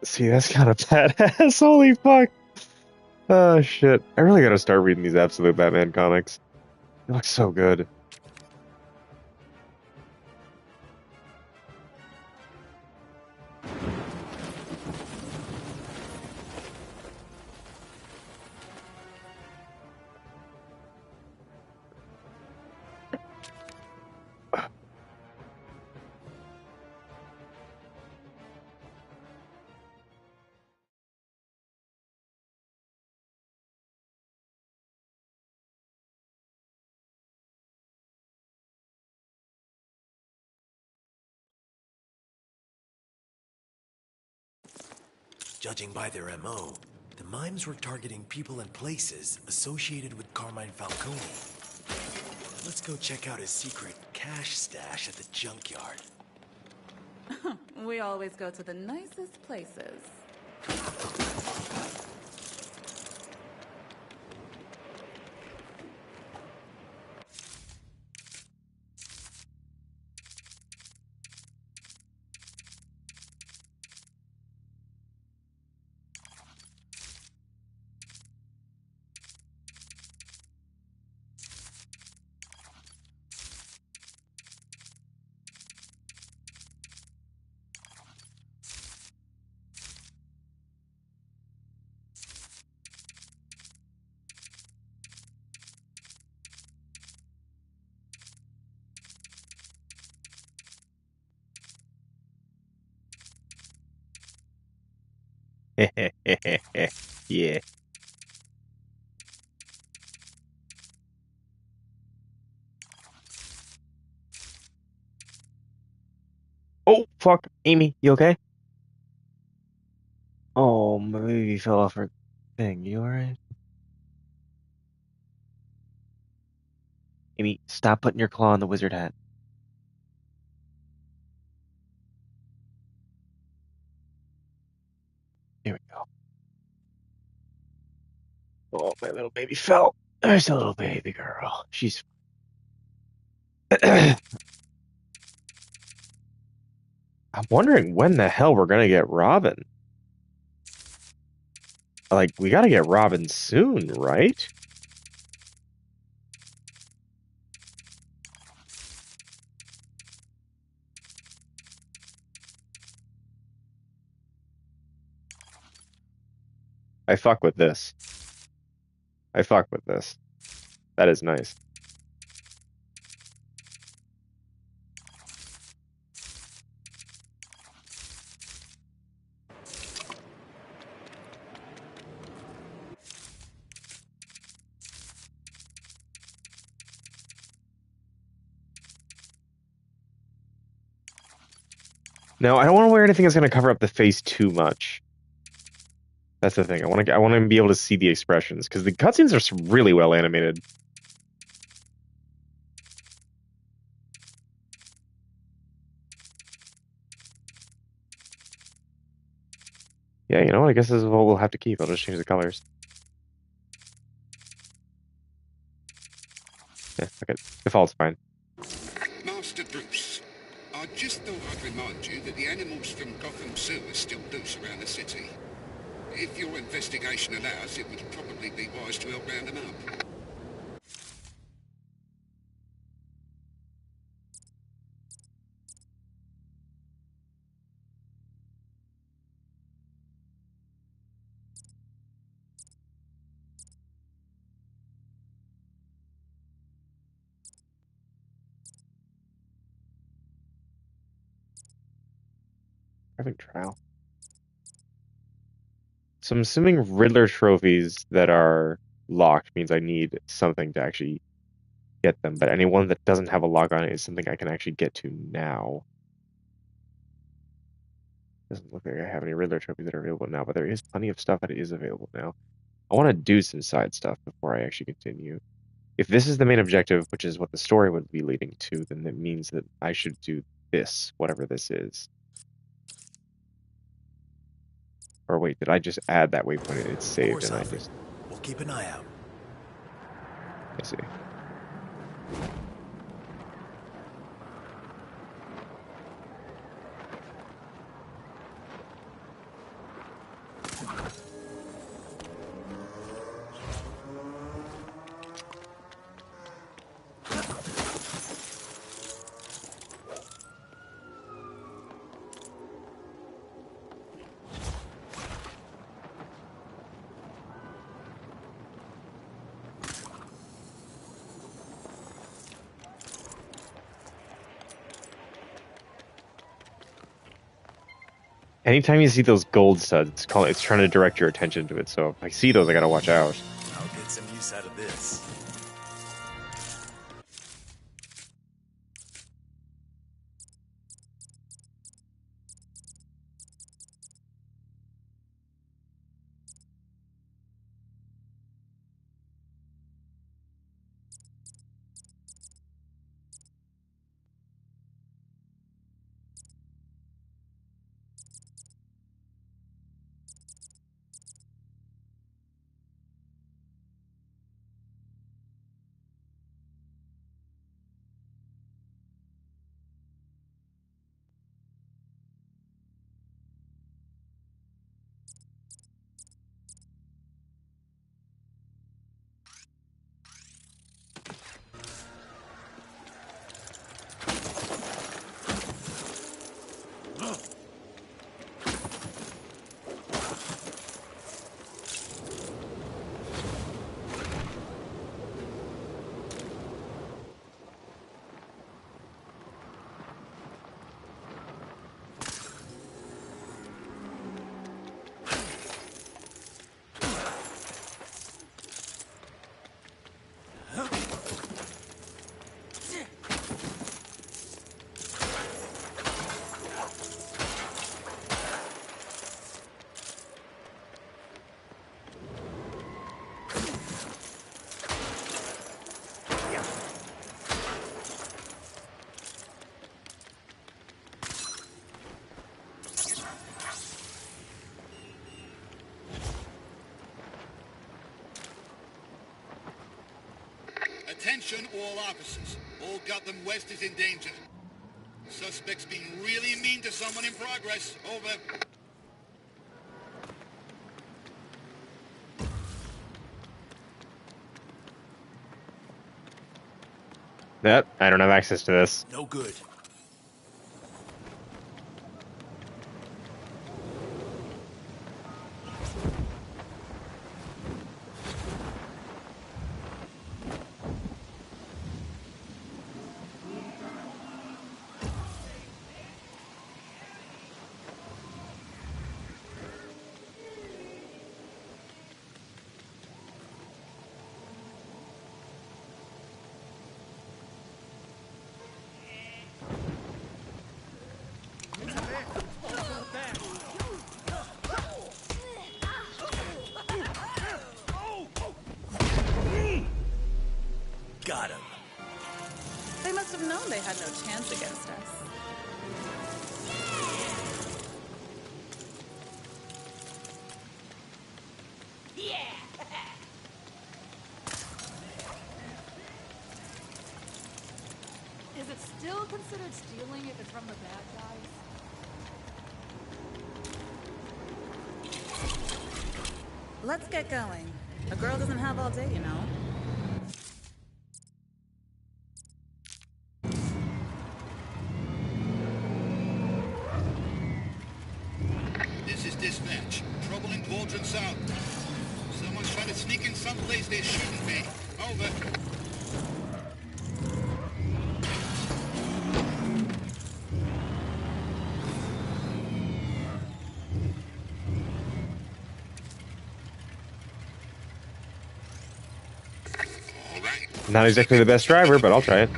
See, that's kind of badass. Holy fuck. Oh shit. I really gotta start reading these Absolute Batman comics. They look so good. Judging by their MO, the mimes were targeting people and places associated with Carmine Falcone. Let's go check out his secret cash stash at the junkyard. We always go to the nicest places. Yeah. Oh, fuck. Amy, you okay? Oh, my baby fell off her thing. You alright? Amy, stop putting your claw on the wizard hat. Here we go. Oh, my little baby fell. There's a little baby girl. She's. I'm wondering when the hell we're gonna get Robin. Like, we gotta get Robin soon, right? I fuck with this. I fuck with this. That is nice. No, I don't want to wear anything that's gonna cover up the face too much. That's the thing. I want to be able to see the expressions because the cutscenes are really well animated. Yeah, you know what? I guess this is what we'll have to keep. I'll just change the colors. Yeah, okay. Default's fine. Master Bruce, I just thought I'd remind you that the animals from Gotham Sewers still loose around the city. If your investigation allows, it would probably be wise to help round them up. Perfect trial. So I'm assuming Riddler trophies that are locked means I need something to actually get them, but anyone that doesn't have a lock on it is something I can actually get to now. Doesn't look like I have any Riddler trophies that are available now, but there is plenty of stuff that is available now. I want to do some side stuff before I actually continue. If this is the main objective, which is what the story would be leading to, then that means that I should do this, whatever this is. Or wait, did I just add that waypoint? It's saved, and I Alpha. just... We'll keep an eye out. I see. Anytime you see those gold studs, it's trying to direct your attention to it. So if I see those, I gotta watch out. I'll get some use out of this. Attention all officers. All Gotham West is in danger. Suspect's being really mean to someone in progress. Over. That I don't have access to this. No good. Got him. They must have known they had no chance against us. Is it still considered stealing if it's from the bad guys? Let's get going. A girl doesn't have all day, you know. This is dispatch. Trouble in Quadrant South. Someone's trying to sneak in someplace they shouldn't be. Over. Not exactly the best driver, but I'll try it.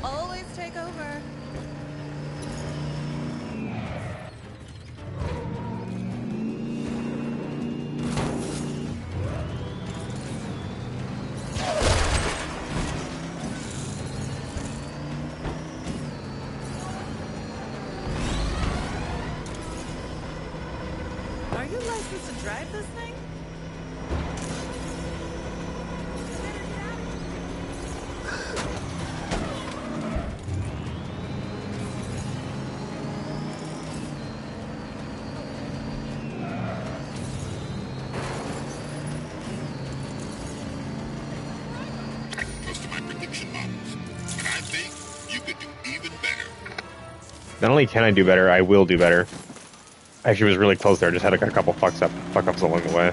Always take over. Are you licensed to drive this thing? Close to my prediction models. But I think you could do even better. Not only can I do better, I will do better. I actually was really close there. Just had a couple fuck ups along the way.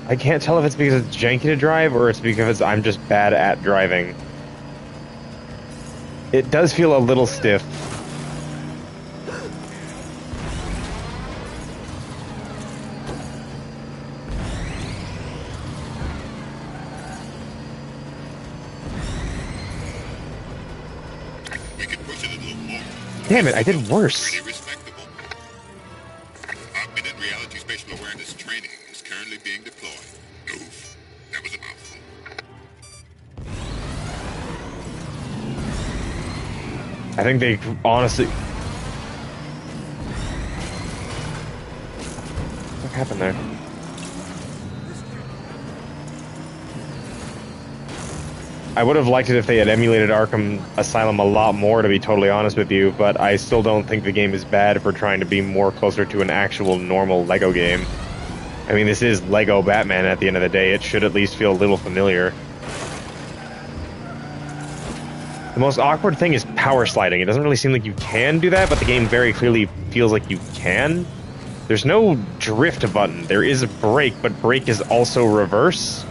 I can't tell if it's because it's janky to drive or it's because I'm just bad at driving. It does feel a little stiff. We could push it a little more. Damn it, I did worse. Pretty respectable. Augmented reality spatial awareness training is currently being deployed. Oof. That was a mouthful. I think they honestly... What happened there? I would have liked it if they had emulated Arkham Asylum a lot more, to be totally honest with you, but I still don't think the game is bad for trying to be more closer to an actual normal LEGO game. I mean, this is LEGO Batman at the end of the day. It should at least feel a little familiar. The most awkward thing is power sliding. It doesn't really seem like you can do that, but the game very clearly feels like you can. There's no drift button. There is a brake, but brake is also reverse.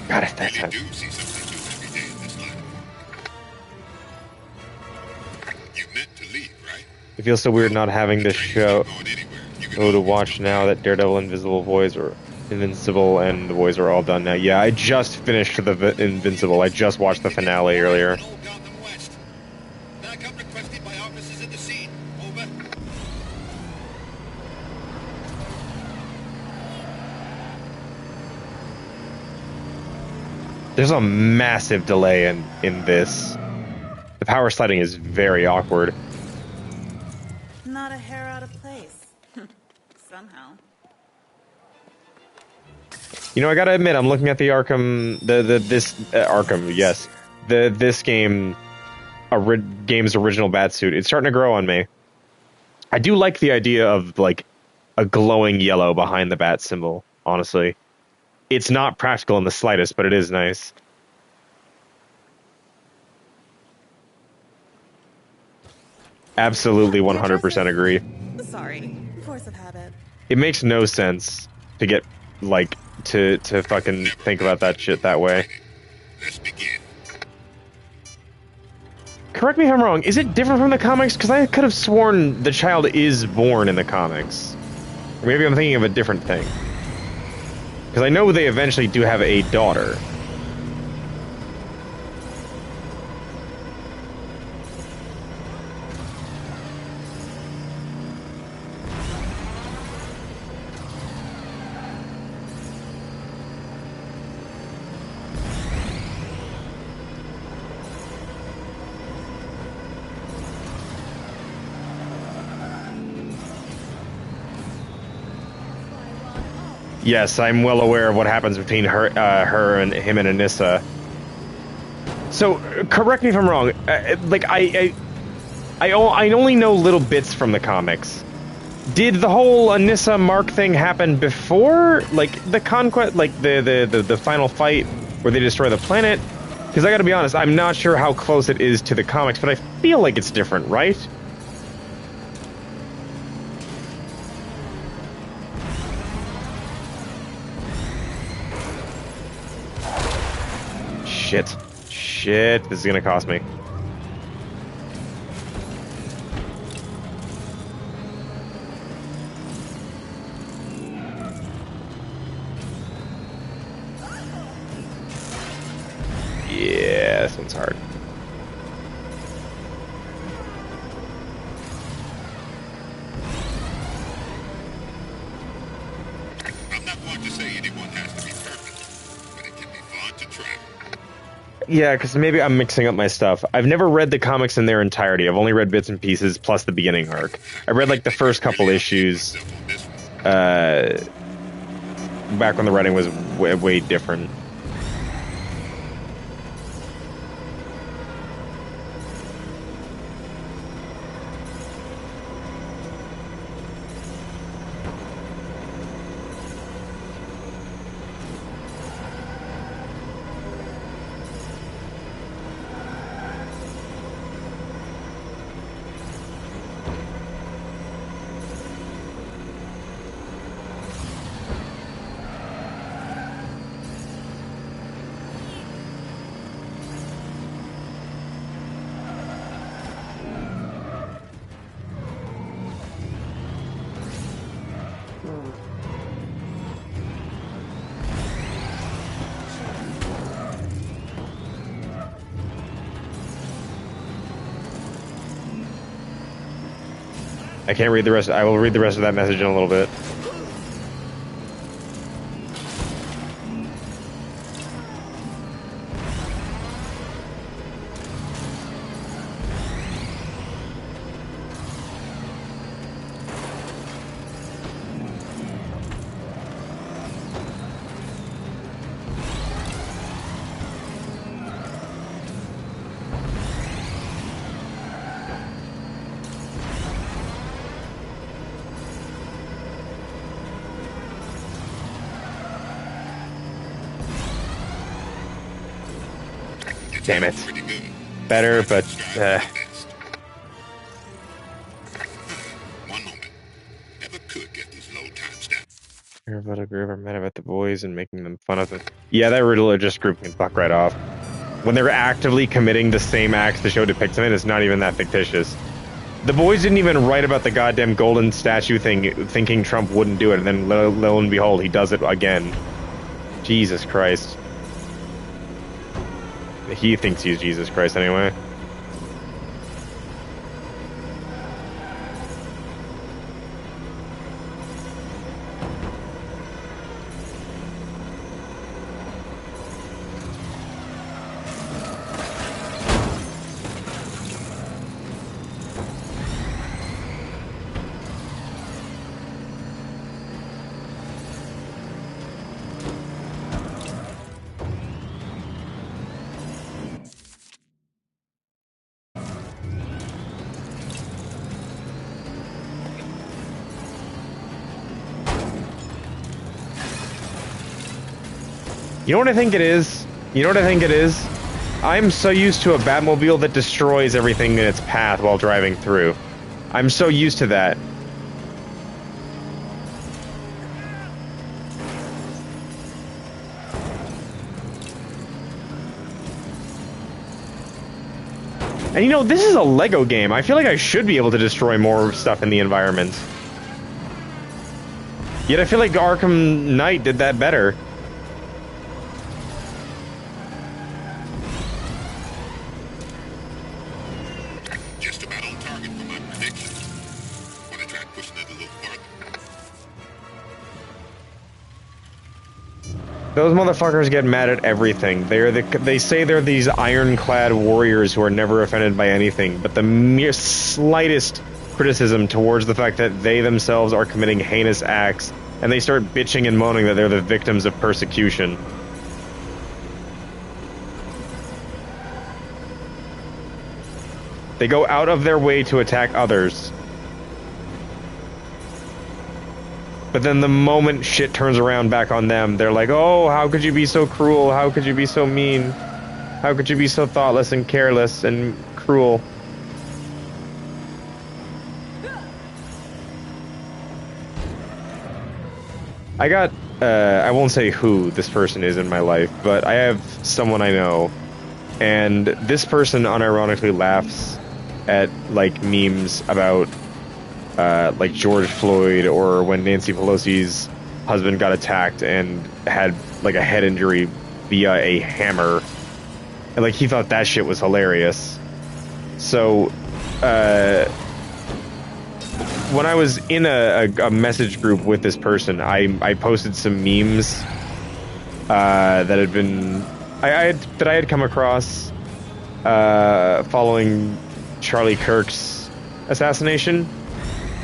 God, if that's Really do see something new every day in this line of work. You meant to leave, right? It feels so weird not having this show Going anywhere. You can to always watch now that Daredevil, Invisible Boys, or Invincible, and the Boys are all done now. Yeah, I just finished Invincible. I just watched the finale earlier. Old Gotham West. Backup requested by officers at the scene. Over. There's a massive delay in this. The power sliding is very awkward. Not a hair out of place. Somehow. You know, I gotta admit, I'm looking at the Arkham, Arkham, yes, this game's original Batsuit. It's starting to grow on me. I do like the idea of like a glowing yellow behind the bat symbol, honestly. It's not practical in the slightest, but it is nice. Absolutely 100% agree. Sorry, force of habit. It makes no sense to get, like, to fucking think about that shit that way. Let's begin. Correct me if I'm wrong, is it different from the comics? Because I could have sworn the child is born in the comics. Or maybe I'm thinking of a different thing. Because I know they eventually do have a daughter. Yes, I'm well aware of what happens between her and him and Anissa. So, correct me if I'm wrong. Like, I only know little bits from the comics. Did the whole Anissa Mark thing happen before, like, the conquest, like the final fight where they destroy the planet? Because I got to be honest, I'm not sure how close it is to the comics, but I feel like it's different, right? Shit. Shit, this is gonna cost me. Yeah, this one's hard. I'm not going to say anyone has to be perfect, but it can be fun to try. Yeah, because maybe I'm mixing up my stuff. I've never read the comics in their entirety. I've only read bits and pieces, plus the beginning arc. I read, like, the first couple issues, back when the writing was way different. I can't read the rest. I will read the rest of that message in a little bit. Damn it. Pretty good. Better, but Next. One moment. Never could get these load times down. Hear about a group are mad about the boys and making them fun of them. Yeah, that religious group can fuck right off. When they're actively committing the same acts the show depicts in it, it's not even that fictitious. The boys didn't even write about the goddamn golden statue thing, thinking Trump wouldn't do it, and then lo and behold, he does it again. Jesus Christ. He thinks he's Jesus Christ anyway. You know what I think it is? You know what I think it is? I'm so used to a Batmobile that destroys everything in its path while driving through. I'm so used to that. And you know, this is a Lego game. I feel like I should be able to destroy more stuff in the environment. Yet I feel like Arkham Knight did that better. Just about on target for my prediction. Want to try pushing it a little further? Those motherfuckers get mad at everything. They say they're these ironclad warriors who are never offended by anything, but the mere slightest criticism towards the fact that they themselves are committing heinous acts, and they start bitching and moaning that they're the victims of persecution. They go out of their way to attack others. But then the moment shit turns around back on them, they're like, oh, how could you be so cruel? How could you be so mean? How could you be so thoughtless and careless and cruel? I got, I won't say who this person is in my life, but I have someone I know, and this person unironically laughs at, like, memes about like George Floyd, or when Nancy Pelosi's husband got attacked and had like a head injury via a hammer, and like he thought that shit was hilarious. So when I was in a message group with this person, I posted some memes that had been I had come across following Charlie Kirk's assassination.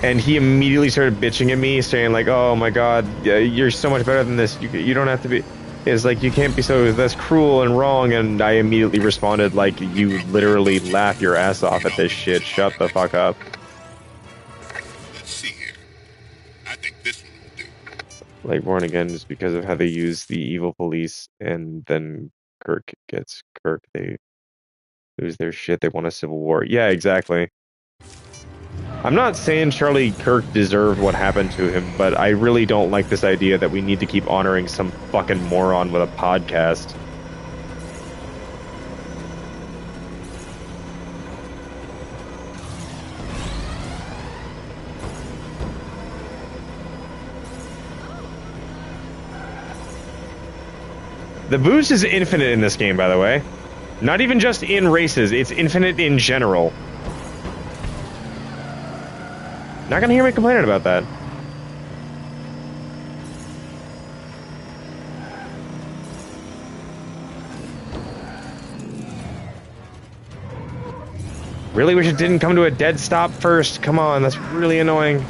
And he immediately started bitching at me, saying like, "Oh my God, you're so much better than this. You don't have to be." It's like, you can't be so, that's cruel and wrong. And I immediately responded like, "You literally laugh your ass off at this shit. Shut the fuck up." Let's see here. I think this one will do. Like, Born Again, just because of how they use the evil police, and then Kirk gets Kirk. They lose their shit. They want a civil war. Yeah, exactly. I'm not saying Charlie Kirk deserved what happened to him, but I really don't like this idea that we need to keep honoring some fucking moron with a podcast. The boost is infinite in this game, by the way. Not even just in races, it's infinite in general. Not gonna hear me complaining about that. Really wish it didn't come to a dead stop first. Come on, that's really annoying.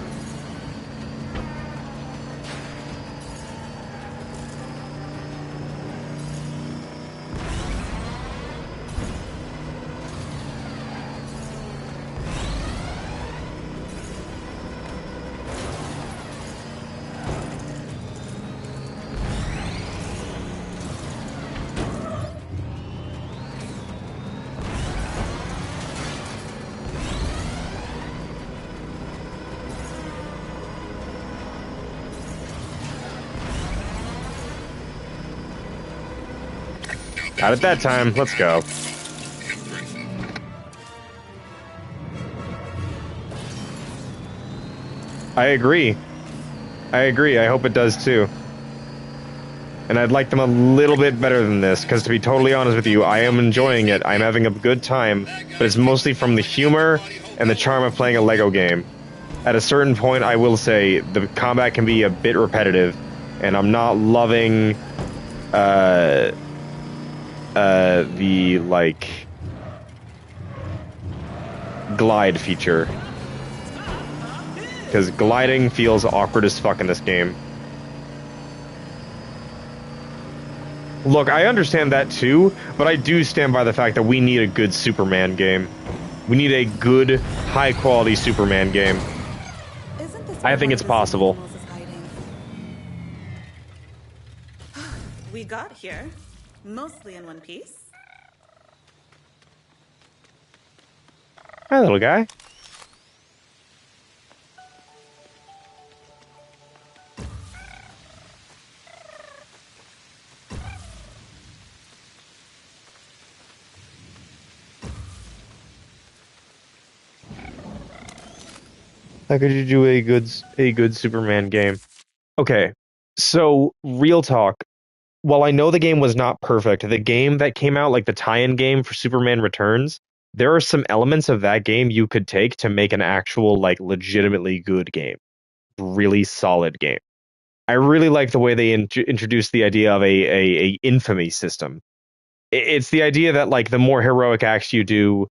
Not at that time. Let's go. I agree. I agree. I hope it does too. And I'd like them a little bit better than this, because to be totally honest with you, I am enjoying it. I'm having a good time, but it's mostly from the humor and the charm of playing a Lego game. At a certain point, I will say, the combat can be a bit repetitive, and I'm not loving the, like, glide feature. Because gliding feels awkward as fuck in this game. Look, I understand that too, but I do stand by the fact that we need a good Superman game. We need a good, high-quality Superman game. I think it's possible. we got here? Mostly in one piece. Hi, little guy. How could you do a good Superman game? Okay, so real talk. While I know the game was not perfect, the game that came out, like the tie-in game for Superman Returns, there are some elements of that game you could take to make an actual, like, legitimately good game. Really solid game. I really like the way they introduced the idea of a infamy system. It's the idea that, like, the more heroic acts you do,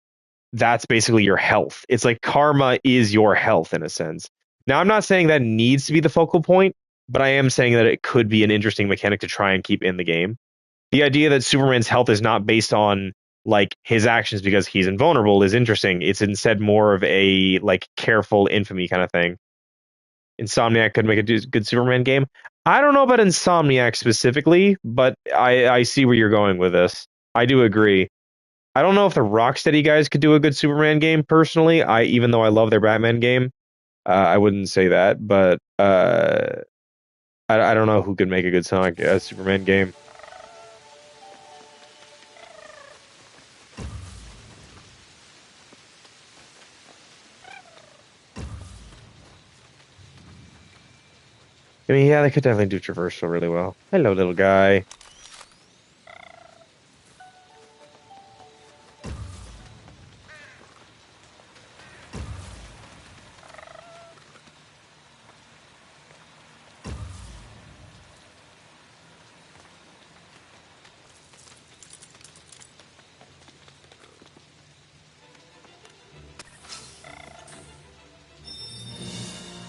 that's basically your health. It's like karma is your health in a sense. Now, I'm not saying that needs to be the focal point, but I am saying that it could be an interesting mechanic to try and keep in the game. The idea that Superman's health is not based on like his actions because he's invulnerable is interesting. It's instead more of a like careful infamy kind of thing. Insomniac could make a good Superman game. I don't know about Insomniac specifically, but I see where you're going with this. I do agree. I don't know if the Rocksteady guys could do a good Superman game personally. Even though I love their Batman game, I wouldn't say that. But I don't know who could make a good Sonic Superman game. I mean, yeah, they could definitely do traversal really well. Hello, little guy.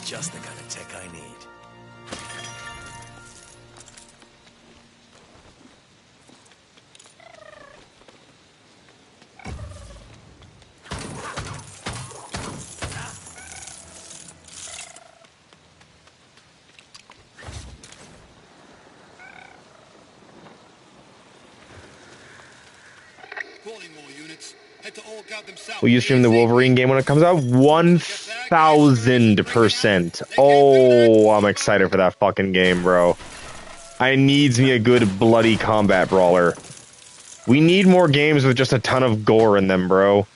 Just the kind of tech I need. Will you stream the Wolverine game when it comes out? 1000%. Oh, I'm excited for that fucking game, bro. I needs me a good bloody combat brawler. We need more games with just a ton of gore in them, bro.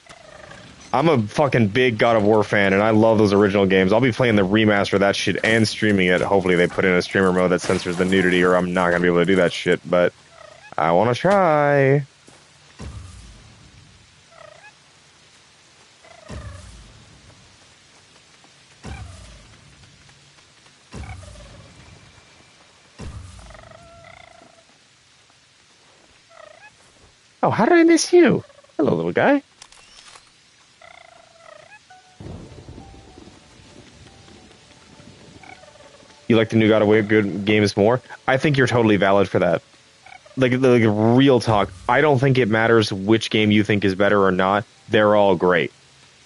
I'm a fucking big God of War fan, and I love those original games. I'll be playing the remaster of that shit and streaming it. Hopefully they put in a streamer mode that censors the nudity, or I'm not gonna be able to do that shit, but I wanna try. Oh, how did I miss you? Hello, little guy. You like the new God of War good games more? I think you're totally valid for that. Like real talk, I don't think it matters which game you think is better or not. They're all great.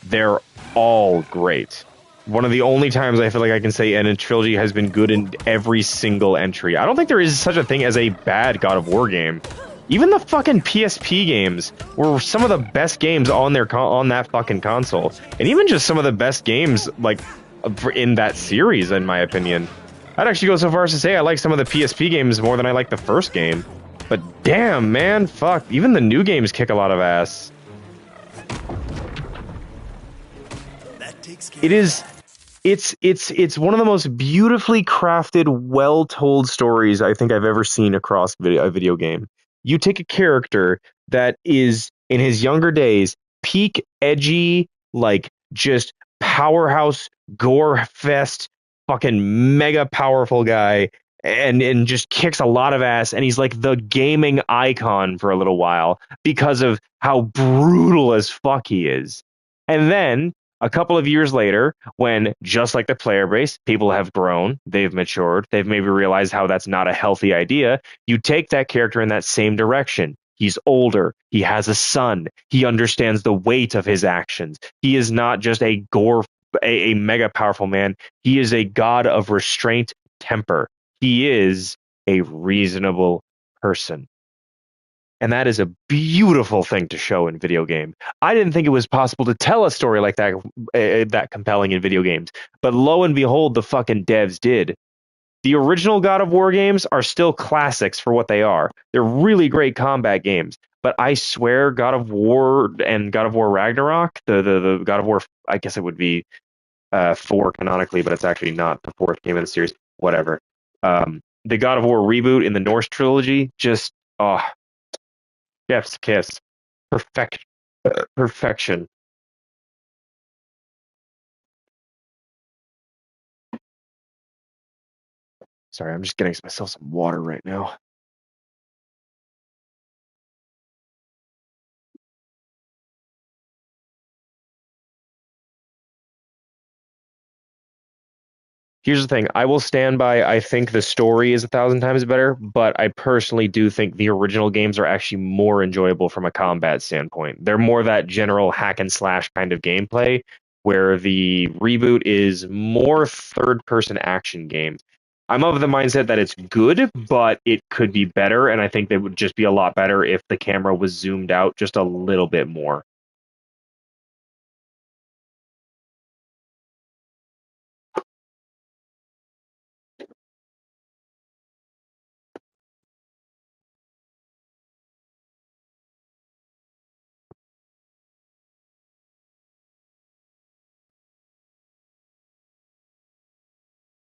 They're all great. One of the only times I feel like I can say a trilogy has been good in every single entry. I don't think there is such a thing as a bad God of War game. Even the fucking PSP games were some of the best games on their on that fucking console, and even just some of the best games like in that series, in my opinion. I'd actually go so far as to say I like some of the PSP games more than I like the first game. But damn, man, fuck, even the new games kick a lot of ass. It is. It's one of the most beautifully crafted, well-told stories I think I've ever seen across a video game. You take a character that is, in his younger days, peak edgy, like, just powerhouse, gore fest, fucking mega powerful guy, and just kicks a lot of ass, and he's like the gaming icon for a little while because of how brutal as fuck he is. And then a couple of years later, when just like the player base, people have grown, they've matured, they've maybe realized how that's not a healthy idea, you take that character in that same direction. He's older, he has a son, he understands the weight of his actions. He is not just a mega powerful man, he is a god of restraint, temper. He is a reasonable person. And that is a beautiful thing to show in video game. I didn't think it was possible to tell a story like that that compelling in video games. But lo and behold, the fucking devs did. The original God of War games are still classics for what they are. They're really great combat games. But I swear God of War and God of War Ragnarok, the God of War, I guess it would be 4 canonically, but it's actually not the 4th game in the series. Whatever. The God of War reboot in the Norse trilogy, just, chef's kiss. Perfection. Sorry, I'm just getting myself some water right now. Here's the thing. I will stand by, I think the story is 1,000 times better, but I personally do think the original games are actually more enjoyable from a combat standpoint. They're more that general hack and slash kind of gameplay, where the reboot is more third-person action game. I'm of the mindset that it's good, but it could be better, and I think it would just be a lot better if the camera was zoomed out just a little bit more.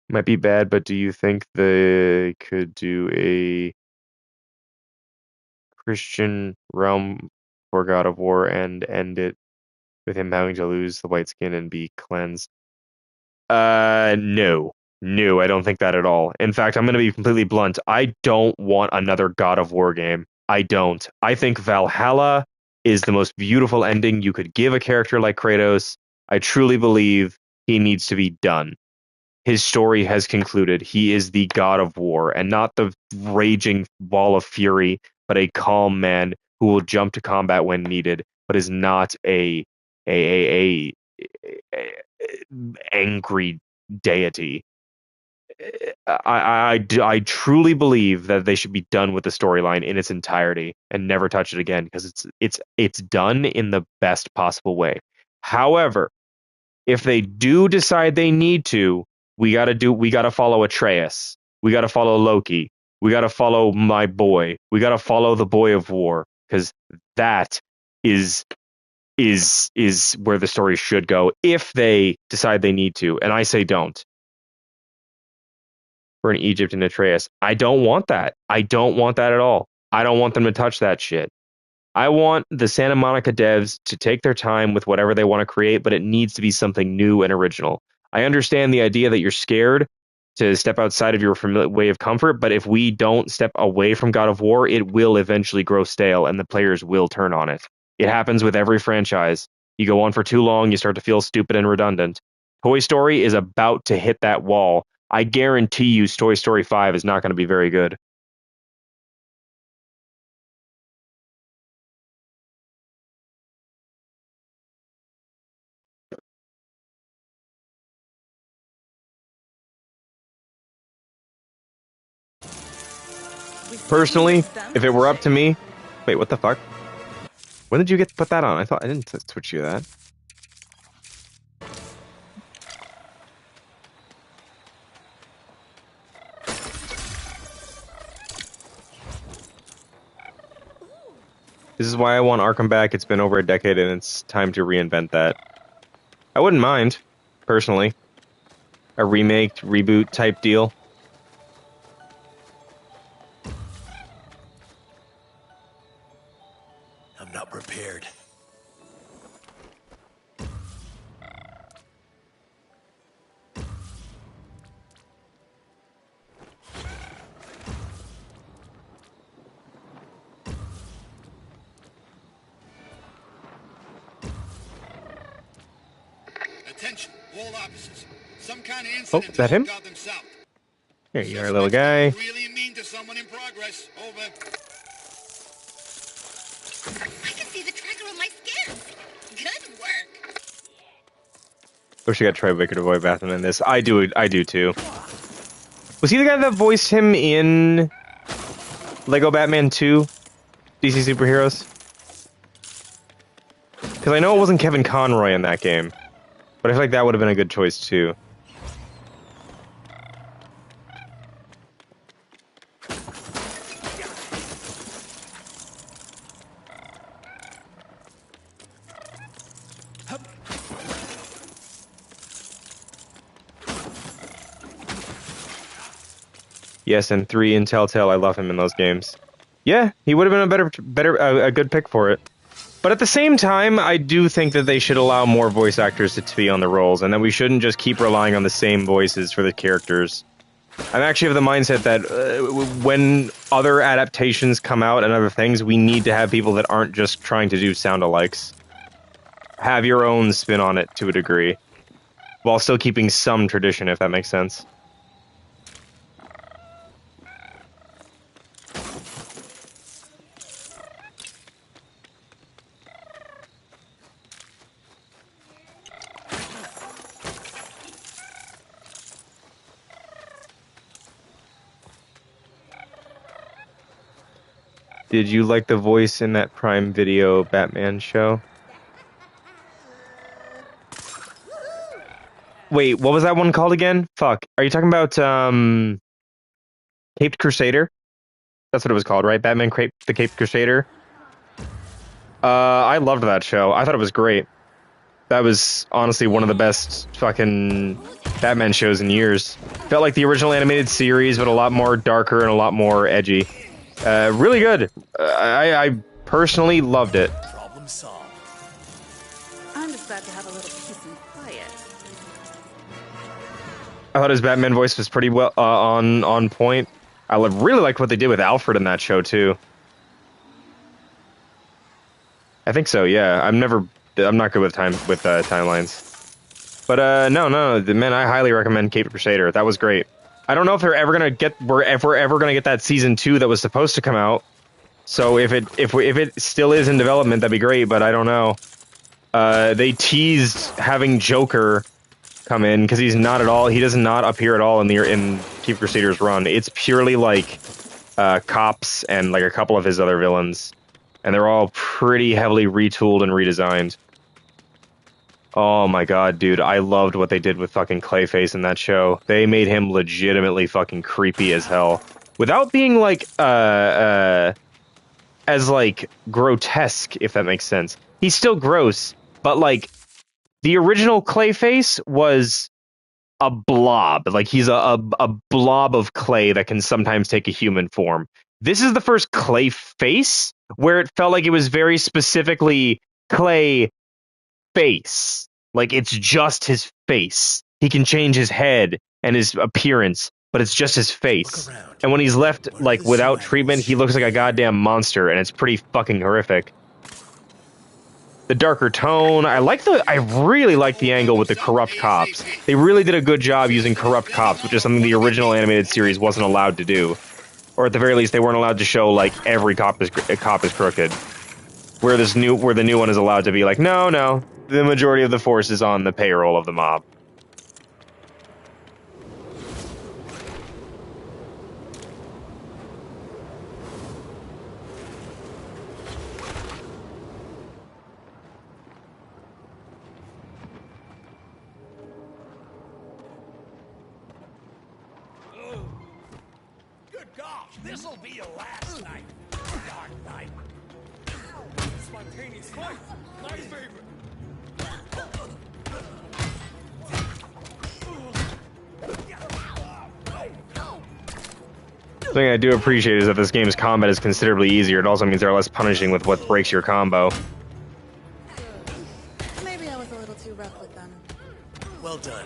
Might be bad, but do you think they could do a Christian realm for God of War and end it with him having to lose the white skin and be cleansed? No. No, I don't think that at all. In fact, I'm going to be completely blunt. I don't want another God of War game. I don't. I think Valhalla is the most beautiful ending you could give a character like Kratos. I truly believe he needs to be done. His story has concluded. He is the God of War, and not the raging ball of fury, but a calm man who will jump to combat when needed, but is not a angry deity. I truly believe that they should be done with the storyline in its entirety and never touch it again, because it's done in the best possible way. However, if they do decide they need to, we gotta follow Atreus. We gotta follow Loki. We gotta follow my boy. We gotta follow the Boy of War, because that is where the story should go if they decide they need to. And I say don't. For an Egypt and Atreus, I don't want that. I don't want that at all. I don't want them to touch that shit. I want the Santa Monica devs to take their time with whatever they want to create, but it needs to be something new and original. I understand the idea that you're scared to step outside of your familiar way of comfort, but if we don't step away from God of War, it will eventually grow stale and the players will turn on it. It happens with every franchise. You go on for too long, you start to feel stupid and redundant. Toy Story is about to hit that wall. I guarantee you Toy Story 5 is not going to be very good. Personally, if it were up to me... Wait, what the fuck? When did you get to put that on? I thought I didn't switch you that. This is why I want Arkham back. It's been over a decade and it's time to reinvent that. I wouldn't mind, personally. A remake, reboot type deal. I'm not prepared. Attention, all officers. Some kind of Oh, incident is that him? Gotham South. Here you are, little guy. Really mean to someone in progress. Over. I can see the tracker on my scans. Good work. Wish I got Troy Baker to voice Batman in this. I do too. Was he the guy that voiced him in Lego Batman 2 DC Superheroes? Because I know it wasn't Kevin Conroy in that game, but I feel like that would have been a good choice too. Yes, and 3 in Telltale, I love him in those games. Yeah, he would have been a good pick for it. But at the same time, I do think that they should allow more voice actors to be on the roles, and that we shouldn't just keep relying on the same voices for the characters. I'm actually of the mindset that when other adaptations come out and other things, we need to have people that aren't just trying to do sound-alikes. Have your own spin on it to a degree, while still keeping some tradition, if that makes sense. Did you like the voice in that Prime Video Batman show? Wait, what was that one called again? Fuck. Are you talking about Caped Crusader? That's what it was called, right? Batman the Caped Crusader? I loved that show. I thought it was great. That was honestly one of the best fucking Batman shows in years. Felt like the original animated series, but a lot more darker and a lot more edgy. Really good. I personally loved it. Problem solved. I'm just glad to have a little peace and quiet. I thought his Batman voice was pretty well on point. I really liked what they did with Alfred in that show too. I think so. Yeah, I'm not good with timelines. But no, man, I highly recommend Caped Crusader. That was great. I don't know if we're ever gonna get that season 2 that was supposed to come out. So if it still is in development, that'd be great. But I don't know. They teased having Joker come in because he does not appear at all in Caped Crusader's run. It's purely like cops and like a couple of his other villains, and they're all pretty heavily retooled and redesigned. Oh my god, dude, I loved what they did with fucking Clayface in that show. They made him legitimately fucking creepy as hell. Without being like, as like, grotesque, if that makes sense. He's still gross, but like, the original Clayface was a blob. Like, he's a blob of clay that can sometimes take a human form. This is the first Clayface where it felt like it was very specifically clay face. Like, it's just his face. He can change his head and his appearance, but it's just his face. And when he's left, like, without treatment, he looks like a goddamn monster, and it's pretty fucking horrific. The darker tone, I really like the angle with the corrupt cops. They really did a good job using corrupt cops, which is something the original animated series wasn't allowed to do. Or at the very least, they weren't allowed to show, like, every cop is crooked. Where the new one is allowed to be like, no, the majority of the force is on the payroll of the mob. Good gosh, this'll be your last night. Dark night. Spontaneous fight. My favorite. Something I do appreciate is that this game's combat is considerably easier. It also means they're less punishing with what breaks your combo. Maybe I was a little too rough with them. Well done.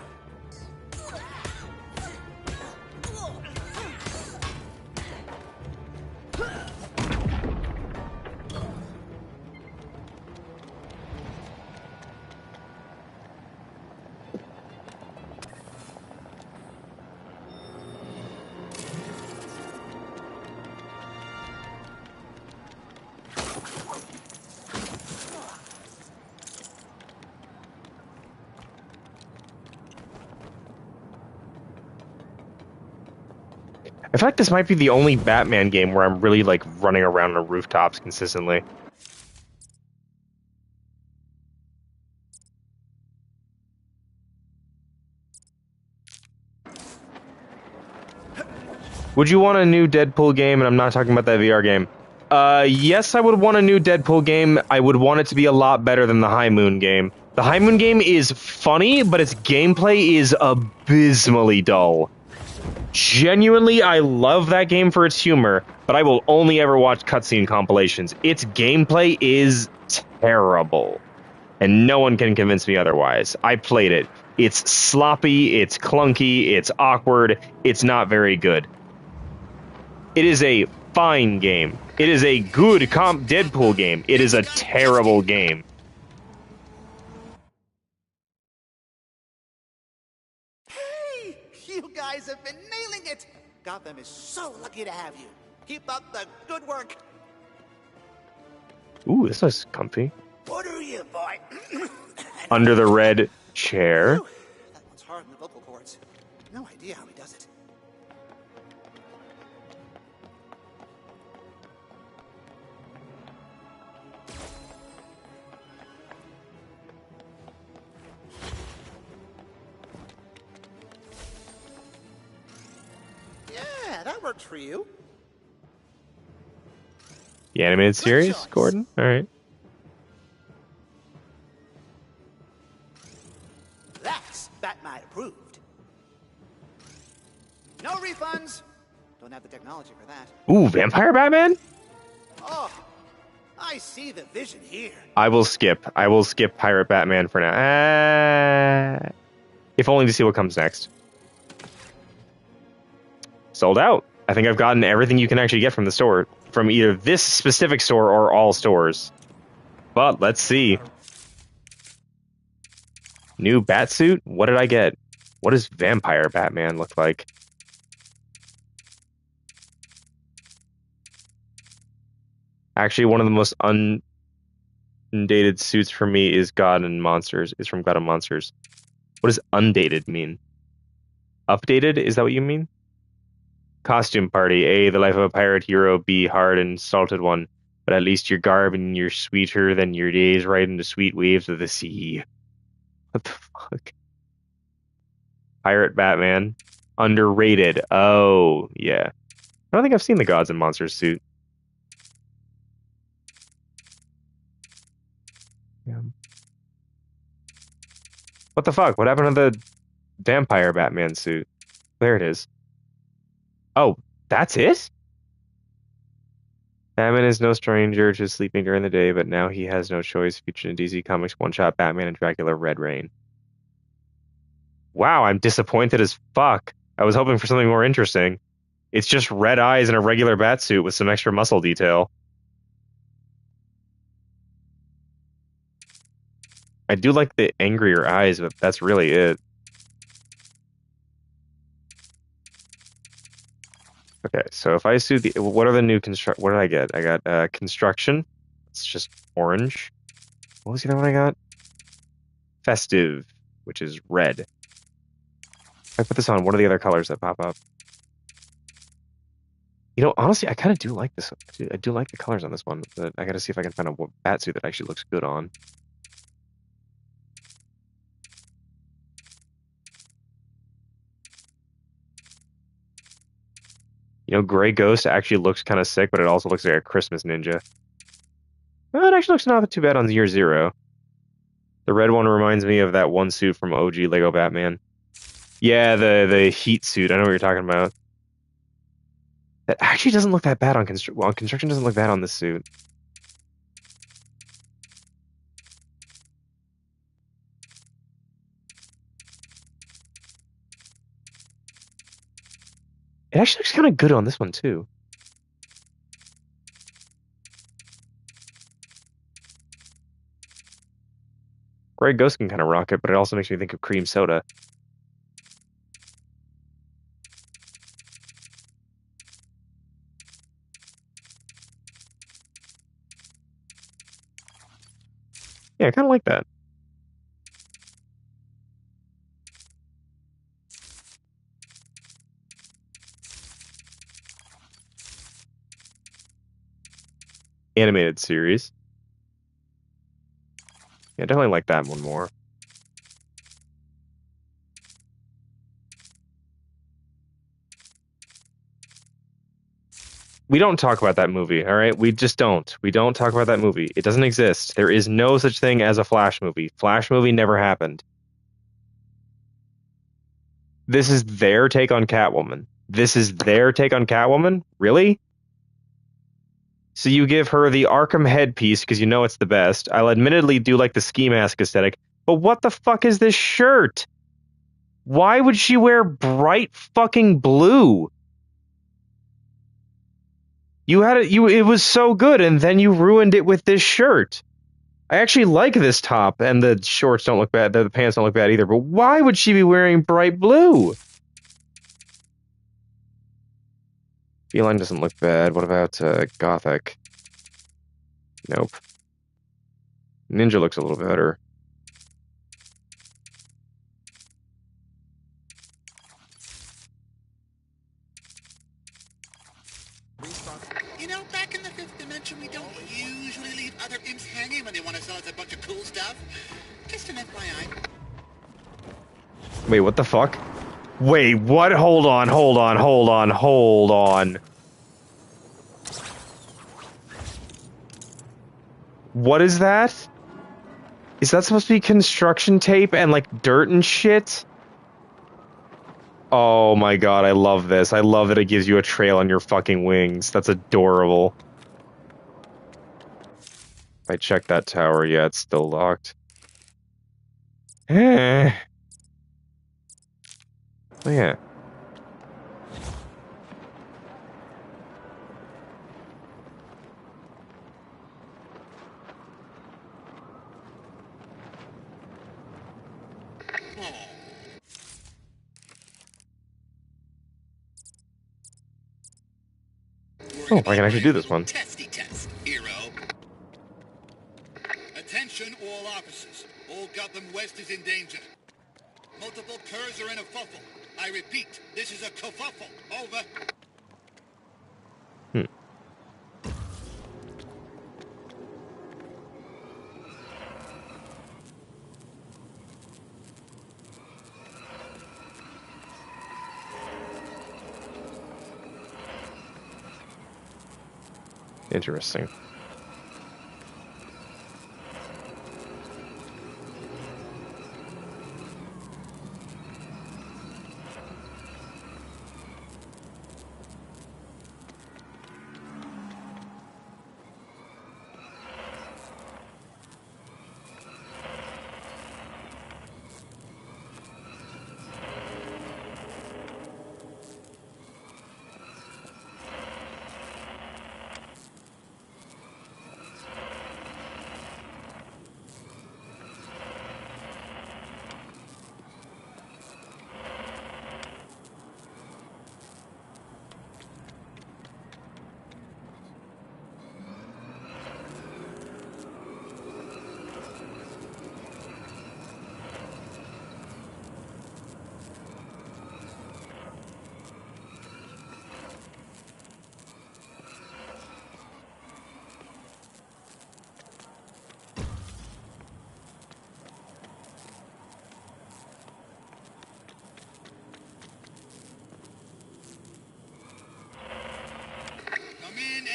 I feel like this might be the only Batman game where I'm really like running around on rooftops consistently. Would you want a new Deadpool game? And I'm not talking about that VR game. Yes, I would want a new Deadpool game. I would want it to be a lot better than the High Moon game. The High Moon game is funny, but its gameplay is abysmally dull. Genuinely, I love that game for its humor, but I will only ever watch cutscene compilations. Its gameplay is terrible, and no one can convince me otherwise. I played it. It's sloppy, it's clunky, it's awkward, it's not very good. It is a fine game. It is a good comp Deadpool game. It is a terrible game. Hey, you guys have been nailing it. Gotham is so lucky to have you. Keep up the good work. Ooh, this is comfy. What are you, boy? Under the red chair. That one's hard in the vocal cords. No idea how he does it. Yeah, that worked for you. The animated series, choice. Gordon? Alright. That's Batman approved. No refunds. Don't have the technology for that. Ooh, Vampire Batman? Oh, I see the vision here. I will skip. I will skip Pirate Batman for now. If only to see what comes next. Sold out. I think I've gotten everything you can actually get from the store. From either this specific store or all stores. But let's see. New Batsuit? What did I get? What does Vampire Batman look like? Actually, one of the most undated suits for me is God and Monsters. Is from God and Monsters. What does undated mean? Updated? Is that what you mean? Costume party. A, the life of a pirate hero. B, hard and salted one. But at least your garb and you're sweeter than your days right into sweet waves of the sea. What the fuck? Pirate Batman. Underrated. Oh, yeah. I don't think I've seen the Gods and Monsters suit. Yeah. What the fuck? What happened to the Vampire Batman suit? There it is. Oh, that's it? Batman is no stranger to sleeping during the day, but now he has no choice. Featured in DC Comics one-shot Batman and Dracula Red Rain. Wow, I'm disappointed as fuck. I was hoping for something more interesting. It's just red eyes and a regular bat suit with some extra muscle detail. I do like the angrier eyes, but that's really it. Okay, so if I suit the... What are the new construct... What did I get? I got construction. It's just orange. What was the other one I got? Festive, which is red. If I put this on, what are the other colors that pop up? You know, honestly, I kind of do like this. I do like the colors on this one, but I gotta see if I can find a batsuit that actually looks good on. You know, Gray Ghost actually looks kind of sick, but it also looks like a Christmas ninja. Well, it actually looks not too bad on Year Zero. The red one reminds me of that one suit from OG Lego Batman. Yeah, the heat suit. I know what you're talking about. That actually doesn't look that bad on construction. Well, construction doesn't look bad on this suit. It actually looks kind of good on this one, too. Grey Ghost can kind of rock it, but it also makes me think of cream soda. Yeah, I kind of like that. animated series. Yeah, definitely like that one more. We don't talk about that movie, all right? We just don't. We don't talk about that movie. It doesn't exist. There is no such thing as a Flash movie. Flash movie never happened. This is their take on Catwoman. This is their take on Catwoman? Really? So you give her the Arkham headpiece because you know it's the best. I'll admittedly do like the ski mask aesthetic, but what the fuck is this shirt? Why would she wear bright fucking blue? You had it. It was so good, and then you ruined it with this shirt. I actually like this top, and the shorts don't look bad. The pants don't look bad either. But why would she be wearing bright blue? Feline doesn't look bad. What about Gothic? Nope. Ninja looks a little better. You know, back in the fifth dimension, we don't usually leave other imps hanging when they want to sell us a bunch of cool stuff. Just an FYI. Wait, what the fuck? Wait, what? Hold on. What is that? Is that supposed to be construction tape and like dirt and shit? Oh my god, I love this. I love that it gives you a trail on your fucking wings. That's adorable. I checked that tower. Yeah, it's still locked. Eh. Oh yeah. Oh, I can actually do this one. Testy test, hero. Attention, all officers. All Gotham West is in danger. Multiple curs are in a fuffle. I repeat, this is a kerfuffle. Over. Interesting.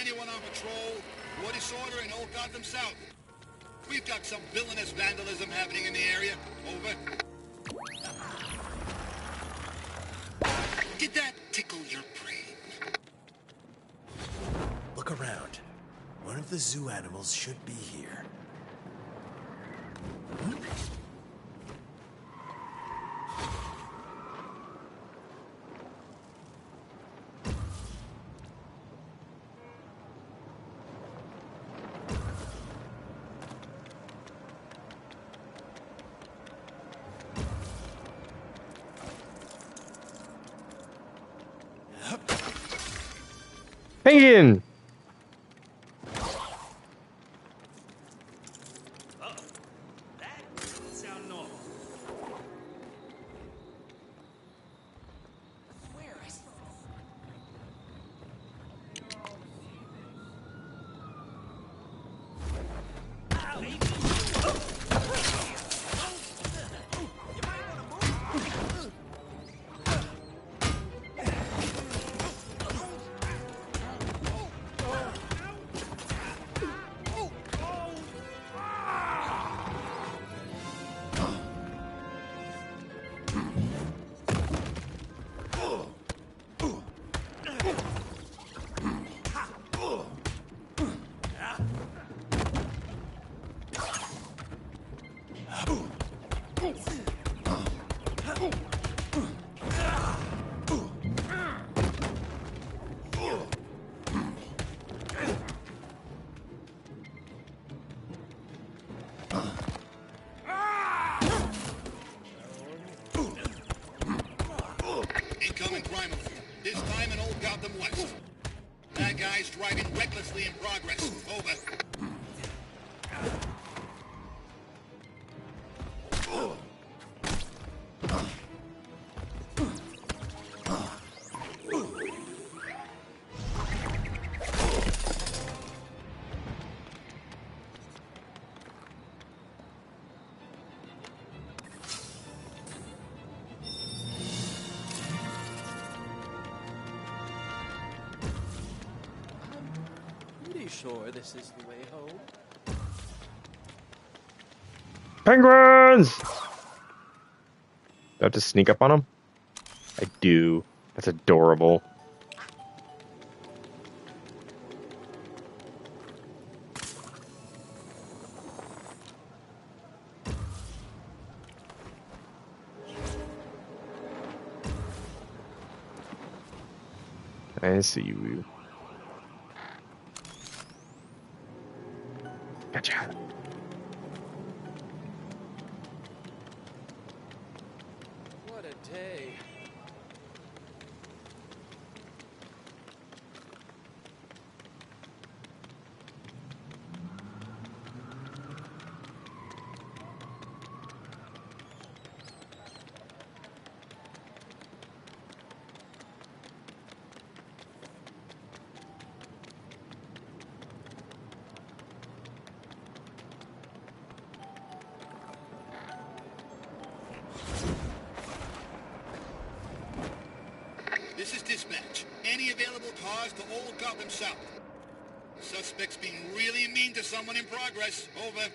Anyone on patrol? War disorder in Old Gotham South. We've got some villainous vandalism happening in the area. Over. Did that tickle your brain? Look around. One of the zoo animals should be here. Penguin! Incoming crime alert. This time in Old Gotham West. That guy's driving recklessly in progress. Over. Pretty sure this is the way home. Penguins! Do I have to sneak up on them? I do. That's adorable. I see you. Gotcha. What a day. This is dispatch. Any available cars to Old Gotham South? Suspect's being really mean to someone in progress. Over.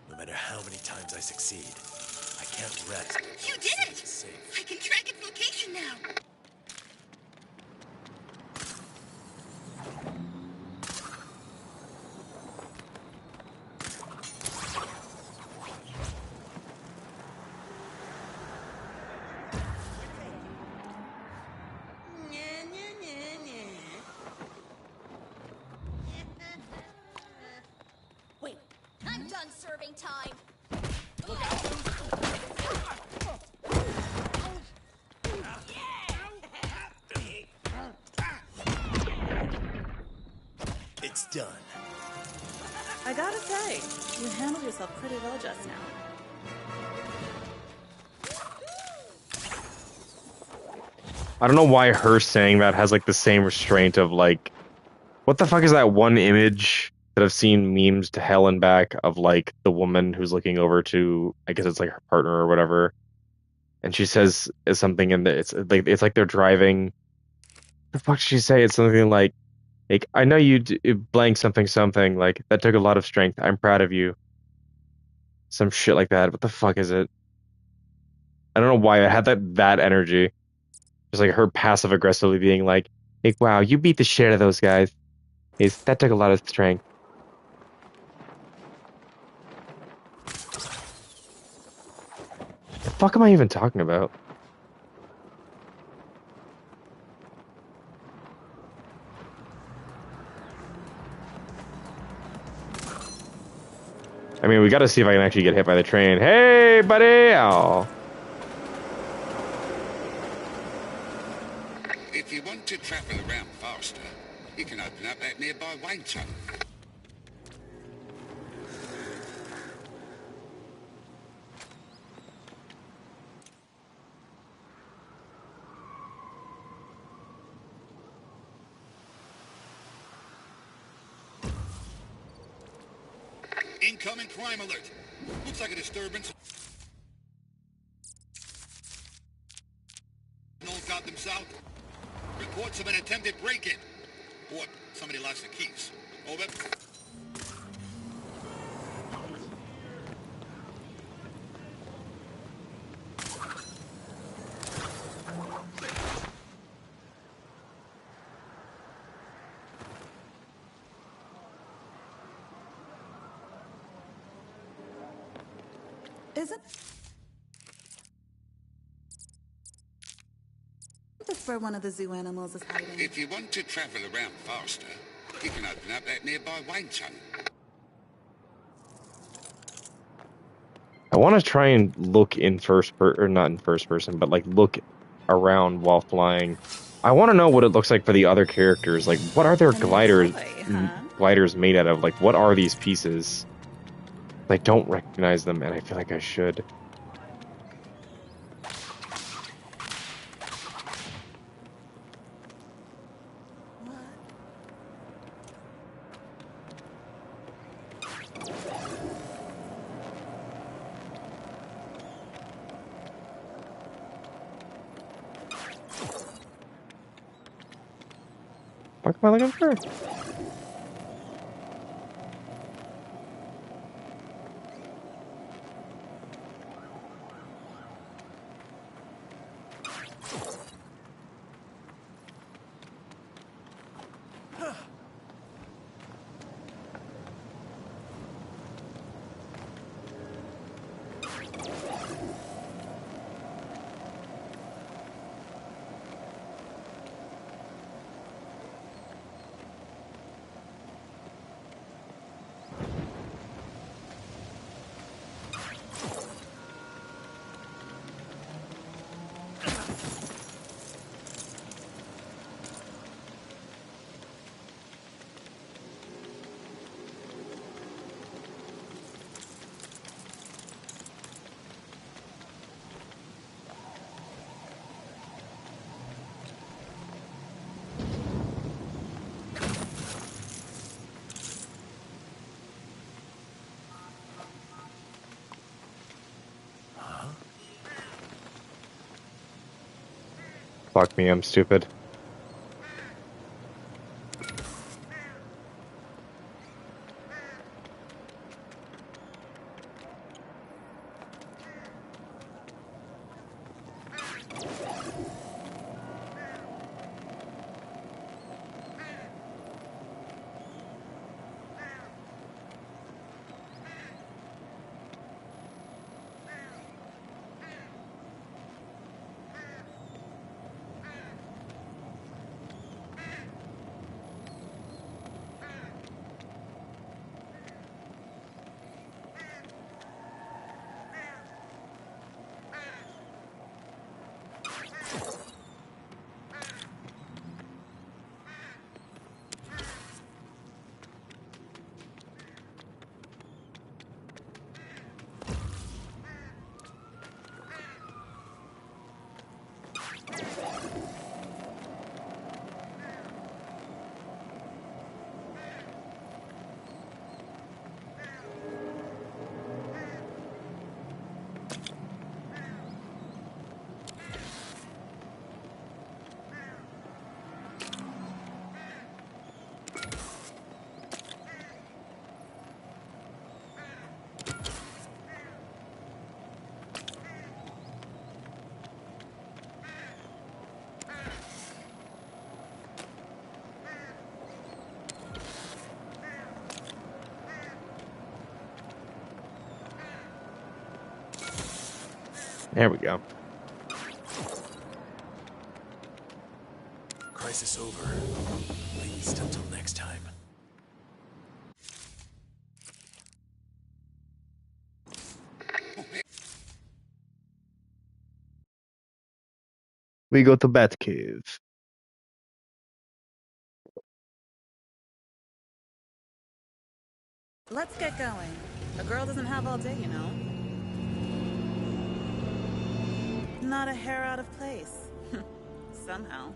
No matter how many times I succeed, I can't rest. You did it! It's safe. I can track its location now. Wait, I'm done serving time. It's done. I gotta say, you handled yourself pretty well just now. I don't know why her saying that has like the same restraint of like, what the fuck is that one image that I've seen memes to hell and back of like the woman who's looking over to, I guess it's like her partner or whatever, and she says is something in the it's like they're driving. The fuck did she say? It's something like I know you blank something something like that took a lot of strength. I'm proud of you. Some shit like that. What the fuck is it? I don't know why I had that energy. Just like her passive aggressively being like, wow, you beat the shit out of those guys. That took a lot of strength. The fuck am I even talking about? I mean, we gotta see if I can actually get hit by the train. Hey, buddy! Oh. If you want to travel around faster, you can open up that nearby Wayne tunnel. Incoming crime alert. Looks like a disturbance. In Old Gotham South. Reports of an attempted break-in. What? Somebody lost the keys. Over. Isn't this where one of the zoo animals is hiding? If you want to travel around faster, you can open up that nearby Wayne tunnel. I want to try and look in or not in first person, but like look around while flying. I want to know what it looks like for the other characters. Like, what are their A new gliders toy, huh? gliders made out of? Like, what are these pieces? I don't recognize them, and I feel like I should. What am I looking for? Fuck me, I'm stupid. There we go. Crisis over. At least until next time. We go to Batcave. Let's get going. A girl doesn't have all day, you know. Not a hair out of place. Somehow.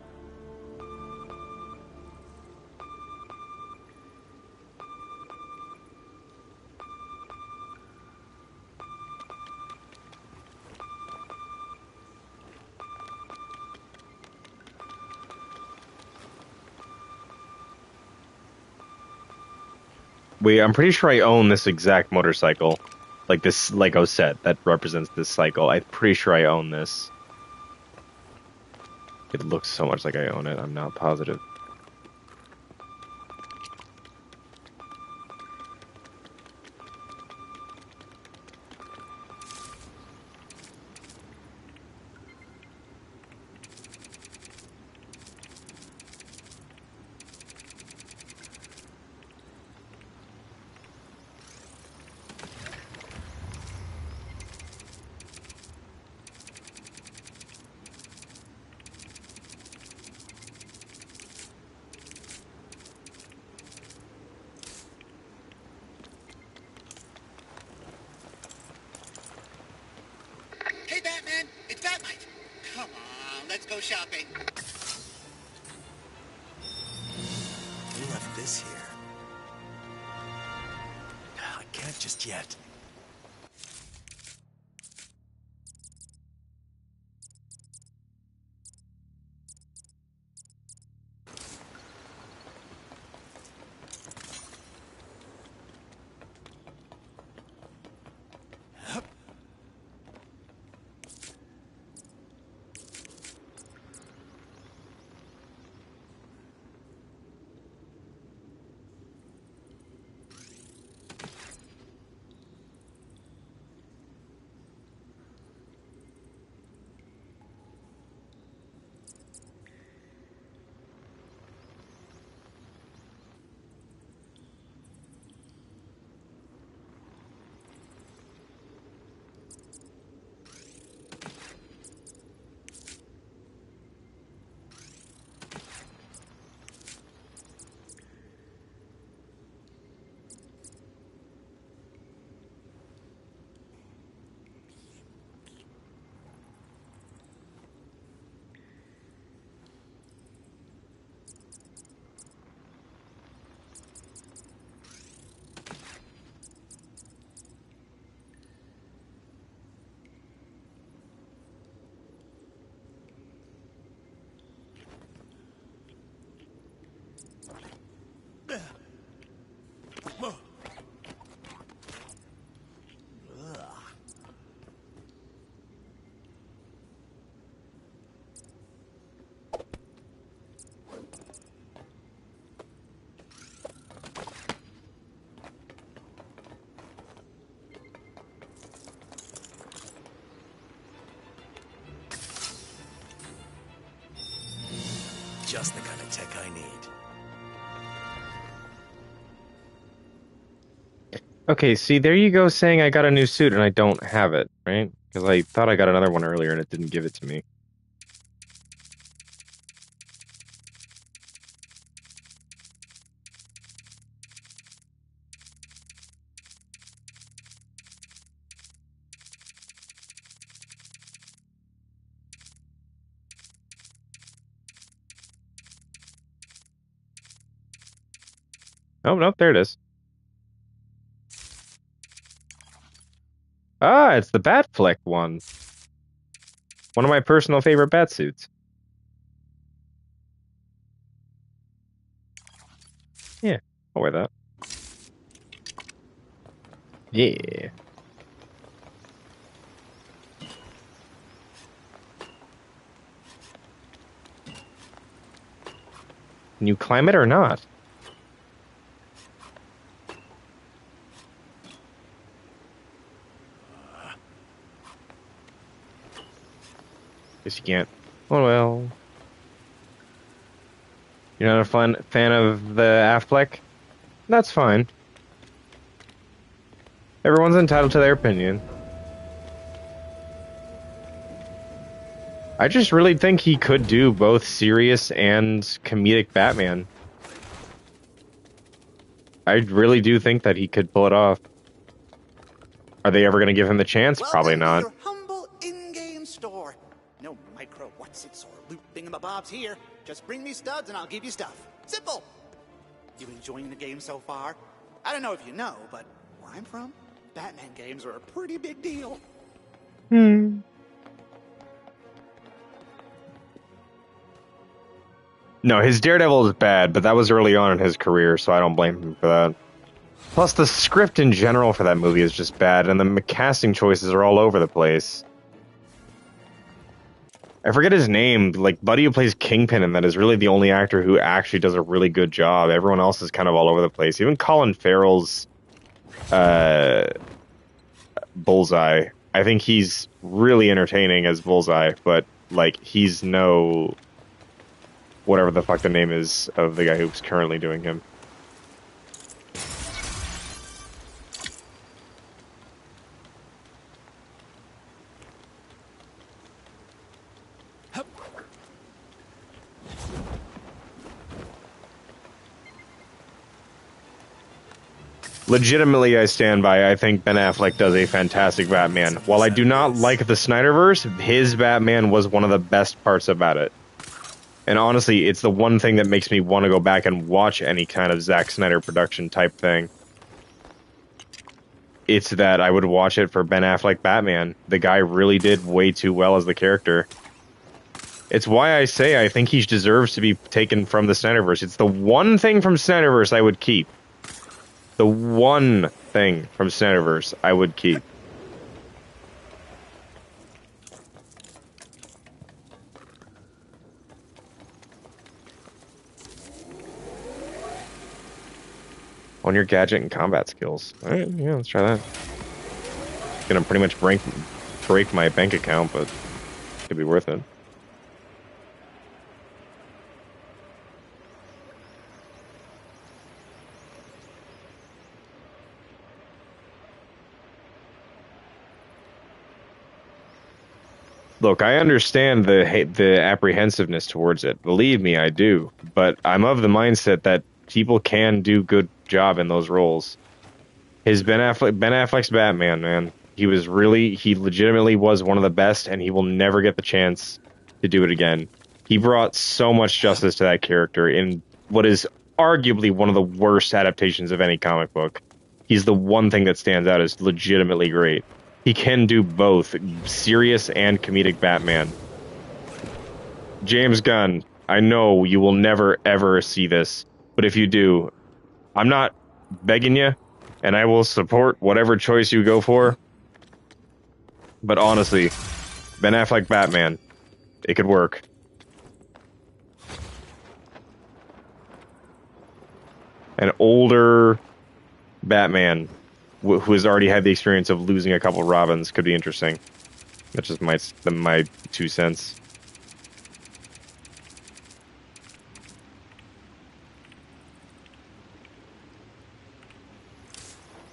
I'm pretty sure I own this exact motorcycle. Like this Lego set that represents this cycle. I'm pretty sure I own this. It looks so much like I own it. I'm not positive. Hey, Batman, it's Batmite. Come on, let's go shopping. Who left this here? I can't just yet. Just the kind of tech I need. Okay, see, there you go saying I got a new suit and I don't have it, right? Because I thought I got another one earlier and it didn't give it to me. Oh, no, there it is. Ah, it's the Batfleck one. One of my personal favorite bat suits. Yeah, I'll wear that. Yeah. Can you climb it or not? Guess you can't. Oh well. You're not a fan of the Affleck? That's fine. Everyone's entitled to their opinion. I just really think he could do both serious and comedic Batman. I really do think that he could pull it off. Are they ever going to give him the chance? Probably not. Welcome to your humble in-game store. No micro what's-its or loot thingamabobs here. Just bring me studs and I'll give you stuff. Simple. You enjoying the game so far? I don't know if you know, but where I'm from, Batman games are a pretty big deal. No, his Daredevil is bad, but that was early on in his career, so I don't blame him for that. Plus, the script in general for that movie is just bad, and the casting choices are all over the place. I forget his name. Like, Buddy who plays Kingpin in that is really the only actor who actually does a really good job. Everyone else is kind of all over the place. Even Colin Farrell's Bullseye. I think he's really entertaining as Bullseye, but, like, he's no... whatever the fuck the name is of the guy who's currently doing him. Legitimately, I stand by. I think Ben Affleck does a fantastic Batman. While I do not like the Snyderverse, his Batman was one of the best parts about it. And honestly, it's the one thing that makes me want to go back and watch any kind of Zack Snyder production type thing. It's that I would watch it for Ben Affleck Batman. The guy really did way too well as the character. It's why I say I think he deserves to be taken from the Snyderverse. It's the one thing from Snyderverse I would keep. The one thing from Snyderverse I would keep. On your gadget and combat skills. Alright, yeah, let's try that. It's gonna pretty much break my bank account, but it could be worth it. Look, I understand the apprehensiveness towards it. Believe me, I do. But I'm of the mindset that people can do good job in those roles. Ben Affleck's Batman, man. He legitimately was one of the best, and he will never get the chance to do it again. He brought so much justice to that character in what is arguably one of the worst adaptations of any comic book. He's the one thing that stands out as legitimately great. He can do both serious and comedic Batman. James Gunn, I know you will never ever see this, but if you do, I'm not begging you, and I will support whatever choice you go for. But honestly, Ben Affleck Batman, it could work. An older Batman who has already had the experience of losing a couple Robins could be interesting. That's just my 2 cents.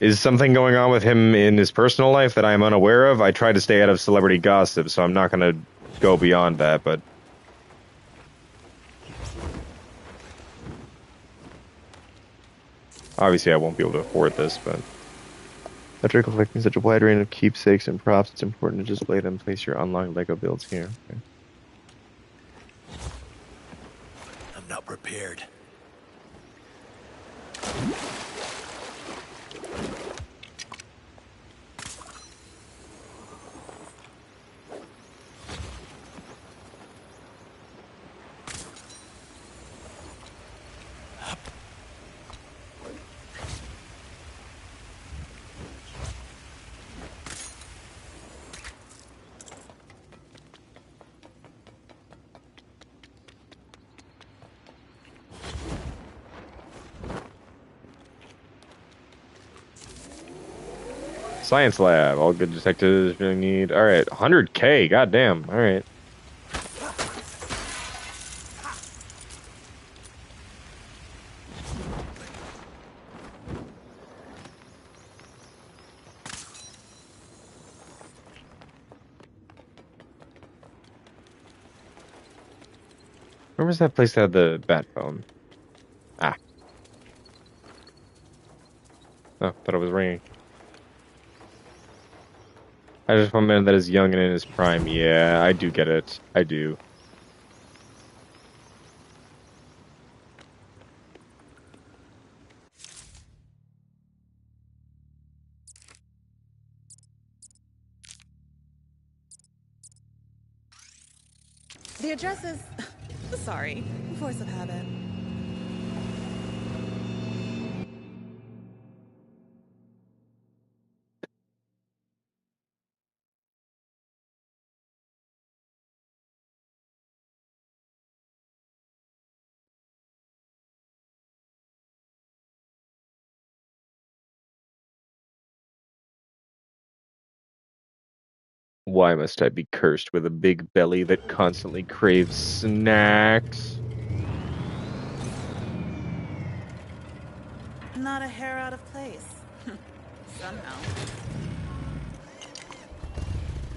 Is something going on with him in his personal life that I am unaware of? I try to stay out of celebrity gossip, so I'm not going to go beyond that, but... obviously I won't be able to afford this, but... after collecting such a wide range of keepsakes and props, it's important to display them. Place your unlocked Lego builds here. Okay. I'm not prepared. Science lab. All good detectives really need... alright, 100K. Goddamn. Alright. Where was that place that had the bat phone? Ah. Oh, thought it was ringing. I just want a man that is young and in his prime. Yeah, I do get it. I do. The address is... sorry, force of habit. Why must I be cursed with a big belly that constantly craves snacks? Not a hair out of place. Somehow.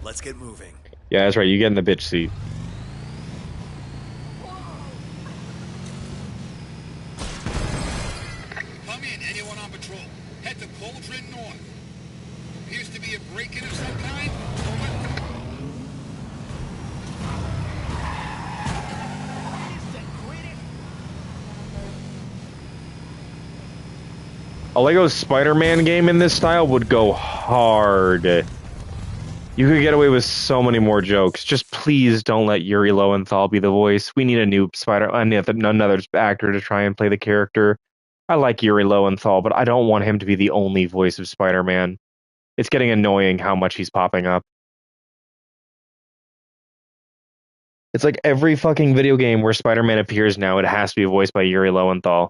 Let's get moving. Yeah, that's right. You get in the bitch seat. Come in, anyone on patrol. Head to Cauldron North. Appears to be a break-in of some kind. Over. A Lego Spider-Man game in this style would go hard. You could get away with so many more jokes. Just please don't let Yuri Lowenthal be the voice. We need a new another actor to try and play the character. I like Yuri Lowenthal, but I don't want him to be the only voice of Spider-Man. It's getting annoying how much he's popping up. It's like every fucking video game where Spider-Man appears now, it has to be voiced by Yuri Lowenthal.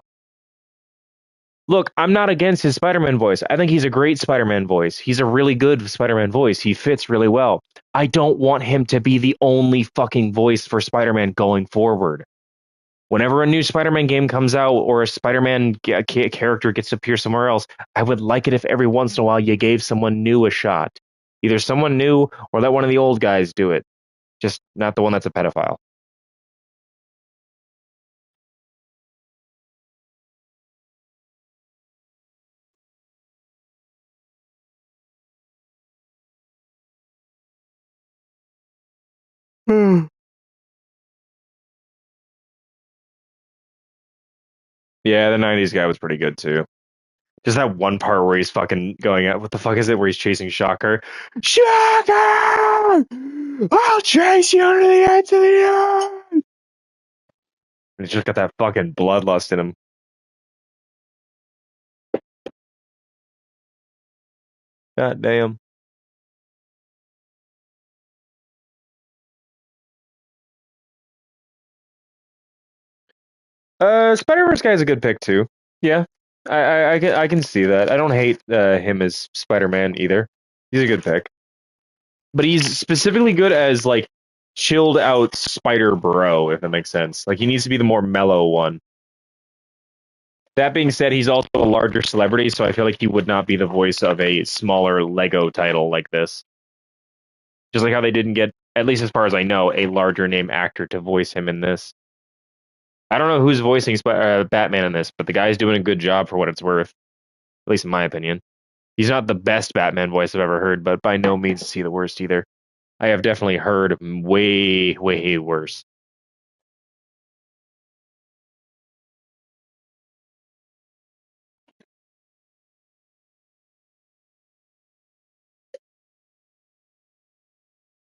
Look, I'm not against his Spider-Man voice. I think he's a great Spider-Man voice. He's a really good Spider-Man voice. He fits really well. I don't want him to be the only fucking voice for Spider-Man going forward. Whenever a new Spider-Man game comes out or a Spider-Man character gets to appear somewhere else, I would like it if every once in a while you gave someone new a shot. Either someone new or let one of the old guys do it. Just not the one that's a pedophile. Yeah, the 90s guy was pretty good too. Just that one part where he's fucking going out. What the fuck is it? Where he's chasing Shocker? Shocker! I'll chase you to the end of the earth! And he's just got that fucking bloodlust in him. God damn. Spider-Verse guy is a good pick too. Yeah, I can see that. I don't hate him as Spider-Man either. He's a good pick, but he's specifically good as like chilled out Spider Bro, if that makes sense. Like he needs to be the more mellow one. That being said, he's also a larger celebrity, so I feel like he would not be the voice of a smaller Lego title like this. Just like how they didn't get, at least as far as I know, a larger name actor to voice him in this. I don't know who's voicing Batman in this, but the guy's doing a good job for what it's worth, at least in my opinion. He's not the best Batman voice I've ever heard, but by no means is he the worst either. I have definitely heard way, way worse.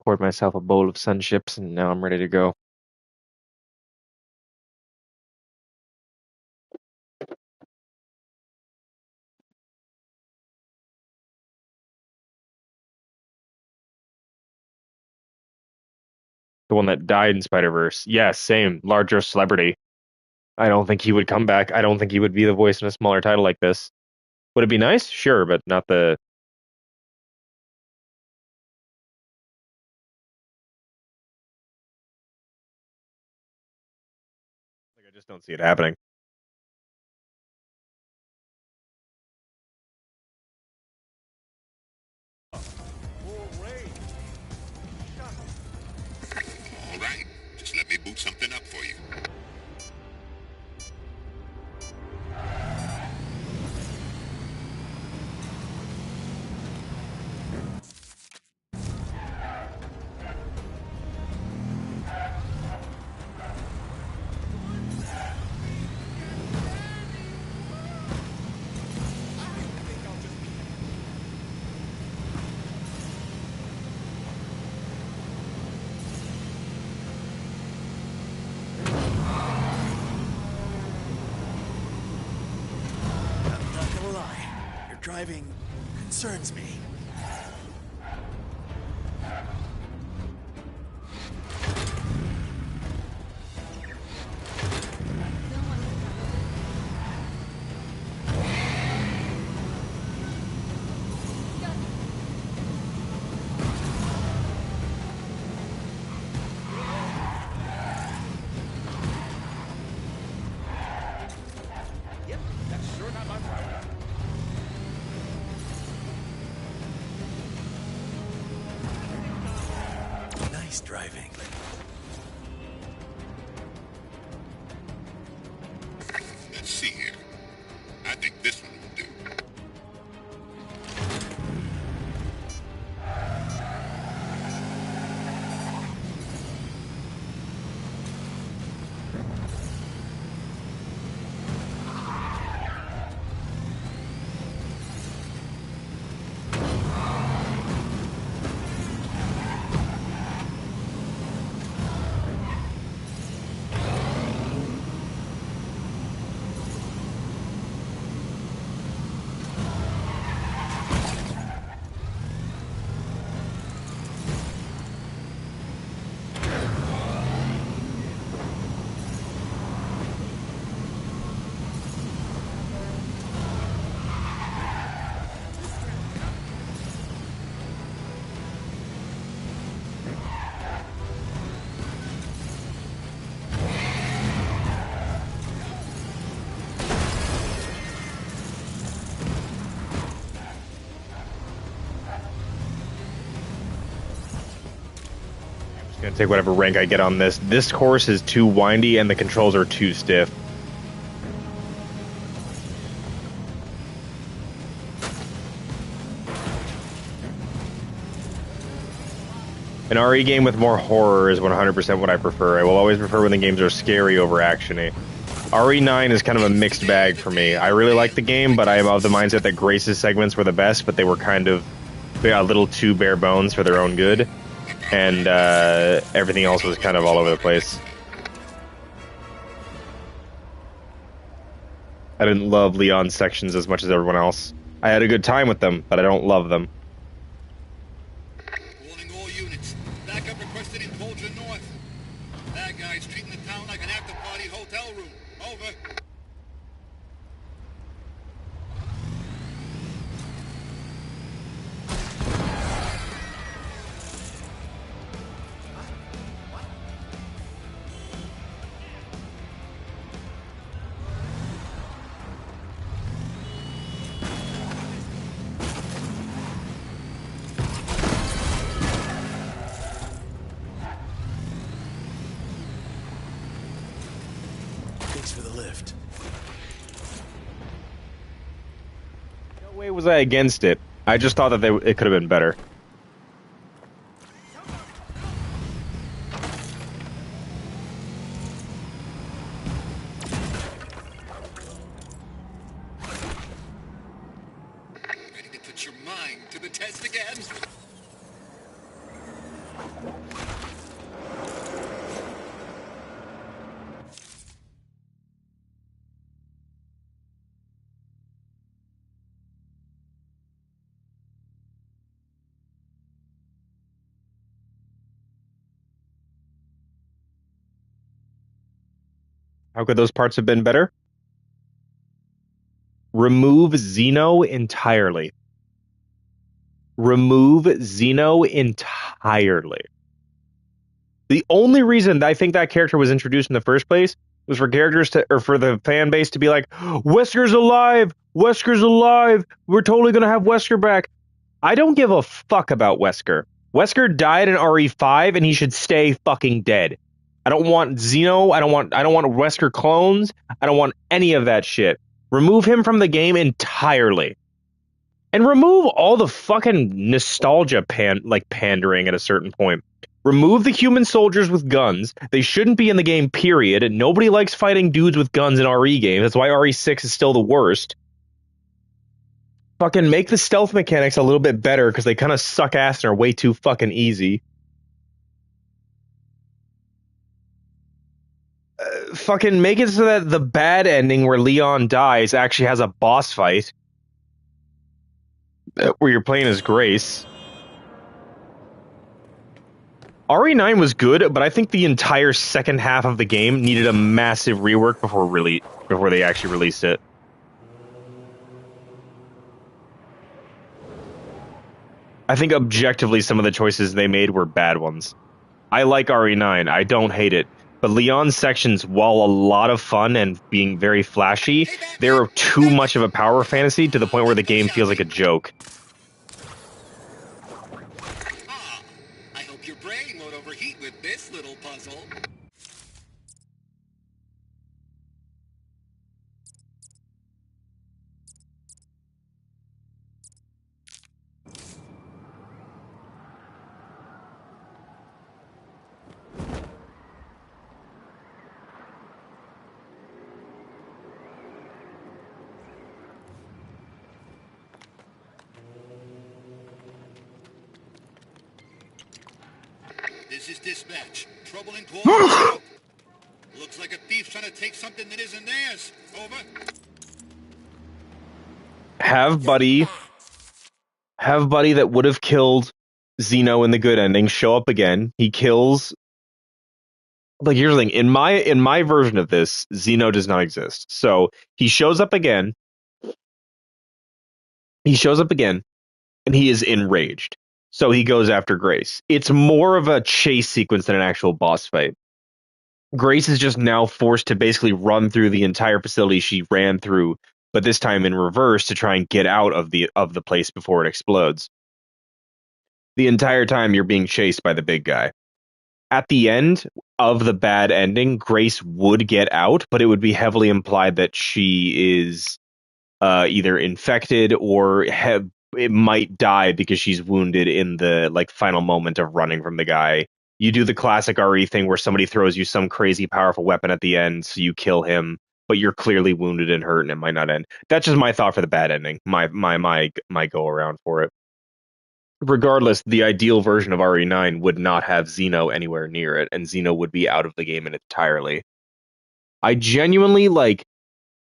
Poured myself a bowl of sun chips, and now I'm ready to go. The one that died in Spider-Verse. Yeah, same. Larger celebrity. I don't think he would come back. I don't think he would be the voice in a smaller title like this. Would it be nice? Sure, but not the... I just don't see it happening. All right, just let me boot something up for you. I'm not gonna lie. Your driving concerns me. Nice driving. Let's see here. I think this one will do. Gonna take whatever rank I get on this. This course is too windy and the controls are too stiff. An RE game with more horror is 100% what I prefer. I will always prefer when the games are scary over actiony. RE9 is kind of a mixed bag for me. I really like the game, but I am of the mindset that Grace's segments were the best, but they were kind of a little too bare bones for their own good. And everything else was kind of all over the place. I didn't love Leon's sections as much as everyone else. I had a good time with them, but I don't love them. Calling all units. Backup requested in Cauldron North. Bad guys treating the town like an after-party hotel room. Over. Thanks for the lift. No way was I against it. I just thought that it could have been better. Ready to put your mind to the test again? How could those parts have been better? Remove Xeno entirely. Remove Xeno entirely. The only reason I think that character was introduced in the first place was for characters to, or for the fan base to be like, Wesker's alive! Wesker's alive! We're totally gonna have Wesker back. I don't give a fuck about Wesker. Wesker died in RE5 and he should stay fucking dead. I don't want Xeno, I don't want Wesker clones, I don't want any of that shit. Remove him from the game entirely. And remove all the fucking nostalgia pandering at a certain point. Remove the human soldiers with guns. They shouldn't be in the game, period. Nobody likes fighting dudes with guns in RE games. That's why RE6 is still the worst. Fucking make the stealth mechanics a little bit better because they kind of suck ass and are way too fucking easy. Fucking make it so that the bad ending where Leon dies actually has a boss fight where you're playing as Grace. RE9 was good, but I think the entire second half of the game needed a massive rework before they actually released it. I think objectively some of the choices they made were bad ones. I like RE9, I don't hate it. But Leon's sections, while a lot of fun and being very flashy, they're too much of a power fantasy to the point where the game feels like a joke. I hope your brain won't overheat. This is dispatch. Trouble in quarters. Looks like a thief's trying to take something that isn't theirs. Over. Have Buddy that would have killed Zeno in the good ending show up again. He kills. Like, here's the thing. In my version of this, Zeno does not exist. So he shows up again. And he is enraged. So he goes after Grace. It's more of a chase sequence than an actual boss fight. Grace is just now forced to basically run through the entire facility she ran through, but this time in reverse to try and get out of the place before it explodes. The entire time you're being chased by the big guy. At the end of the bad ending, Grace would get out, but it would be heavily implied that she is either infected or it might die because she's wounded in the final moment of running from the guy. You do the classic RE thing where somebody throws you some crazy powerful weapon at the end, so you kill him, but you're clearly wounded and hurt, and it might not end. That's just my thought for the bad ending. My go around for it. Regardless, the ideal version of RE9 would not have Zeno anywhere near it, and Zeno would be out of the game entirely. I genuinely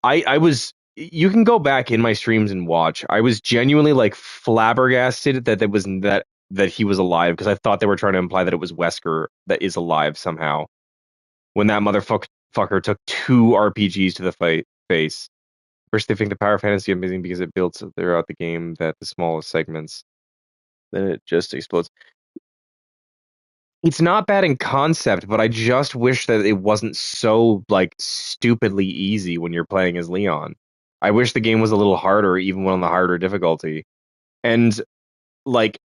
I was. You can go back in my streams and watch. I was genuinely flabbergasted that it was that he was alive, because I thought they were trying to imply that it was Wesker that is alive somehow. When that motherfucker took 2 RPGs to the face. First, they think the power fantasy amazing because it builds throughout the game that the smallest segments. Then it just explodes. It's not bad in concept, but I just wish that it wasn't so stupidly easy when you're playing as Leon. I wish the game was a little harder, even on the harder difficulty. And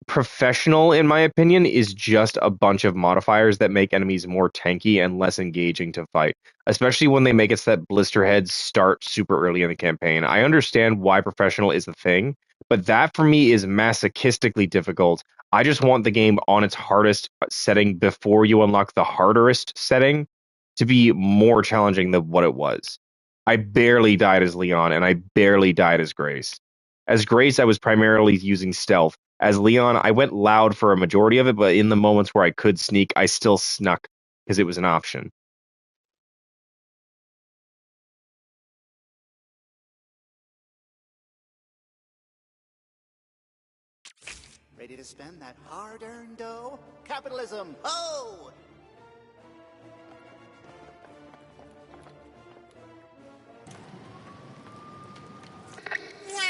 professional, in my opinion, is just a bunch of modifiers that make enemies more tanky and less engaging to fight, especially when they make it so that blisterheads start super early in the campaign. I understand why professional is the thing, but that for me is masochistically difficult. I just want the game on its hardest setting before you unlock the hardest setting to be more challenging than what it was. I barely died as Leon, and I barely died as Grace. As Grace, I was primarily using stealth. As Leon, I went loud for a majority of it, but in the moments where I could sneak, I still snuck because it was an option. Ready to spend that hard-earned dough? Capitalism! Oh! Wow!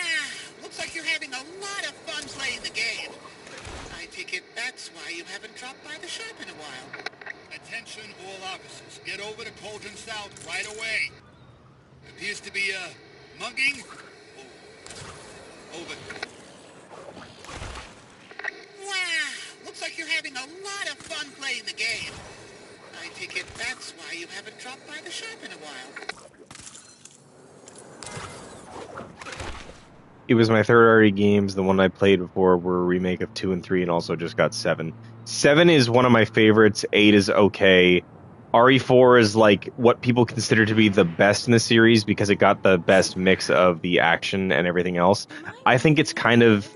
Looks like you're having a lot of fun playing the game. I take it that's why you haven't dropped by the shop in a while. Attention all officers. Get over to Cauldron South right away. Appears to be a mugging. Over. Wow! Looks like you're having a lot of fun playing the game. I take it that's why you haven't dropped by the shop in a while. It was my third RE games. The one I played before were a remake of 2 and 3, and also just got 7. 7 is one of my favorites. 8 is okay. RE4 is what people consider to be the best in the series because it got the best mix of the action and everything else. I think it's kind of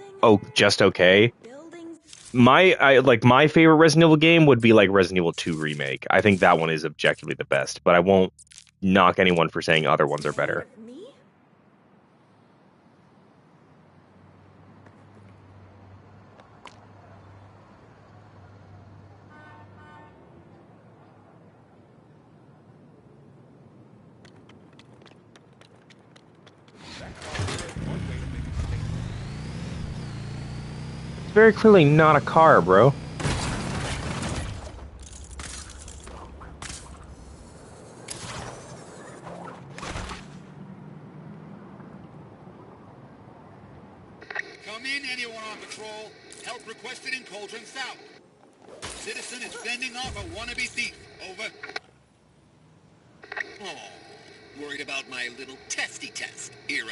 just okay. My favorite Resident Evil game would be Resident Evil 2 Remake. I think that one is objectively the best, but I won't knock anyone for saying other ones are better. Very clearly not a car, bro. Come in, anyone on patrol. Help requested in Cauldron South. Citizen is fending off a wannabe thief. Over. Oh, worried about my little testy test, hero.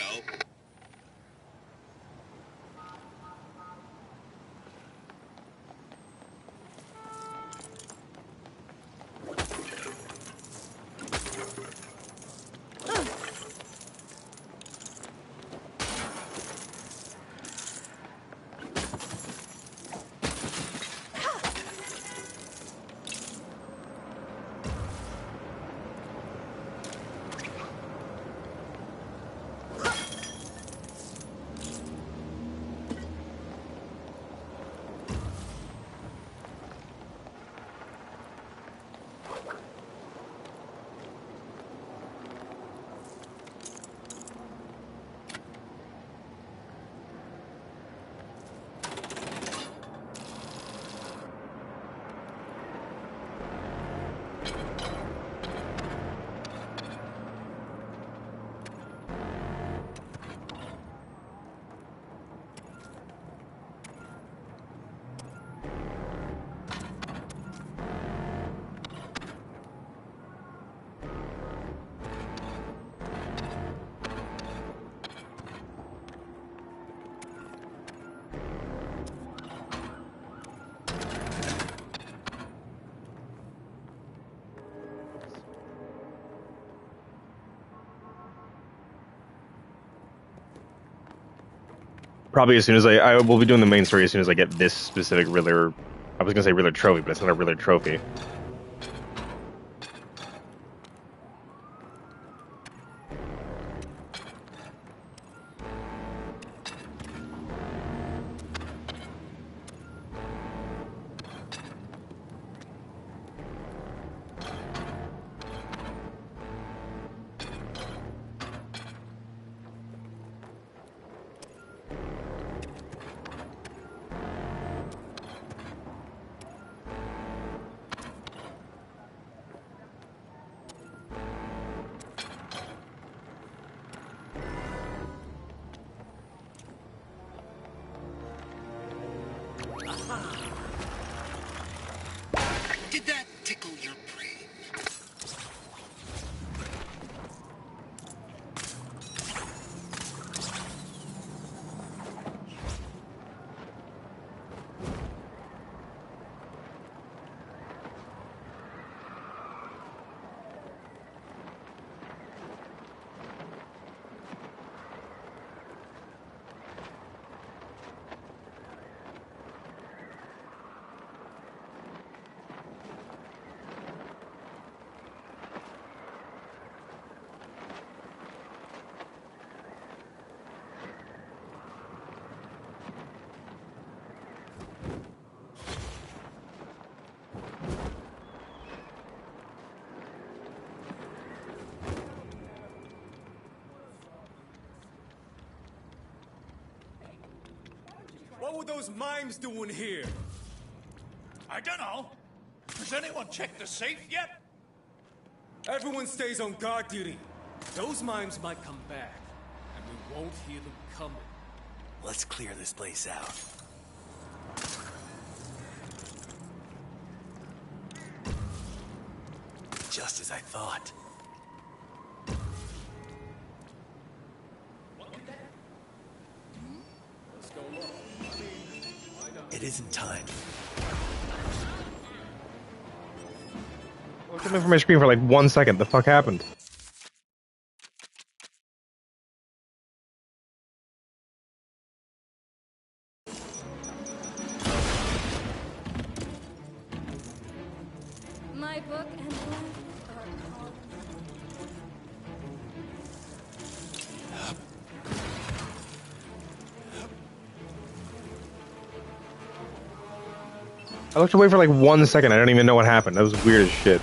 Probably as soon as I will be doing the main story as soon as I get this specific Riddler. I was gonna say Riddler trophy, but it's not a Riddler trophy. Did that tickle your brain? What were those mimes doing here? I don't know. Has anyone checked the safe yet? Everyone stays on guard duty. Those mimes might come back, and we won't hear them coming. Let's clear this place out. Just as I thought. It isn't time. I looked at my screen for like 1 second. The fuck happened? My book and life are called... I looked away for like 1 second. I don't even know what happened. That was weird as shit.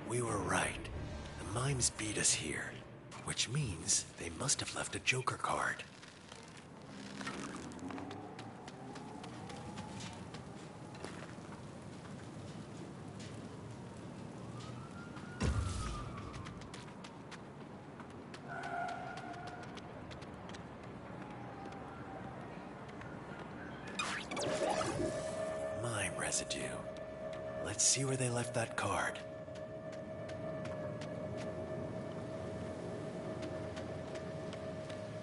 We were right. The mimes beat us here, which means they must have left a Joker card. Mime residue. Let's see where they left that card.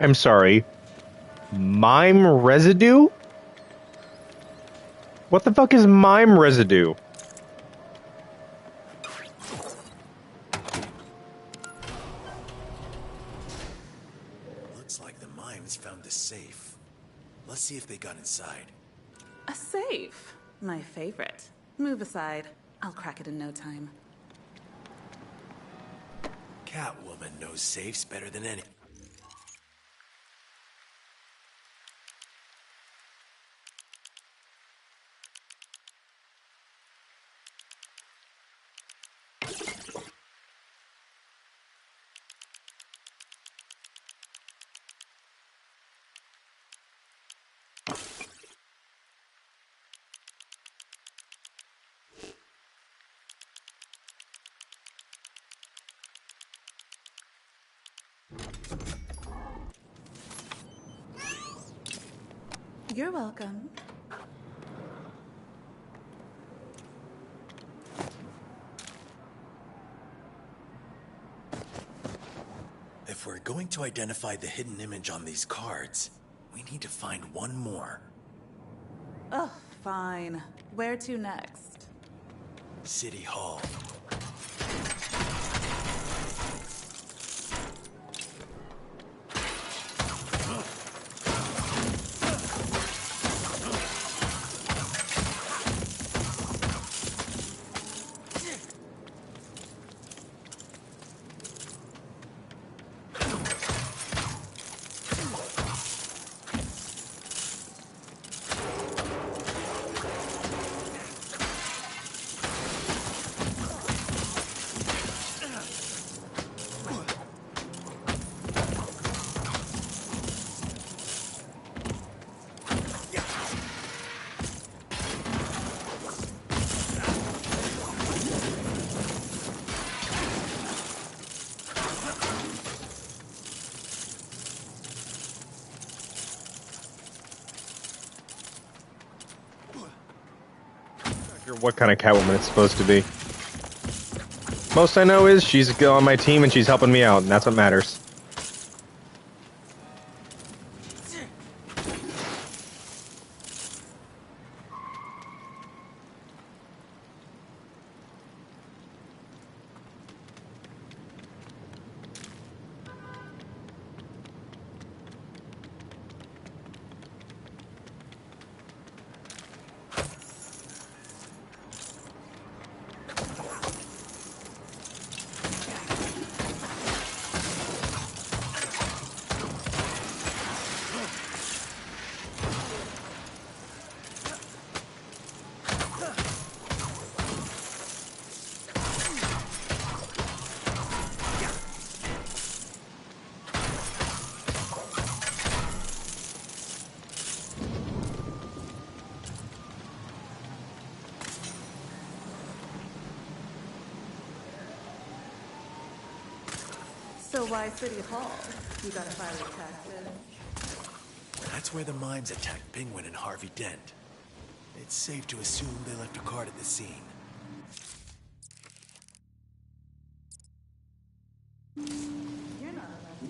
I'm sorry. Mime residue? What the fuck is mime residue? Looks like the mimes found the safe. Let's see if they got inside. A safe. My favorite. Move aside. I'll crack it in no time. Catwoman knows safes better than any. You're welcome. If we're going to identify the hidden image on these cards, we need to find one more. Ugh, fine. Where to next? City Hall. What kind of Catwoman it's supposed to be. Most I know is she's on my team and she's helping me out, and that's what matters. So why City Hall? You gotta file your taxes. That's where the mimes attacked Penguin and Harvey Dent. It's safe to assume they left a card at the scene. You're not allowed.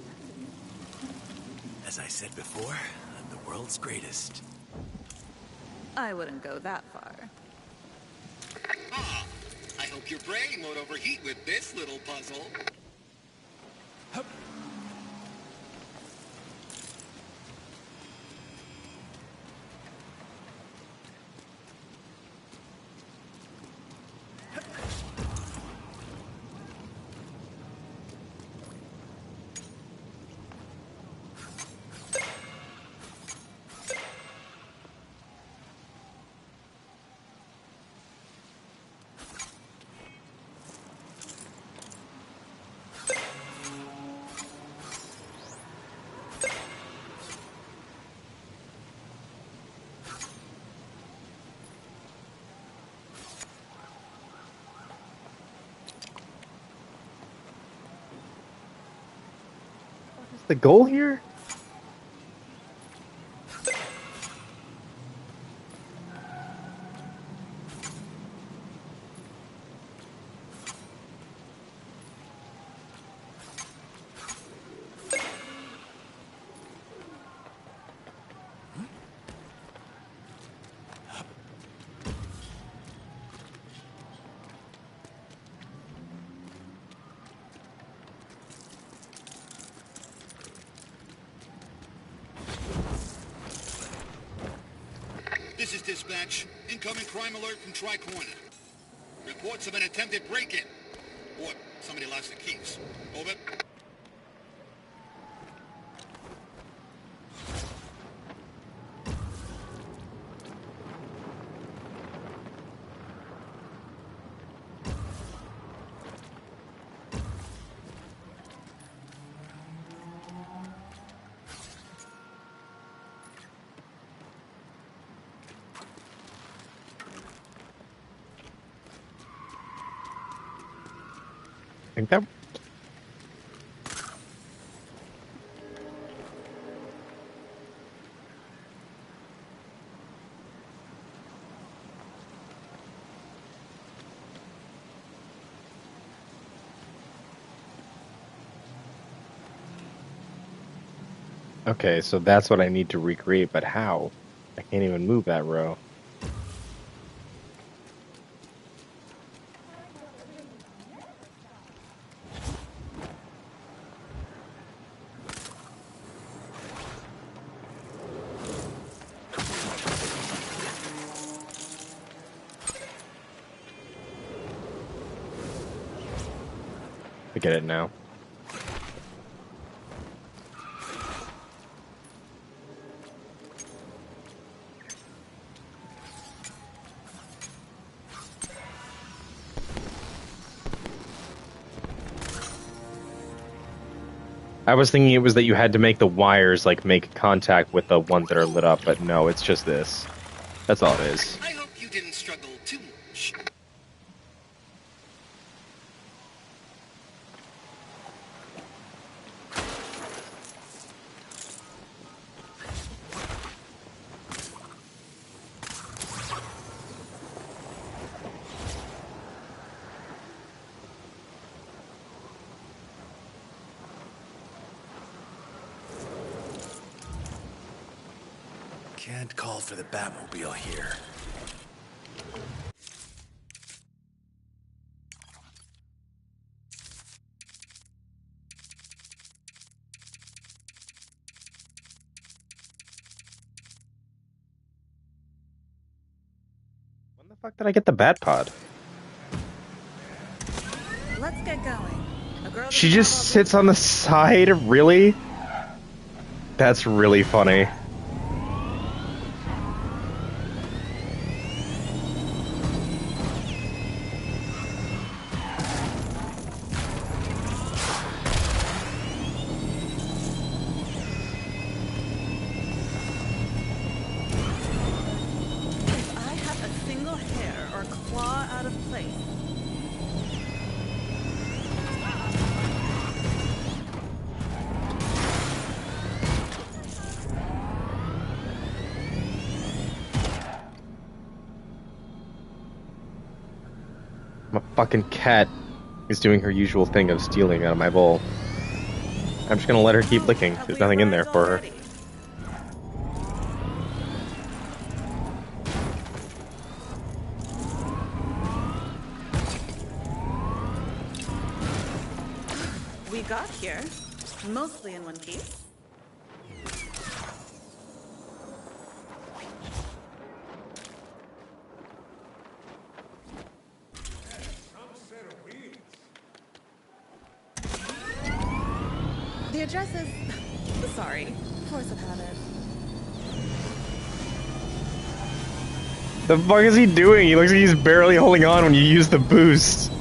As I said before, I'm the world's greatest. I wouldn't go that far. Ah, I hope your brain won't overheat with this little puzzle. The goal here? This is dispatch. Incoming crime alert from Tri-Corner. Reports of an attempted break-in. Or somebody lost the keys. Over. I think that. Okay, so that's what I need to recreate, but how? I can't even move that row. I get it now. I was thinking it was that you had to make the wires, like, make contact with the ones that are lit up, but no, it's just this. That's all it is. I hope you didn't struggle too much. Can't call for the Batmobile here. When the fuck did I get the Bat Pod? Let's get going. A girl She just sits on the side? Really? That's really funny. If I have a single hair or claw out of place, My fucking cat is doing her usual thing of stealing out of my bowl. I'm just gonna let her keep licking. There's nothing in there for her. we got here, mostly in one piece. The address is... Sorry, force of habit. The fuck is he doing? He looks like he's barely holding on when you use the boost.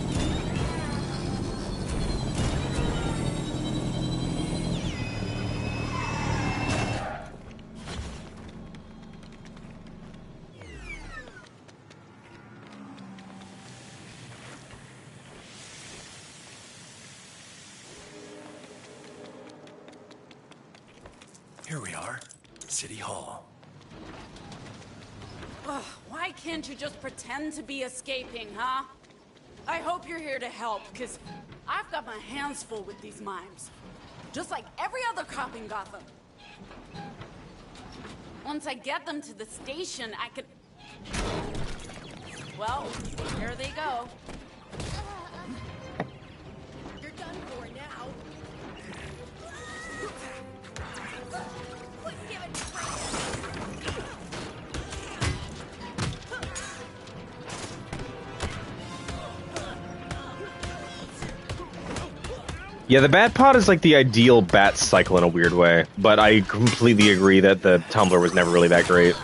Here we are, City Hall. Ugh, why can't you just pretend to be escaping, huh? I hope you're here to help, because I've got my hands full with these mimes. Just like every other cop in Gotham. Once I get them to the station, I can... Well, here they go. You're done for now. Quit giving Yeah, the Bat Pod is like the ideal bat cycle in a weird way, but I completely agree that the tumbler was never really that great.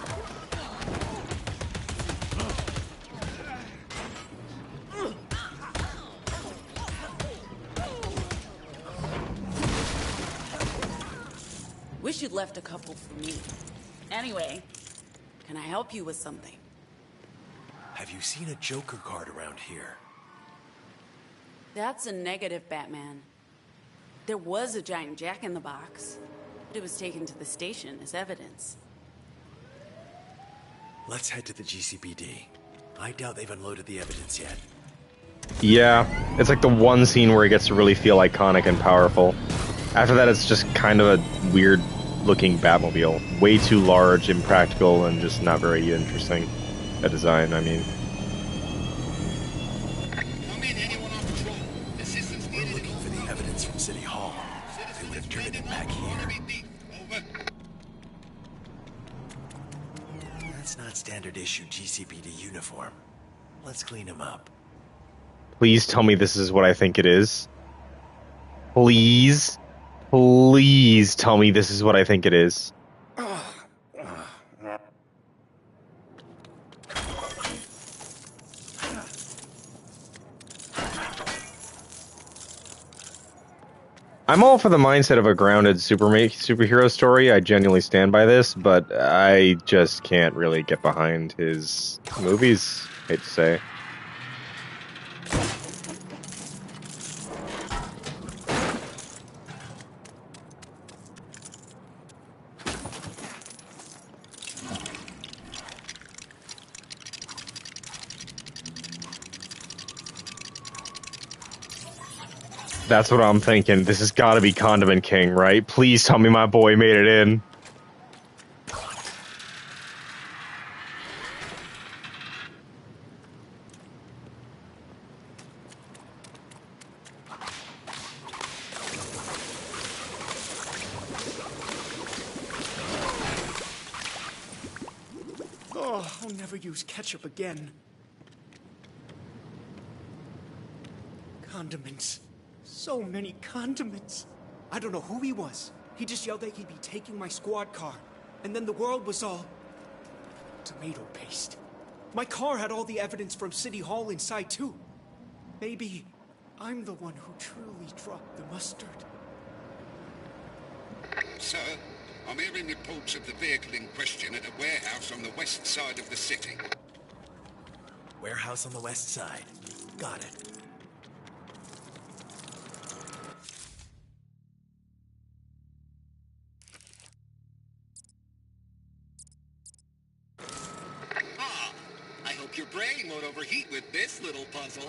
Wish you'd left a couple for me. Anyway, can I help you with something? Have you seen a Joker card around here? That's a negative, Batman. There was a giant jack-in-the-box, but it was taken to the station as evidence. Let's head to the GCPD. I doubt they've unloaded the evidence yet. Yeah, it's like the one scene where it gets to really feel iconic and powerful. After that, it's just kind of a weird looking Batmobile. Way too large, impractical, and just not very interesting. A design, I mean. We're looking for the evidence from City Hall. They would have driven it back here. That's not standard issue GCPD uniform. Let's clean him up. Please tell me this is what I think it is. Please. Please tell me this is what I think it is. I'm all for the mindset of a grounded superhero story. I genuinely stand by this, but I just can't really get behind his movies, hate to say. That's what I'm thinking. This has got to be Condiment King, right? Please tell me my boy made it in. Oh, I'll never use ketchup again. Condiments. So many condiments. I don't know who he was. He just yelled that he'd be taking my squad car. And then the world was all tomato paste. My car had all the evidence from City Hall inside too. Maybe I'm the one who truly dropped the mustard. Sir, I'm hearing reports of the vehicle in question at a warehouse on the west side of the city. Warehouse on the west side. Got it. Your brain won't overheat with this little puzzle.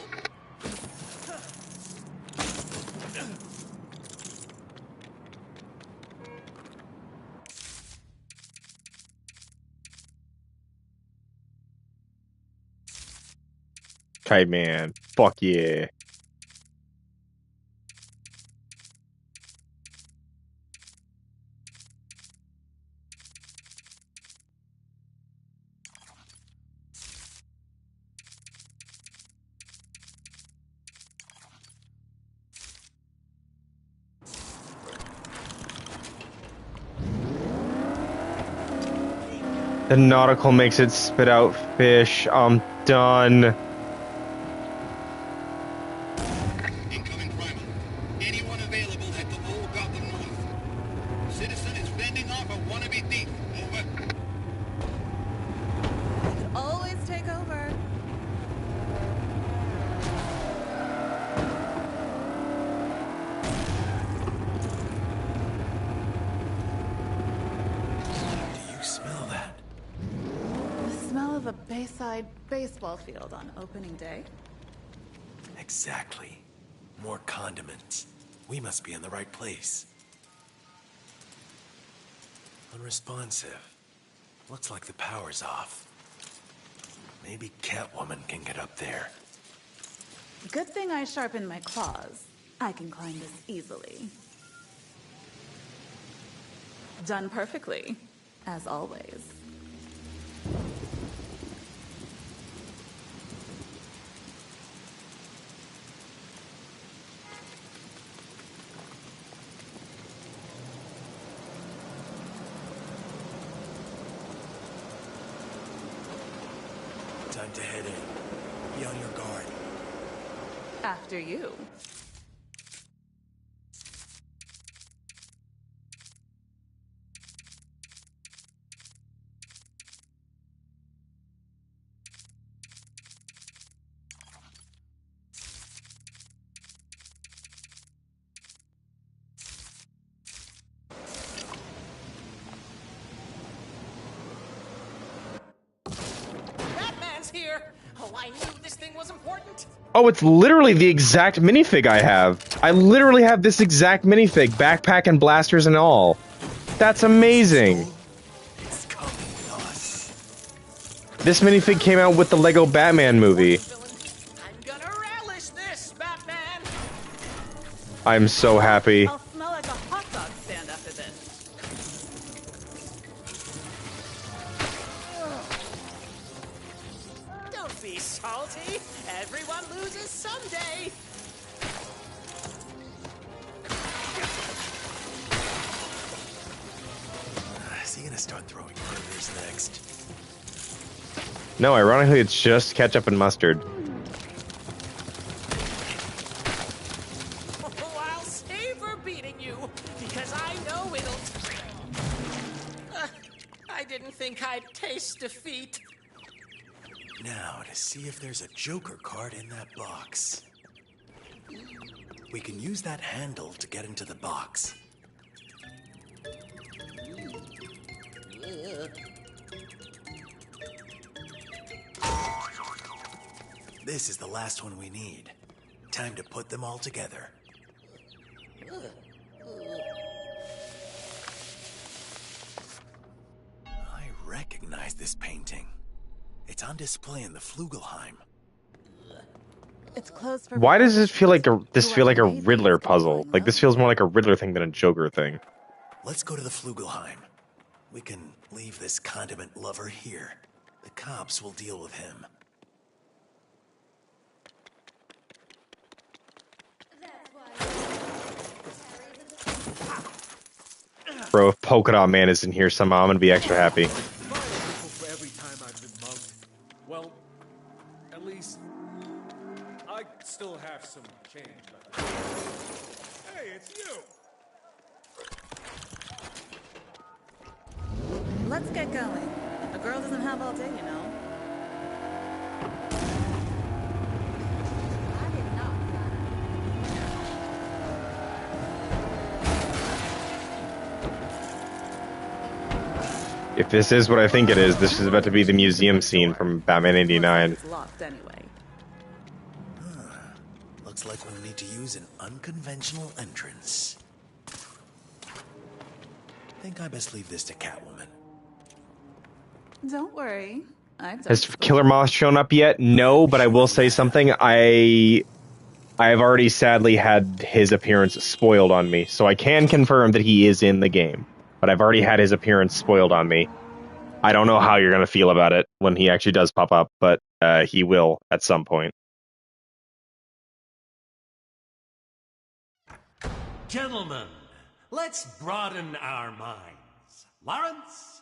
Kite Man. Fuck yeah. The nautical makes it spit out fish. I'm done. Incoming primer. Anyone available at the Old Gotham North. Citizen is fending off a wannabe thief. Over. Always take over. A Bayside baseball field on opening day? Exactly. More condiments. We must be in the right place. Unresponsive. Looks like the power's off. Maybe Catwoman can get up there. Good thing I sharpened my claws. I can climb this easily. Done perfectly, as always. Time to head in. Be on your guard. After you. Here. Oh, I knew this thing was important. Oh, it's literally the exact minifig I have. I literally have this exact minifig, backpack and blasters and all. That's amazing. This minifig came out with the Lego Batman movie. I'm gonna relish this, Batman. I'm so happy. I'll smell like a hot dog stand after this. Don't be salty. Everyone loses someday. Is he gonna start throwing burgers next? No, ironically, it's just ketchup and mustard. Oh, I'll savor beating you because I know it'll. I didn't think I'd taste defeat. Now, to see if there's a Joker card in that box. We can use that handle to get into the box. This is the last one we need. Time to put them all together. I recognize this painting. It's on display in the Flugelheim. It's closed for. Why does this feel like a Riddler puzzle? Like this feels more like a Riddler thing than a Joker thing. Let's go to the Flugelheim. We can leave this condiment lover here. The cops will deal with him. Bro, if Polka Dot Man is in here somehow, I'm gonna be extra happy. For every time I've been mugged. Well, at least I still have some change left. Hey, it's you. Let's get going. A girl doesn't have all day, you know. If this is what I think it is, this is about to be the museum scene from Batman '89. It's locked anyway. Looks like we'll need to use an unconventional entrance. Think I best leave this to Catwoman. Don't worry. I've done Has it Killer before. Moth shown up yet? No, but I will say something. I have already sadly had his appearance spoiled on me, so I can confirm that he is in the game. But I've already had his appearance spoiled on me. I don't know how you're going to feel about it when he actually does pop up, but he will at some point. Gentlemen, let's broaden our minds. Lawrence?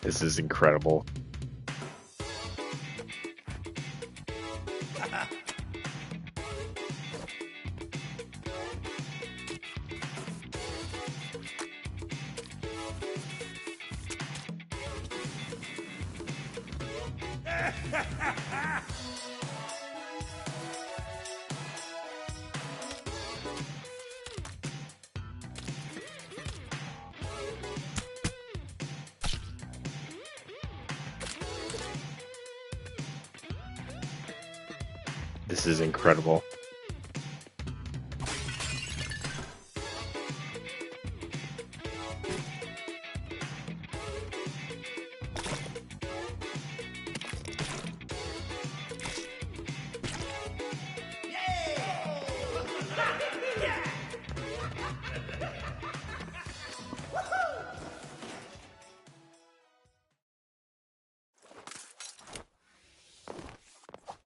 This is incredible. This is incredible.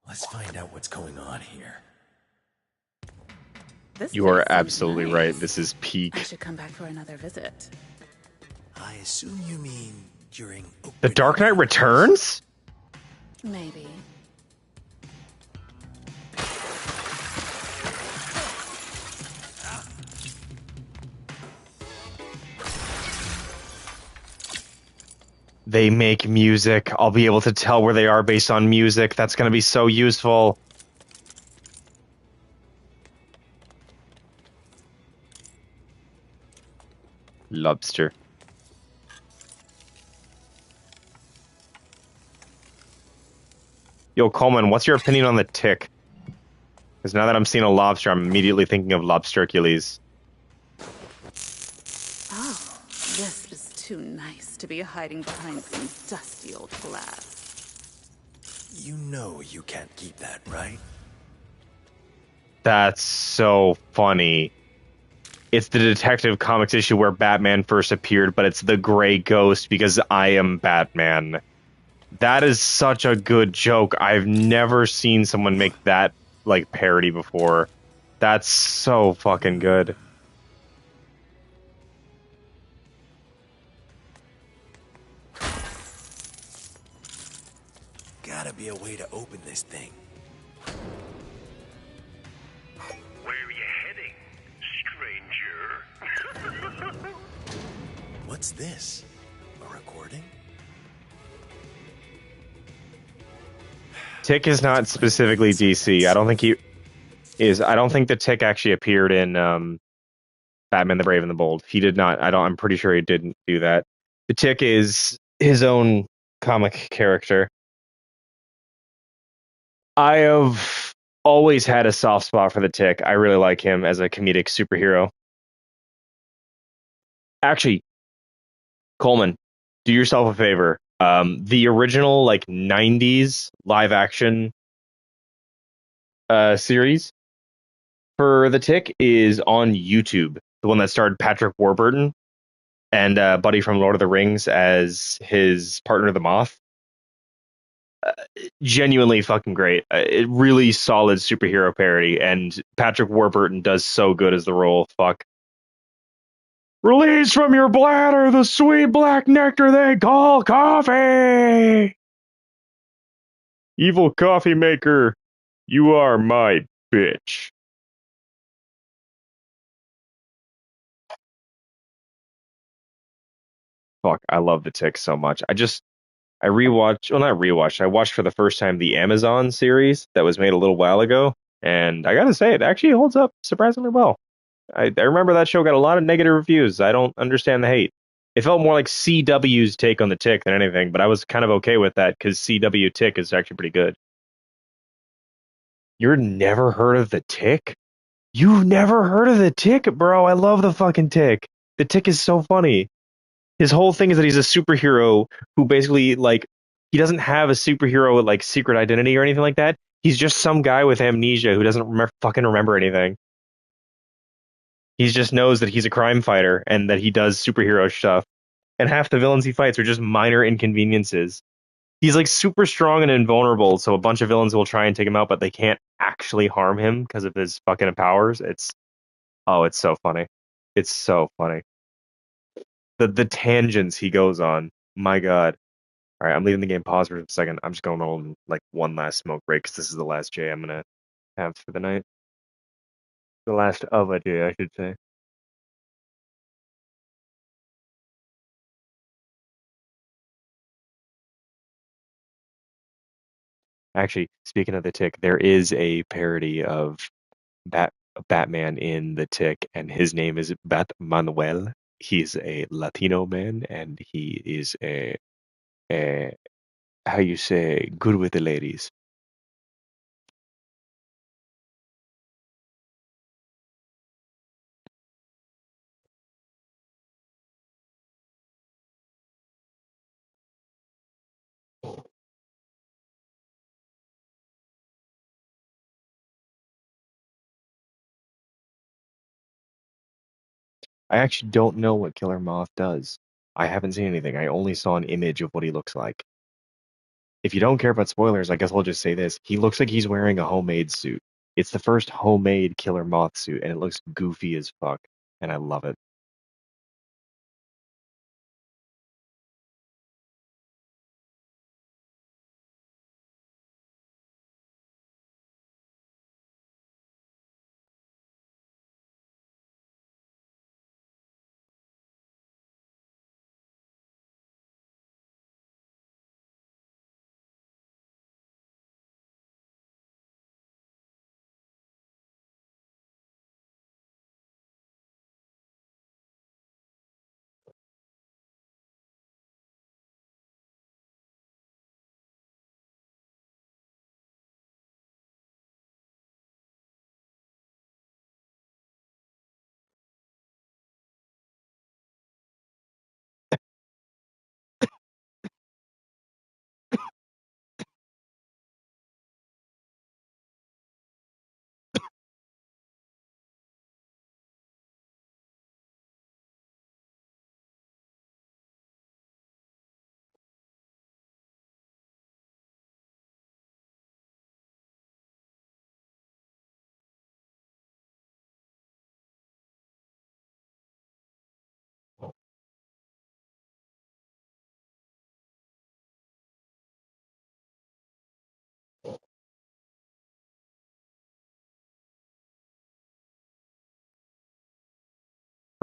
Let's find out what's going on here. This You are place seems absolutely nice. right. This is I peak. should come back for another visit. I assume you mean during The Dark Knight Returns? Maybe. They make music. I'll be able to tell where they are based on music. That's going to be so useful. Lobster. Yo, Coleman, what's your opinion on the Tick? Because now that I'm seeing a lobster, I'm immediately thinking of Lobstercules. Oh, this is too nice to be hiding behind some dusty old glass. You know you can't keep that, right? That's so funny. It's the Detective Comics issue where Batman first appeared, but it's the Gray Ghost because I am Batman. That is such a good joke. I've never seen someone make that like parody before. That's so fucking good. Gotta be a way to open this thing. Where are you heading, stranger? What's this? A recording? Tick is not specifically DC. I don't think he is. I don't think the Tick actually appeared in Batman the Brave and the Bold. He did not. I'm pretty sure he didn't do that. The Tick is his own comic character. I have always had a soft spot for the Tick. I really like him as a comedic superhero. Actually, Coleman, do yourself a favor. The original like 90s live action series for the Tick is on YouTube. The one that starred Patrick Warburton and Buddy from Lord of the Rings as his partner, the Moth. Genuinely fucking great. It really solid superhero parody, and Patrick Warburton does so good as the role. Fuck. Release from your bladder the sweet black nectar they call coffee. Evil coffee maker, you are my bitch. Fuck, I love the Tick so much. I rewatched, well, not rewatched, I watched for the first time the Amazon series that was made a little while ago, and I gotta say, it actually holds up surprisingly well. I remember that show got a lot of negative reviews. I don't understand the hate. It felt more like CW's take on the Tick than anything, but I was kind of okay with that because CW Tick is actually pretty good. You're never heard of the Tick? You've never heard of the Tick, bro? I love the fucking Tick. The Tick is so funny. His whole thing is that he's a superhero who basically like he doesn't have a superhero with like secret identity or anything like that. He's just some guy with amnesia who doesn't fucking remember anything. He just knows that he's a crime fighter and that he does superhero stuff. And half the villains he fights are just minor inconveniences. He's like super strong and invulnerable, so a bunch of villains will try and take him out, but they can't actually harm him because of his fucking powers. It's so funny. It's so funny. The tangents he goes on. My God. All right, I'm leaving the game pause for a second. I'm just going on like one last smoke break because this is the last J I'm gonna have for the night. The last of a J, I should say. Actually, speaking of the Tick, there is a parody of Batman in the Tick, and his name is Batmanuel. He's a Latino man, and he is a how you say good with the ladies. I actually don't know what Killer Moth does. I haven't seen anything. I only saw an image of what he looks like. If you don't care about spoilers, I guess I'll just say this. He looks like he's wearing a homemade suit. It's the first homemade Killer Moth suit, and it looks goofy as fuck, and I love it.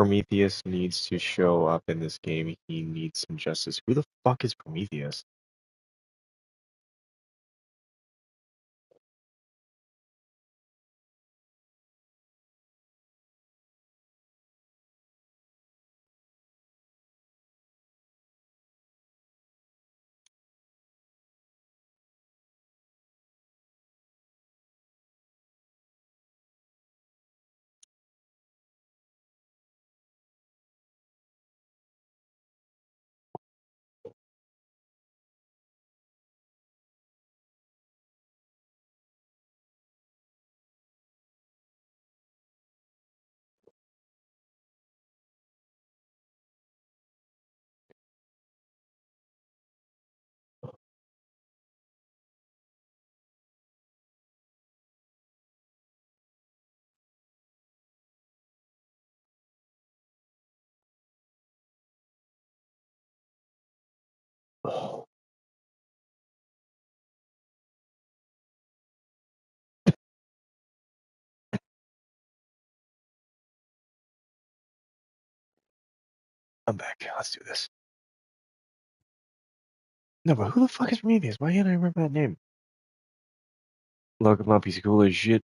Prometheus needs to show up in this game. He needs some justice. Who the fuck is Prometheus? I'm back. Let's do this. No, but who the fuck is Prometheus? Why can't I remember that name? Look him up. He's cool as shit.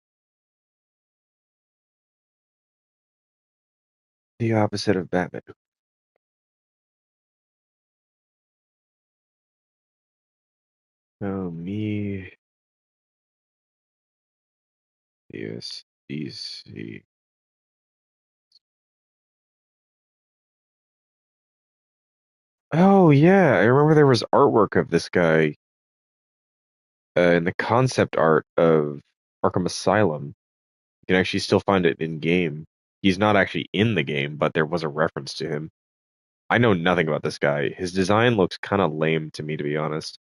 The opposite of Batman. Oh, me. Yes, DC. Oh, yeah. I remember there was artwork of this guy in the concept art of Arkham Asylum. You can actually still find it in game. He's not actually in the game, but there was a reference to him. I know nothing about this guy. His design looks kind of lame to me, to be honest.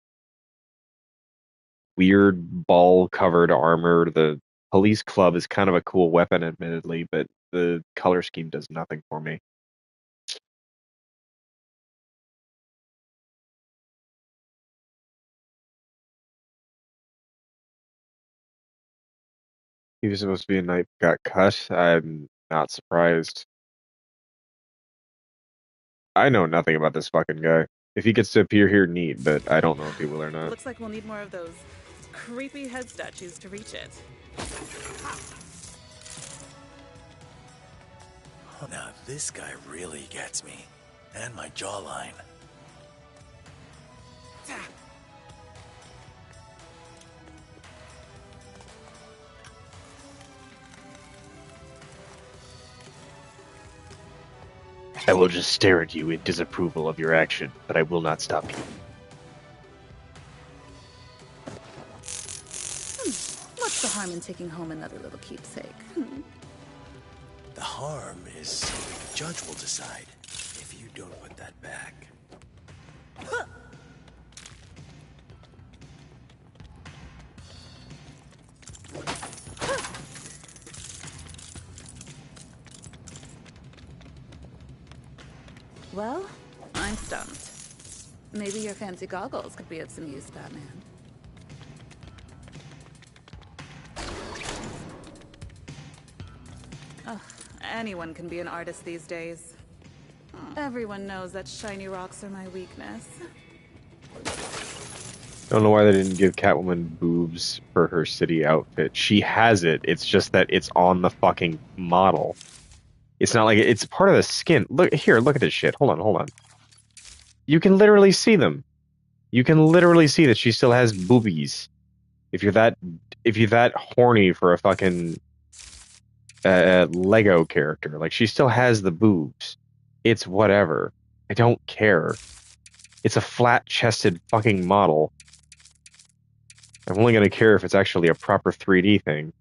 Weird ball-covered armor. The police club is kind of a cool weapon, admittedly, but the color scheme does nothing for me. He was supposed to be a knight, got cut. I'm not surprised. I know nothing about this fucking guy. If he gets to appear here, neat, but I don't know if he will or not. Looks like we'll need more of those creepy head statues to reach it. Now this guy really gets me. And my jawline. I will just stare at you in disapproval of your action, but I will not stop you. What's the harm in taking home another little keepsake? The harm is something the judge will decide if you don't put that back. Well, I'm stumped. Maybe your fancy goggles could be of some use, Batman. Ugh, anyone can be an artist these days. Everyone knows that shiny rocks are my weakness. Don't know why they didn't give Catwoman boobs for her city outfit. She has it. It's just that it's on the fucking model. It's not like it's part of the skin. Look here, look at this shit. Hold on. You can literally see them. You can literally see that she still has boobies. If you're that horny for a fucking Lego character, like she still has the boobs. It's whatever. I don't care. It's a flat-chested fucking model. I'm only gonna care if it's actually a proper 3D thing.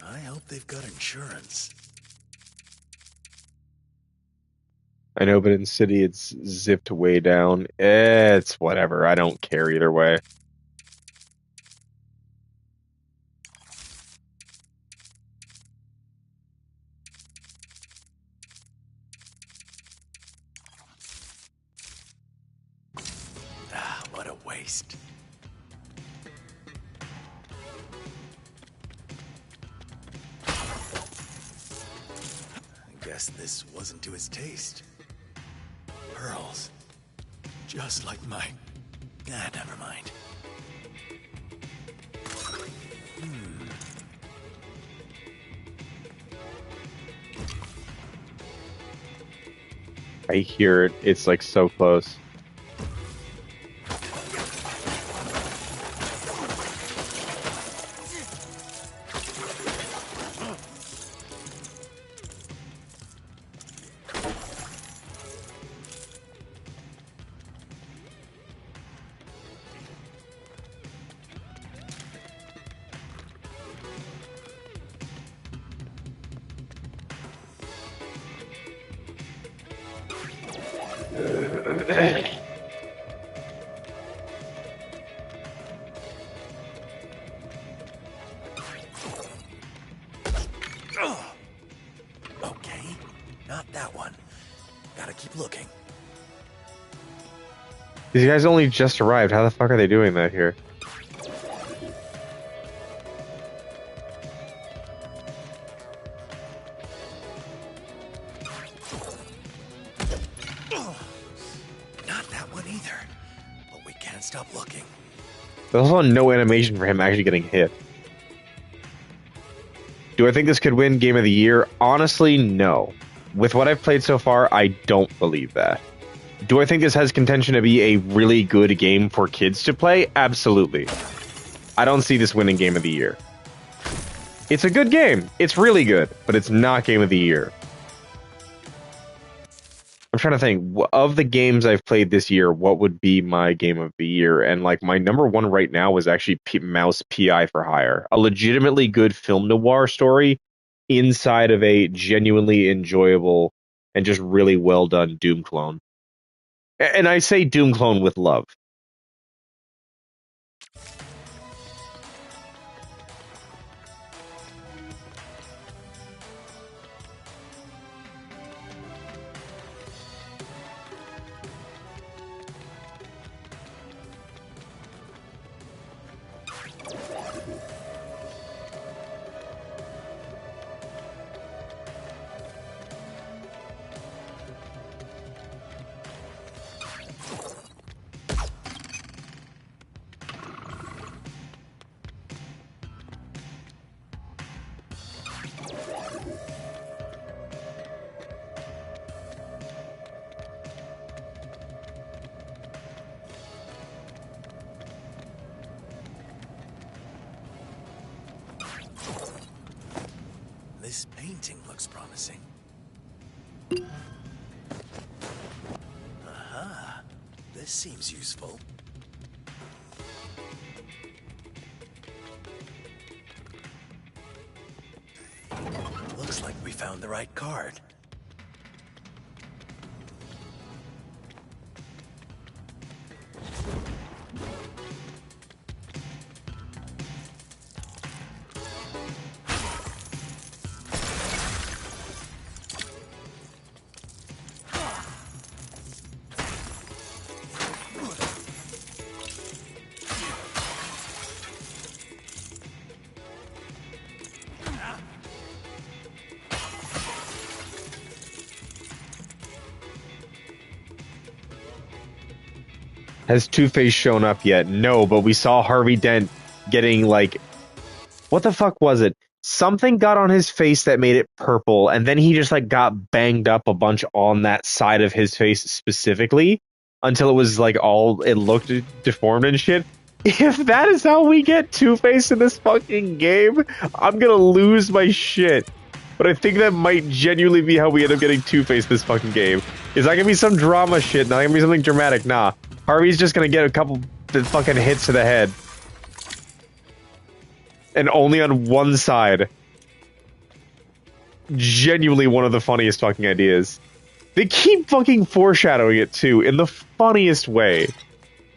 I hope they've got insurance. I know, but in City it's zipped way down. It's whatever. I don't care either way. waste. I guess this wasn't to his taste. Pearls. Just like mine. Ah, never mind. I hear it. It's like so close. Okay, not that one. Gotta keep looking. These guys only just arrived. How the fuck are they doing that here? Not that one either. But we can't stop looking. There's also no animation for him actually getting hit. Do I think this could win Game of the Year? Honestly, no. With what I've played so far, I don't believe that. Do I think this has contention to be a really good game for kids to play? Absolutely. I don't see this winning Game of the Year. It's a good game. It's really good, but it's not Game of the Year. I'm trying to think, of the games I've played this year, what would be my Game of the Year? And like my number one right now was actually Mouse PI for Hire. A legitimately good film noir story inside of a genuinely enjoyable and just really well done Doom clone. And I say Doom clone with love. This painting looks promising. Aha, this seems useful. Looks like we found the right card. Has Two-Face shown up yet? No, but we saw Harvey Dent getting, like... What the fuck was it? Something got on his face that made it purple, and then he just, like, got banged up a bunch on that side of his face specifically, until it was, like, all... It looked deformed and shit. If that is how we get Two-Face in this fucking game, I'm gonna lose my shit. But I think that might genuinely be how we end up getting Two-Face this fucking game. Is that gonna be some drama shit? Not gonna be something dramatic? Nah. Harvey's just gonna get a couple fucking hits to the head. And only on one side. Genuinely one of the funniest fucking ideas. They keep fucking foreshadowing it too, in the funniest way.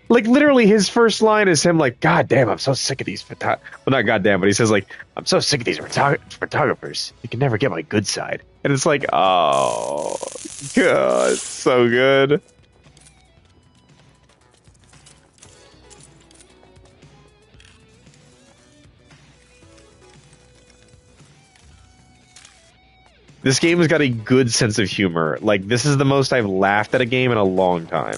Like, literally, his first line is him like, God damn, I'm so sick of these well, not goddamn, but he says, like, I'm so sick of these photographers. You can never get my good side. And it's like, oh, God, so good. This game has got a good sense of humor. Like, this is the most I've laughed at a game in a long time.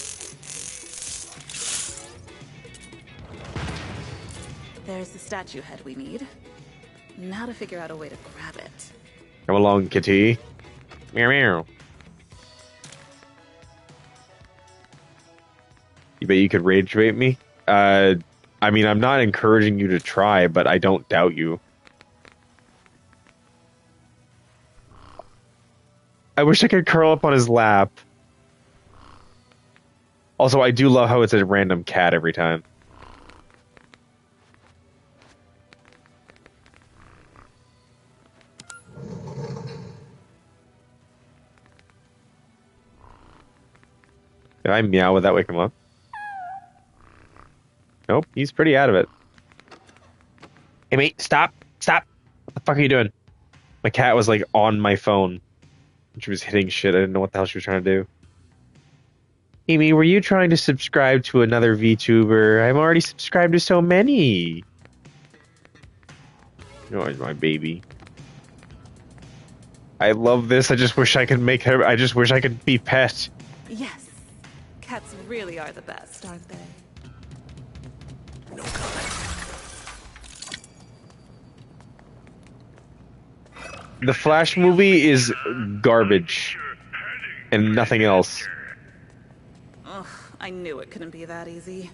There's the statue head we need. Now to figure out a way to grab it. Come along, kitty. Meow meow. You bet you could rage bait me? I mean, I'm not encouraging you to try, but I don't doubt you. I wish I could curl up on his lap. Also, I do love how it's a random cat every time. Did I meow? Would that wake him up? Nope, he's pretty out of it. Hey, mate, stop! Stop! What the fuck are you doing? My cat was, like, on my phone. She was hitting shit. I didn't know what the hell she was trying to do. Amy, were you trying to subscribe to another VTuber? I'm already subscribed to so many. Oh, my baby. I love this. I just wish I could make her... I just wish I could be pet. Yes. Cats really are the best, aren't they? No comment. The Flash movie is garbage. And nothing else. Ugh, I knew it couldn't be that easy.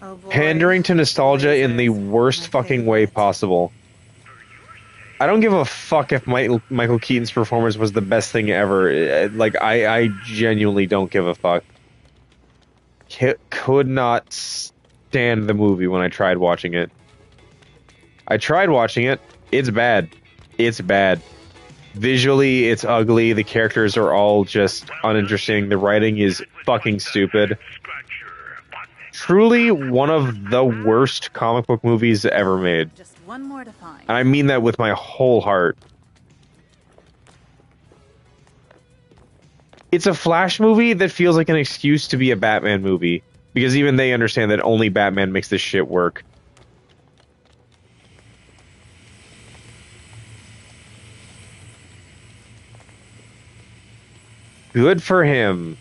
Oh boy. Pandering to nostalgia in the worst fucking way possible. I don't give a fuck if Michael Keaton's performance was the best thing ever. Like, I genuinely don't give a fuck. Could not stand the movie when I tried watching it. I tried watching it. It's bad. It's bad. Visually, it's ugly. The characters are all just uninteresting. The writing is fucking stupid. Truly one of the worst comic book movies ever made. Just one more to find. And I mean that with my whole heart. It's a Flash movie that feels like an excuse to be a Batman movie. Because even they understand that only Batman makes this shit work. Good for him.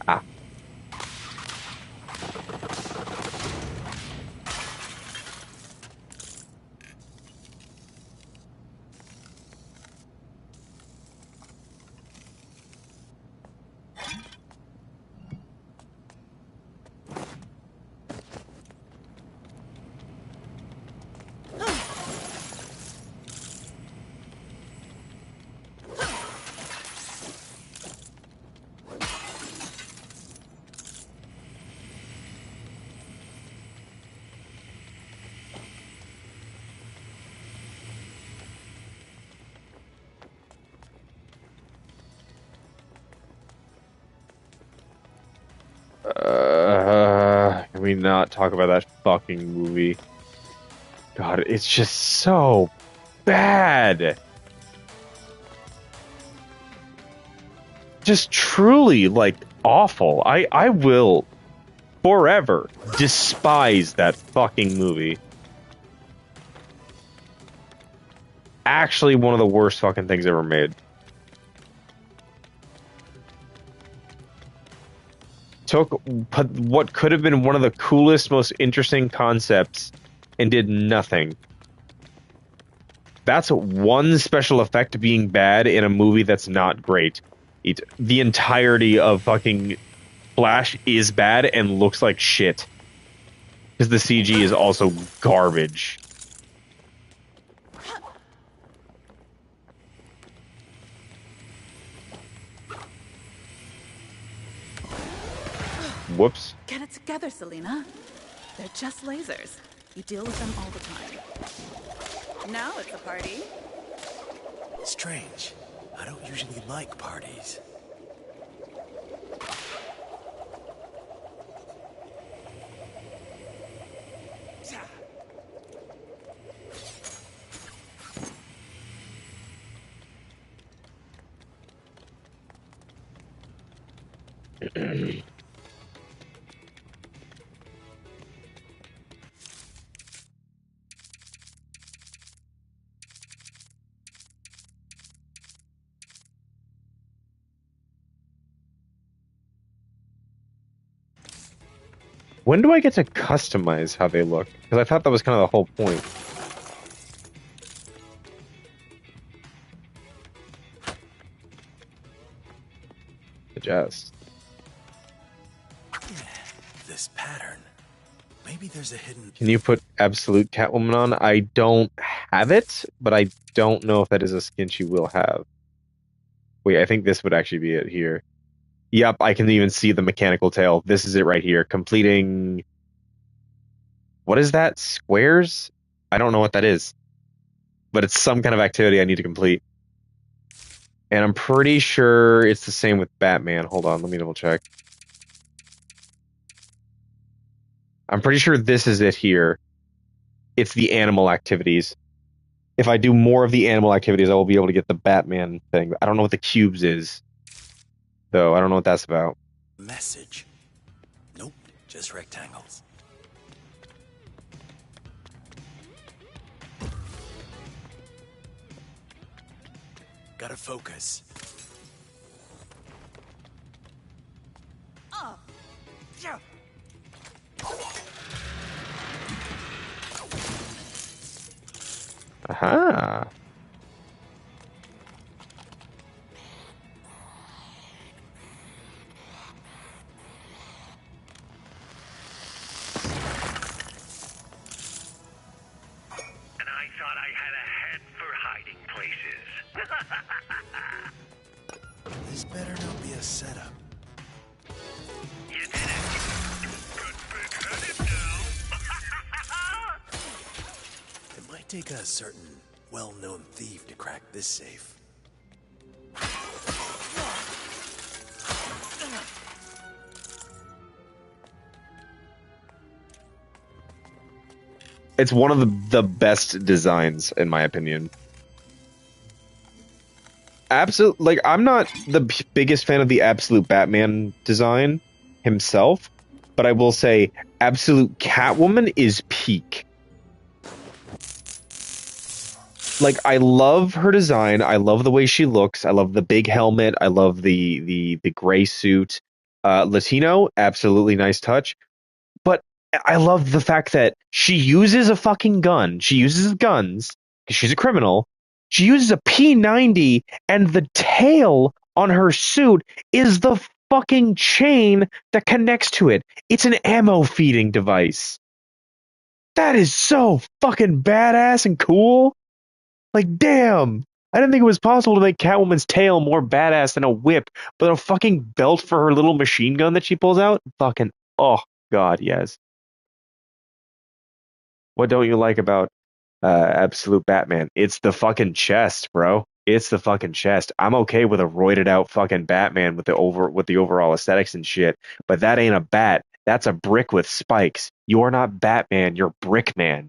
Ah. Can we not talk about that fucking movie? God, it's just so bad. Just truly, like, awful. I will forever despise that fucking movie. Actually, one of the worst fucking things ever made. Took what could have been one of the coolest, most interesting concepts and did nothing. That's one special effect being bad in a movie that's not great. The entirety of fucking Flash is bad and looks like shit. Because the CG is also garbage. Whoops. Get it together, Selena. They're just lasers. You deal with them all the time. Now it's a party. Strange. I don't usually like parties. When do I get to customize how they look? Because I thought that was kind of the whole point. Adjust. This pattern. Maybe there's a hidden... Can you put Absolute Catwoman on? I don't have it, but I don't know if that is a skin she will have. Wait, I think this would actually be it here. Yep, I can even see the mechanical tail. This is it right here. Completing... What is that? Squares? I don't know what that is. But it's some kind of activity I need to complete. And I'm pretty sure it's the same with Batman. Hold on, let me double check. I'm pretty sure this is it here. It's the animal activities. If I do more of the animal activities, I will be able to get the Batman thing. I don't know what the cubes is, though. I don't know what that's about. Message. Nope, just rectangles. Gotta focus. Aha. This better not be a setup. It might take a certain well-known thief to crack this safe. It's one of the best designs, in my opinion. Like, I'm not the biggest fan of the Absolute Batman design himself, but I will say Absolute Catwoman is peak. Like, I love her design. I love the way she looks. I love the big helmet. I love the gray suit. Latino, absolutely nice touch. But I love the fact that she uses a fucking gun. She uses guns because she's a criminal. She uses a P90, and the tail on her suit is the fucking chain that connects to it. It's an ammo feeding device. That is so fucking badass and cool. Like, damn. I didn't think it was possible to make Catwoman's tail more badass than a whip, but a fucking belt for her little machine gun that she pulls out? Fucking, oh, God, yes. What don't you like about Absolute Batman? It's the fucking chest, bro. It's the fucking chest. I'm okay with a roided out fucking Batman with the overall aesthetics and shit, but that ain't a bat. That's a brick with spikes. You're not Batman, you're Brickman.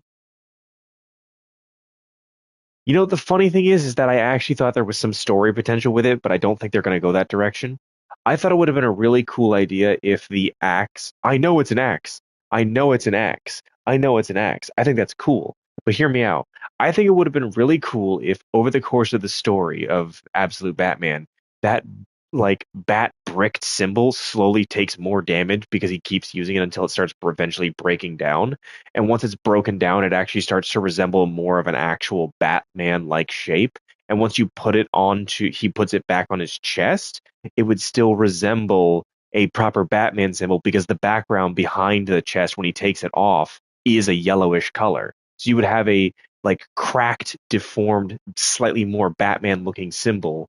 You know, the funny thing is that I actually thought there was some story potential with it, but I don't think they're going to go that direction. I thought it would have been a really cool idea if the axe... I know it's an axe. I know it's an axe. I know it's an axe. I think that's cool. But hear me out. I think it would have been really cool if over the course of the story of Absolute Batman, that like bat bricked symbol slowly takes more damage because he keeps using it until it starts eventually breaking down. And once it's broken down, it actually starts to resemble more of an actual Batman-like shape. And once you put it onto, he puts it back on his chest, it would still resemble a proper Batman symbol because the background behind the chest when he takes it off is a yellowish color. So you would have a like cracked, deformed, slightly more Batman-looking symbol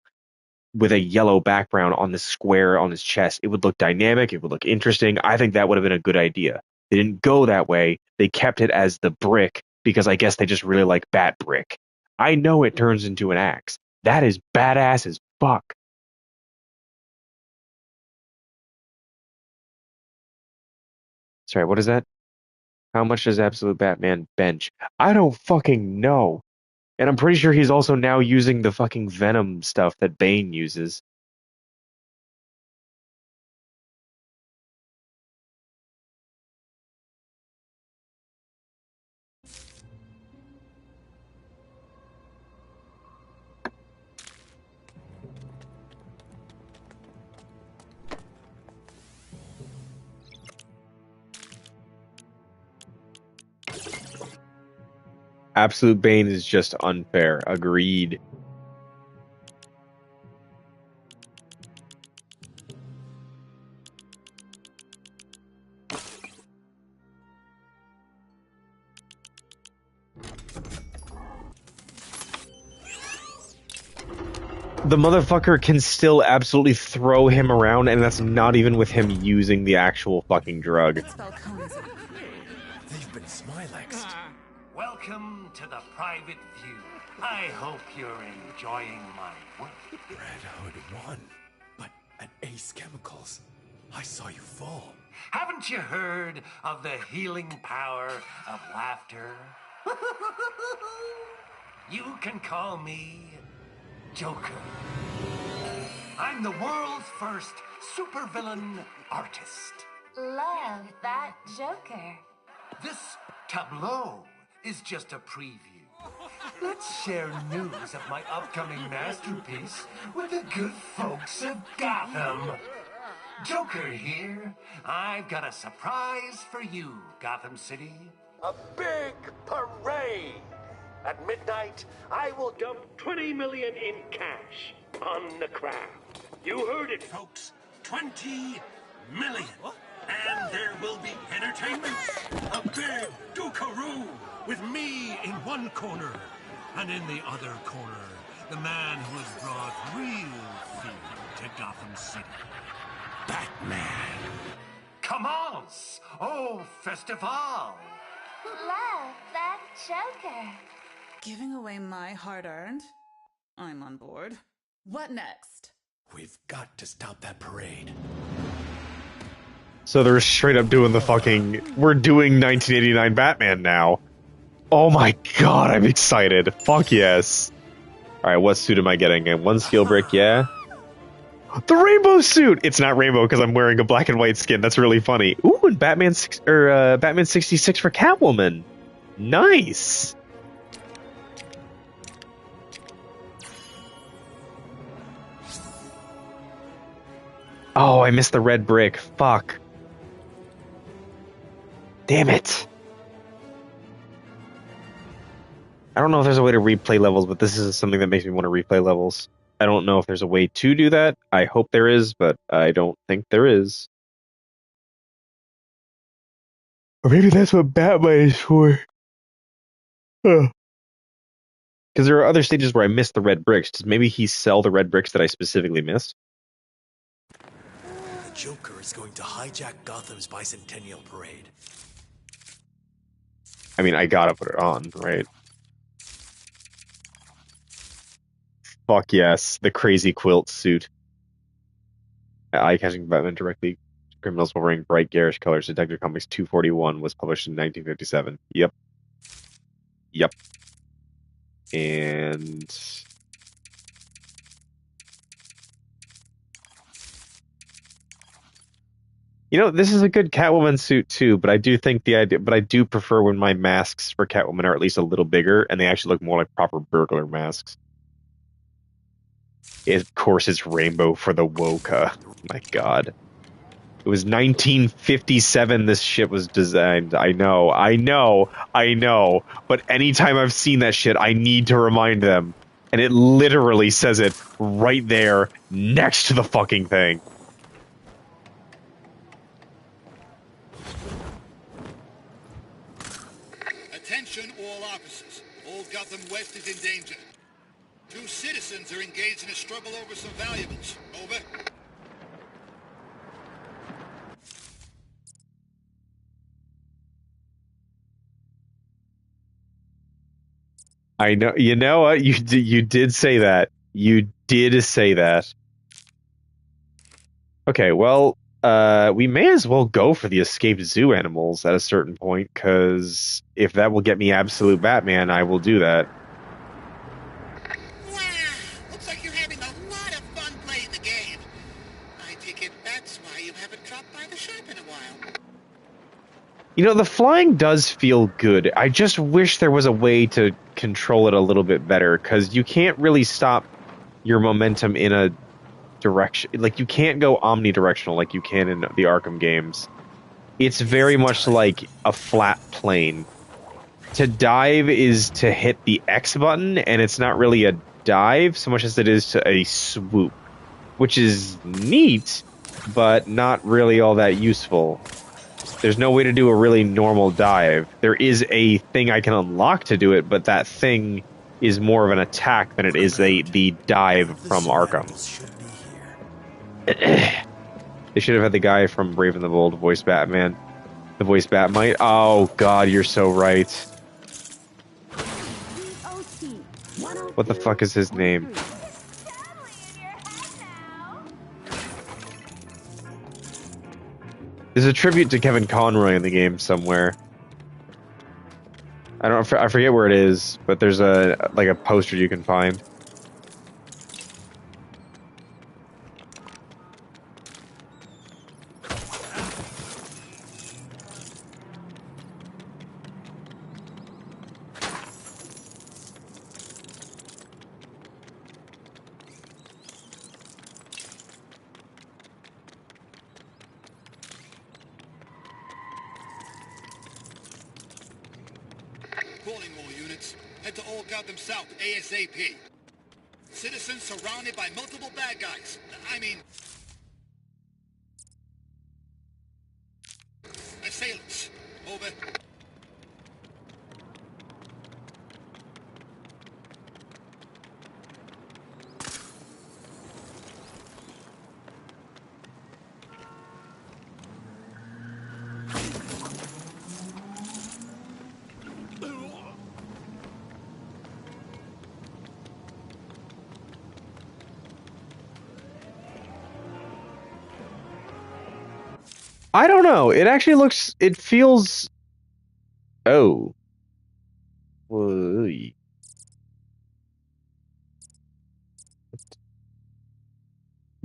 with a yellow background on the square on his chest. It would look dynamic. It would look interesting. I think that would have been a good idea. They didn't go that way. They kept it as the brick because I guess they just really like Bat Brick. I know it turns into an axe. That is badass as fuck. Sorry, what is that? How much does Absolute Batman bench? I don't fucking know. And I'm pretty sure he's also now using the fucking Venom stuff that Bane uses. Absolute Bane is just unfair. Agreed. The motherfucker can still absolutely throw him around, and that's not even with him using the actual fucking drug. They've been Smilexed. Welcome to the private view. I hope you're enjoying my work. Red Hood won, but at Ace Chemicals, I saw you fall. Haven't you heard of the healing power of laughter? You can call me Joker. I'm the world's first supervillain artist. Love that Joker. This tableau is just a preview. Let's share news of my upcoming masterpiece with the good folks of Gotham. Joker here. I've got a surprise for you, Gotham City. A big parade. At midnight, I will dump 20 million in cash on the crowd. You heard it, folks. 20 million. And there will be entertainment. A big Dukaroo with me in one corner. And in the other corner, the man who has brought real fear to Gotham City. Batman. Commence, oh festival. Love that Joker. Giving away my hard-earned? I'm on board. What next? We've got to stop that parade. So they're straight up doing the fucking... We're doing 1989 Batman now. Oh my god, I'm excited. Fuck yes. Alright, what suit am I getting? One skill brick, yeah? The rainbow suit! It's not rainbow because I'm wearing a black and white skin. That's really funny. Ooh, and Batman 66 for Catwoman. Nice! Oh, I missed the red brick. Fuck. Damn it. I don't know if there's a way to replay levels, but this is something that makes me want to replay levels. I don't know if there's a way to do that. I hope there is, but I don't think there is. Or maybe that's what Batman is for. Because there are other stages where I missed the red bricks. Does maybe he sell the red bricks that I specifically missed? The Joker is going to hijack Gotham's bicentennial parade. I mean, I gotta put it on, right? Fuck yes, the crazy quilt suit. Eye-catching Batman directly criminals while wearing bright garish colors. Detective Comics 241 was published in 1957. Yep. Yep. And... You know, this is a good Catwoman suit too, but I do think the idea, but I do prefer when my masks for Catwoman are at least a little bigger and they actually look more like proper burglar masks. Of course, it's rainbow for the Woka. My God. It was 1957 this shit was designed. I know. But anytime I've seen that shit, I need to remind them. And it literally says it right there next to the fucking thing. Attention all officers. All Gotham West is in danger. 2 citizens are engaged in a struggle over some valuables. Over. I know. You know what? You did say that. You did say that. Okay, well, we may as well go for the escaped zoo animals at a certain point, because if that will get me absolute Batman, I will do that. Looks like you're having a lot of fun playing the game. I take it that's why you haven't dropped by the shop in a while. You know, the flying does feel good. I just wish there was a way to control it a little bit better, because you can't really stop your momentum in a direction. Like, you can't go omnidirectional like you can in the Arkham games. It's very much like a flat plane. to dive is to hit the X button, and it's not really a dive so much as it is to a swoop, which is neat, but not really all that useful. There's no way to do a really normal dive. There is a thing I can unlock to do it, but that thing is more of an attack than it is the dive from Arkham. They should have had the guy from Brave and the Bold voice Batman. The voice Batmite. Oh god, you're so right. What the fuck is his name? There's a tribute to Kevin Conroy in the game somewhere. I forget where it is, but there's a poster you can find. Calling all units. Head to All Gotham South ASAP. Citizens surrounded by multiple bad guys. I mean... assailants. Over. I don't know. It actually looks... It feels... Oh. Oy.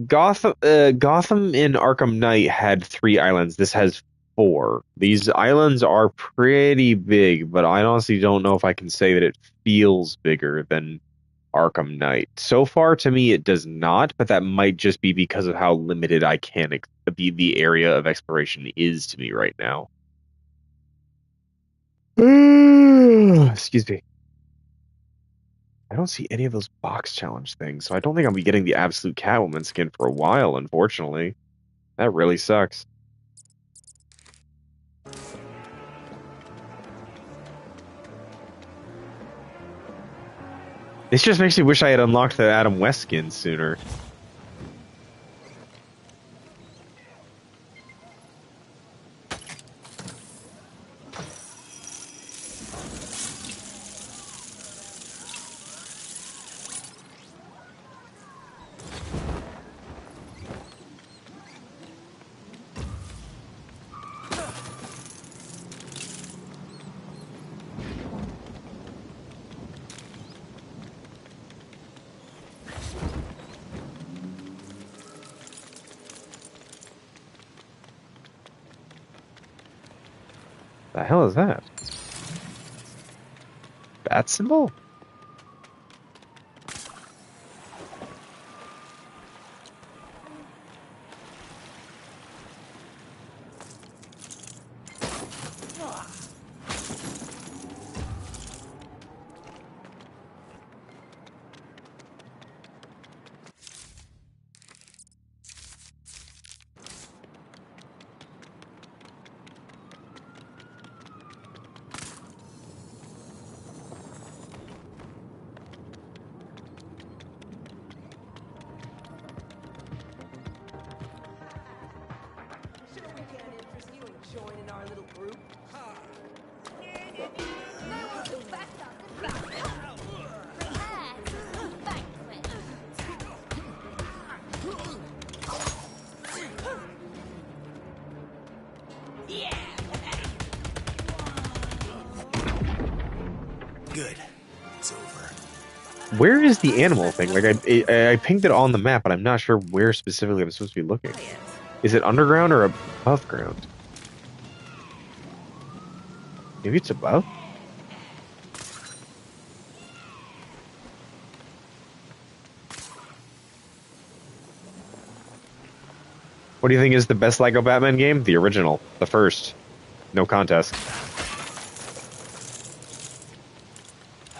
Gotham in Arkham Knight had 3 islands. This has 4. These islands are pretty big, but I honestly don't know if I can say that it feels bigger than Arkham Knight. So far, to me, it does not, but that might just be because of how limited I can the area of exploration is to me right now. Excuse me. I don't see any of those box challenge things, so I don't think I'll be getting the absolute Catwoman skin for a while, unfortunately. That really sucks. This just makes me wish I had unlocked the Adam West skin sooner. The hell is that? Bat symbol? Good. It's over. Where is the animal thing? Like, I pinged it on the map, but I'm not sure where specifically I'm supposed to be looking. Is it underground or above ground? Maybe it's above? What do you think is the best LEGO Batman game? The original. The first. No contest.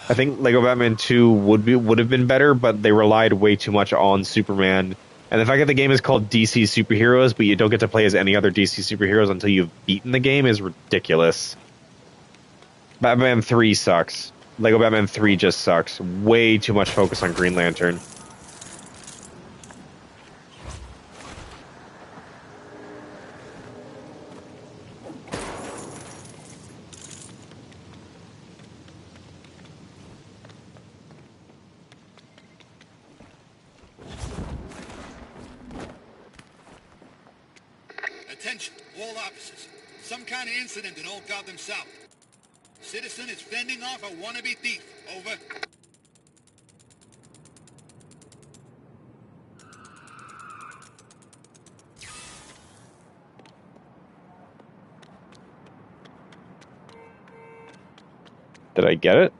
I think Lego Batman 2 would have been better, but they relied way too much on Superman. And the fact that the game is called DC Superheroes, but you don't get to play as any other DC superheroes until you've beaten the game is ridiculous. Batman 3 sucks. Lego Batman 3 just sucks. Way too much focus on Green Lantern. Attention, all officers. Some kind of incident in Old Gotham South. Citizen is fending off a wannabe thief. Over. Did I get it?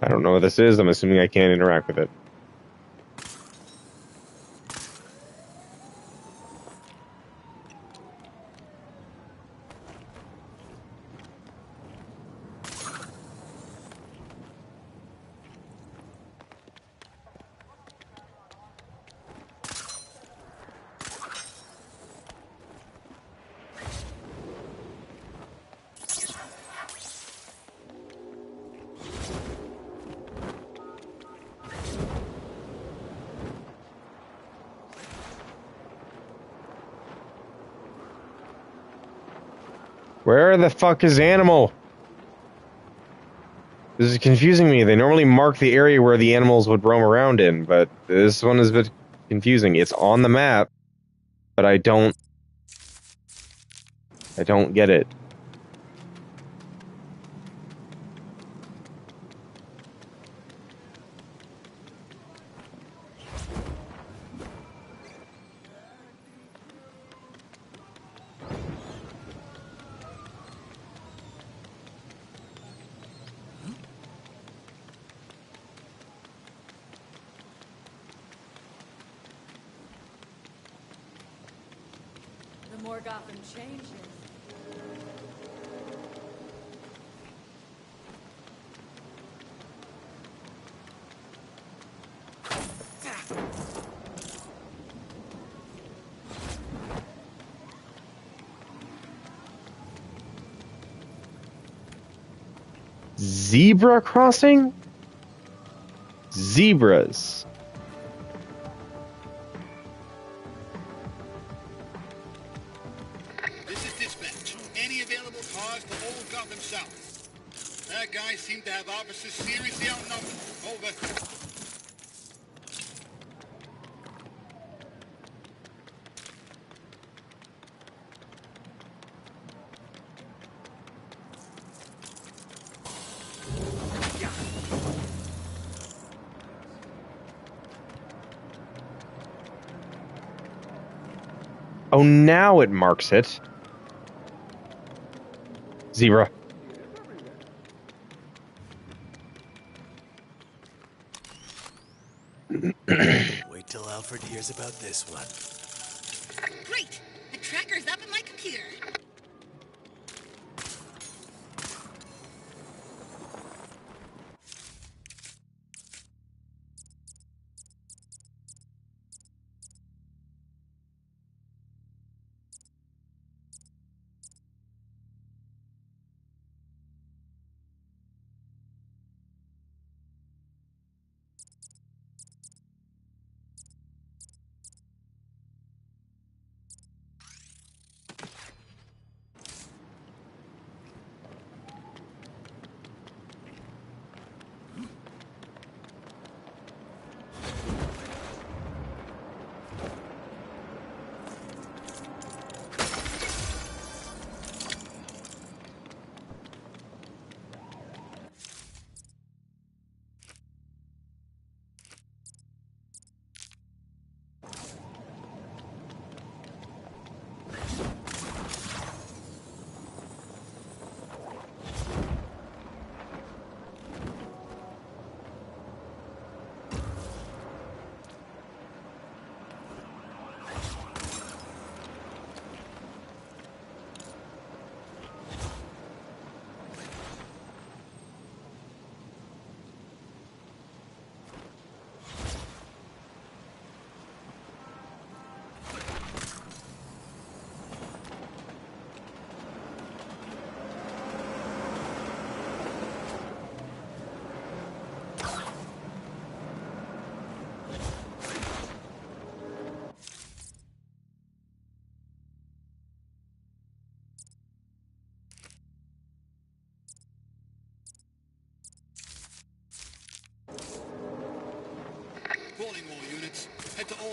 I don't know what this is. I'm assuming I can't interact with it. Where the fuck is Animal? This is confusing me. They normally mark the area where the animals would roam around in, but this one is a bit confusing. It's on the map, but I don't get it. The more Gotham changes. Zebra crossing? Zebras. This is dispatch. Any available cars to Old Gotham South? That guy seemed to have officers seriously outnumbered. Over. Oh, now it marks it. Zebra. Wait till Alfred hears about this one. Great! The tracker's up in my computer.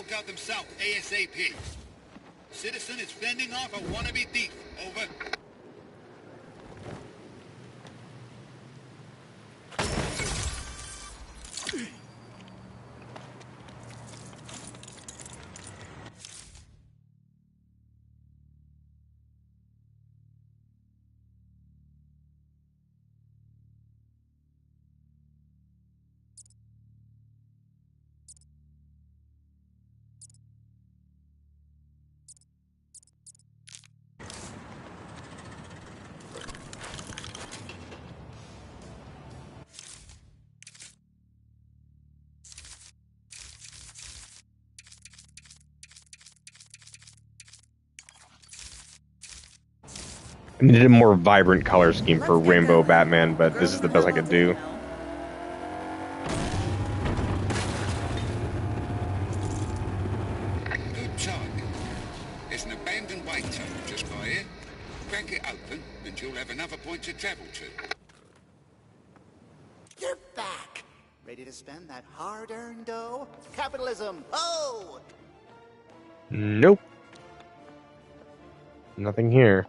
Gotham South ASAP. Citizen is fending off a wannabe thief. Over. I needed a more vibrant color scheme for Rainbow Batman, but this is the best I could do. Good target. There's an abandoned white tunnel just by here. Crack it open, and you'll have another point to travel to. You're back! Ready to spend that hard-earned dough? Capitalism! Oh! Nope. Nothing here.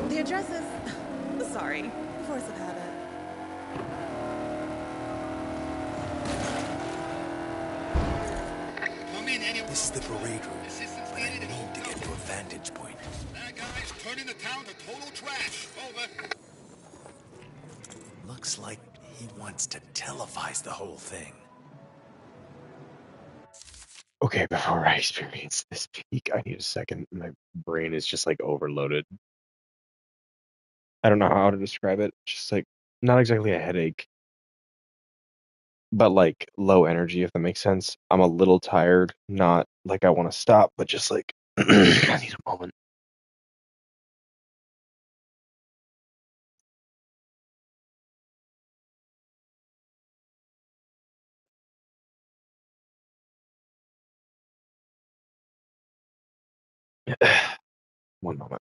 The address is... Sorry. Force of habit. This is the parade route, but I need to get to a vantage point. That guy's turning the town to total trash. Over. Looks like he wants to televise the whole thing. Okay, before I experience this peak, I need a second. My brain is just like overloaded. I don't know how to describe it. Just like, not exactly a headache, but like low energy, if that makes sense. I'm a little tired, not like I want to stop, but just like I need a moment. One moment.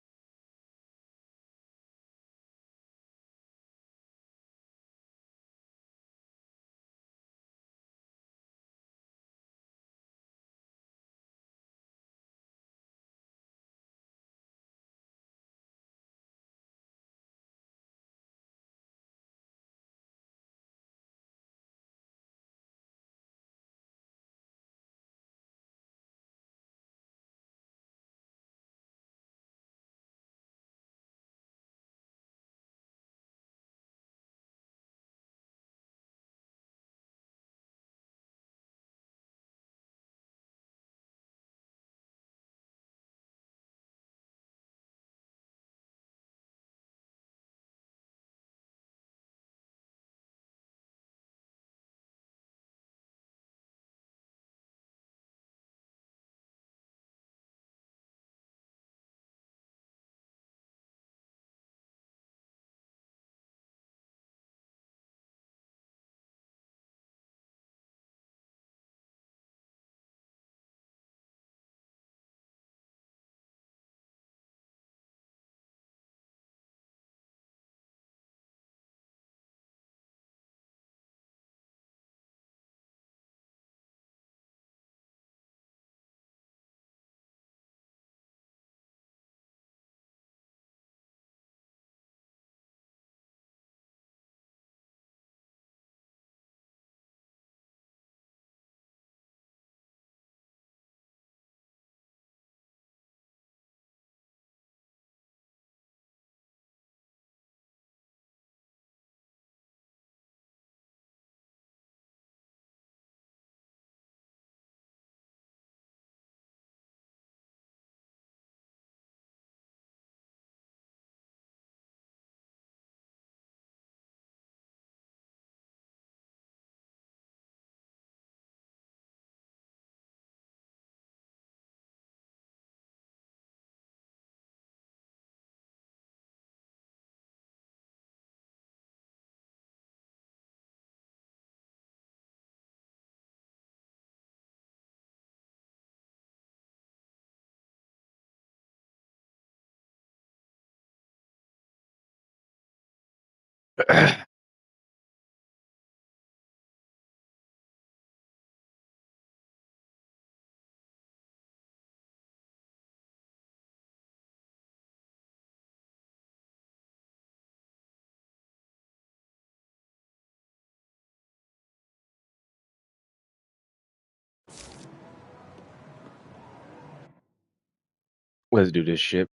Let's do this shit.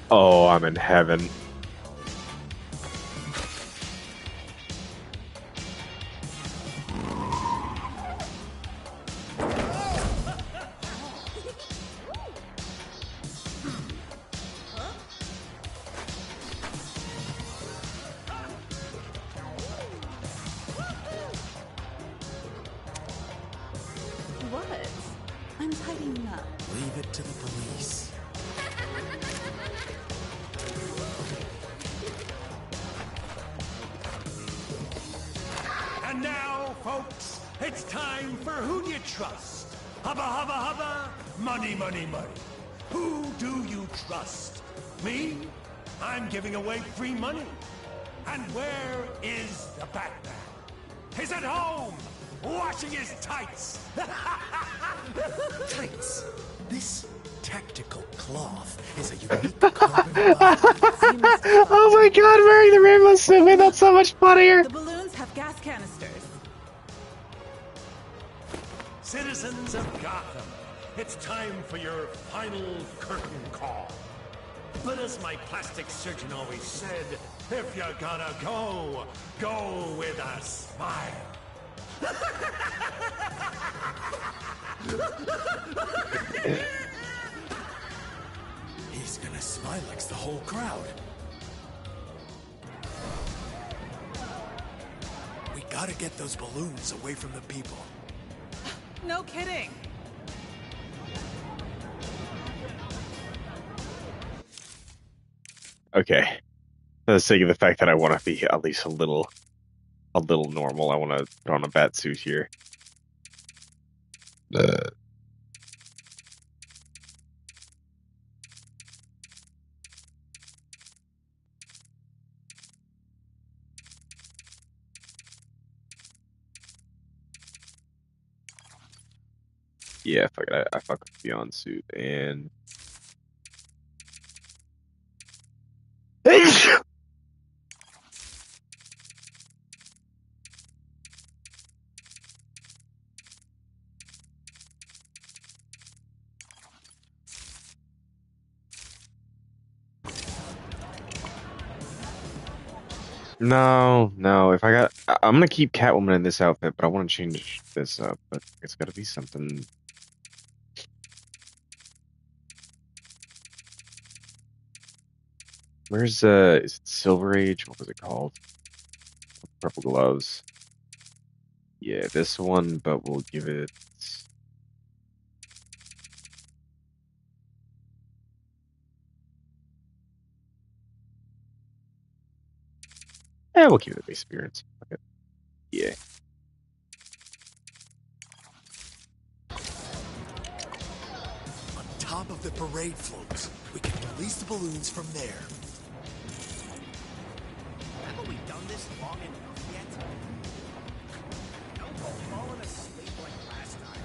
Oh, I'm in heaven. What? I'm tidying up. Leave it to the police. And now, folks, it's time for Who You Trust. Hubba, hubba, hubba, money, money, money. Who do you trust? Me? I'm giving away free money. And where is the Batman? He's at home, washing his tights. Tights. This tactical cloth is a unique Oh my god, wearing the rainbow suit made that so much funnier! The balloons have gas canisters. Citizens of Gotham, it's time for your final curtain call. But as my plastic surgeon always said, if you're gonna go, go with a smile. He's gonna smile like the whole crowd. We gotta get those balloons away from the people. No kidding. Okay. For the sake of the fact that I want to be at least a little normal, I want to put on a bat suit here. Yeah, fuck it. I fuck with Beyond suit and. No. If I'm gonna keep Catwoman in this outfit, but I want to change this up. But it's got to be something. Where's is it Silver Age? What was it called? Purple gloves. Yeah, this one, but we'll give it. Yeah, we'll keep it the base appearance. Okay. Yeah. On top of the parade floats, we can release the balloons from there. Haven't we done this long enough yet? Don't go falling asleep like last time.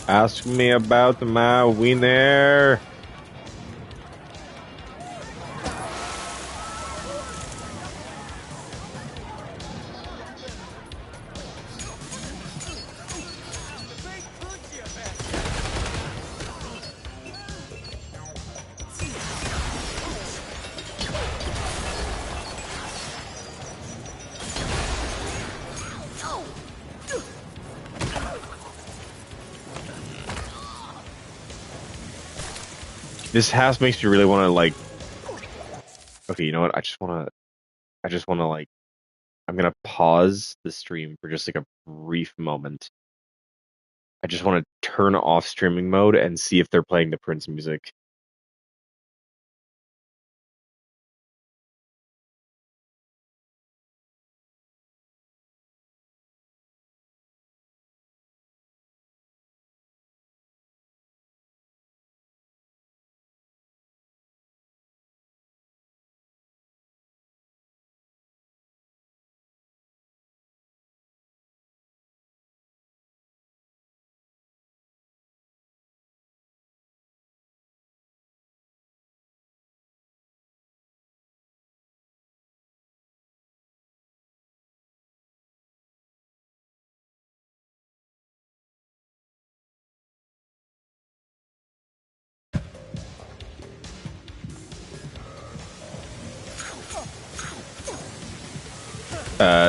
Ask me about my wiener. This house makes me really want to like. Okay, you know what? I just want to like. I'm gonna pause the stream for just like a brief moment. I just want to turn off streaming mode and see if they're playing the Prince music.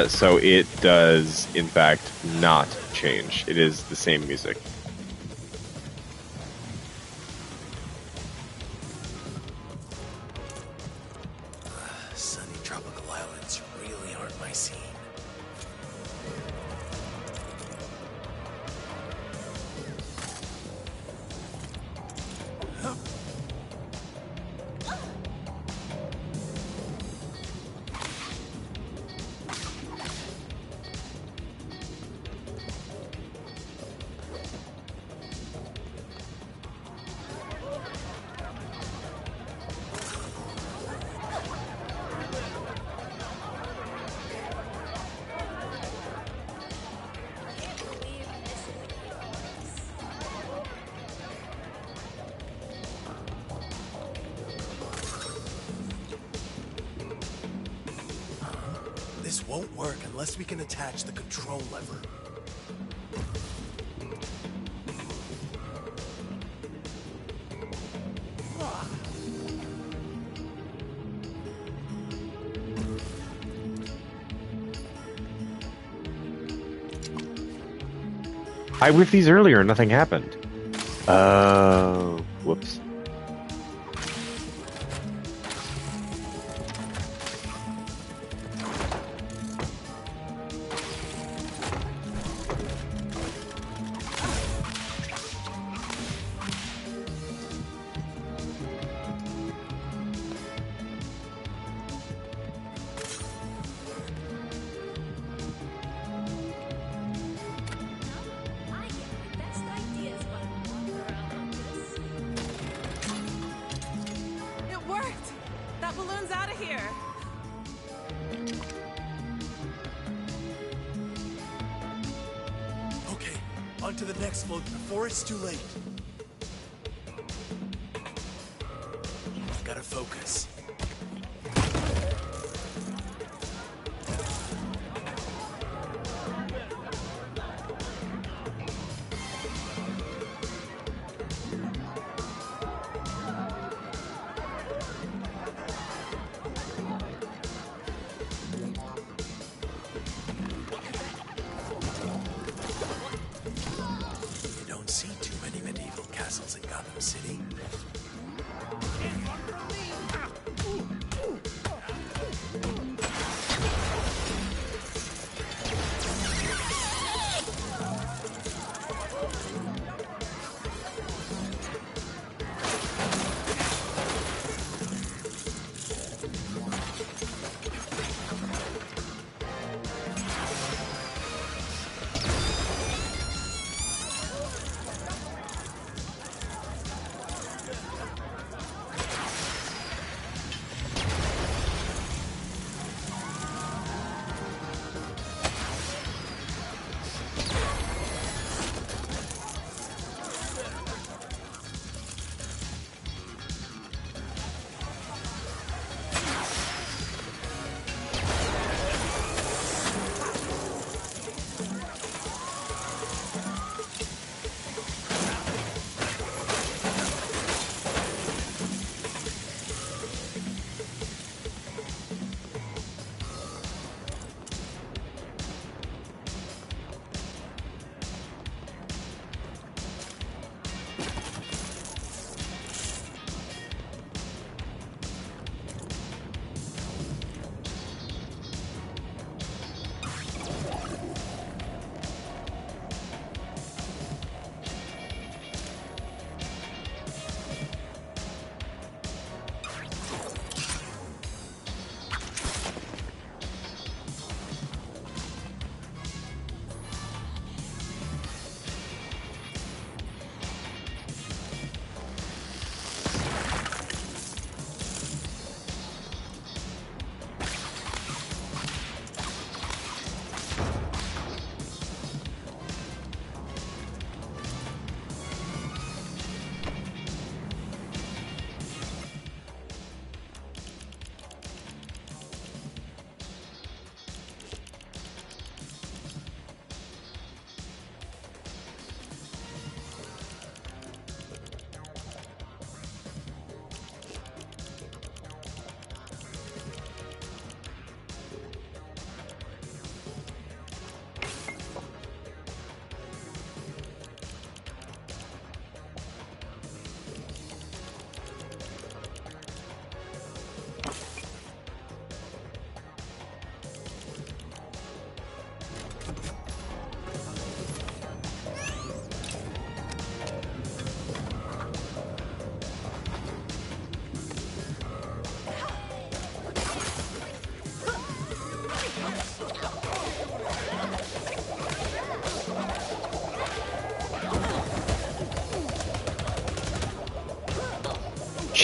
So it does, in fact, not change. It is the same music. Sunny tropical islands really aren't my scene. This won't work unless we can attach the control lever. I whiffed these earlier and nothing happened. Oh, whoops. It worked! That balloon's out of here! Okay, on to the next float before it's too late. Gotta focus. You don't see too many medieval castles in Gotham City.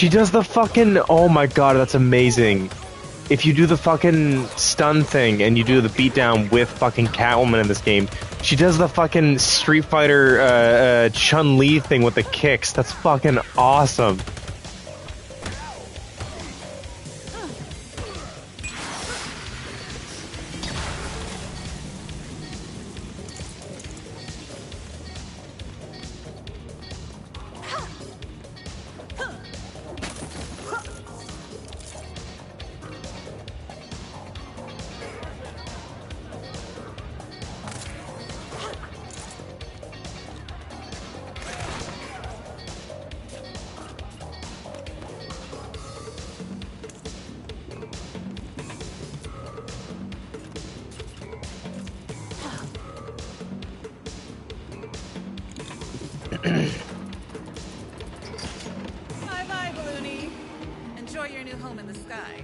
She does the fucking... Oh my god, that's amazing. If you do the fucking stun thing and you do the beatdown with fucking Catwoman in this game, she does the fucking Street Fighter Chun-Li thing with the kicks. That's fucking awesome. Bye-bye, Balloony. Enjoy your new home in the sky.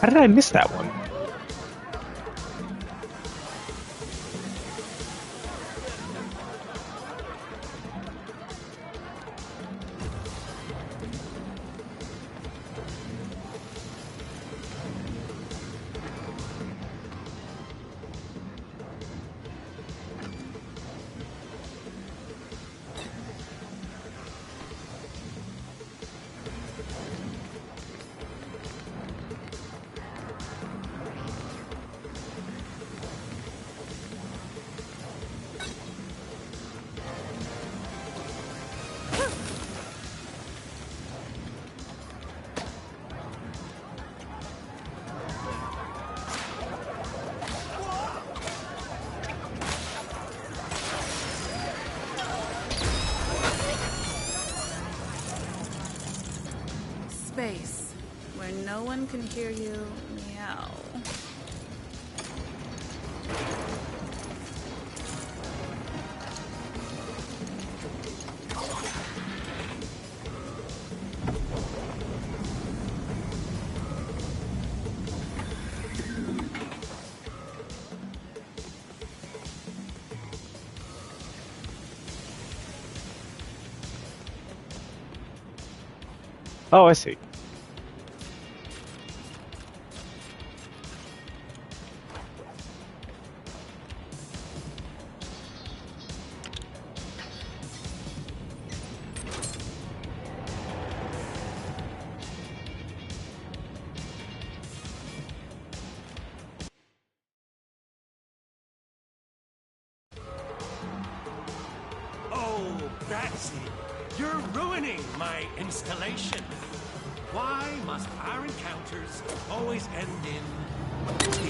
How did I miss that one? Space, where no one can hear you meow. Oh, I see. Oh, that's it. You're ruining my installation. Why must our encounters always end in tears?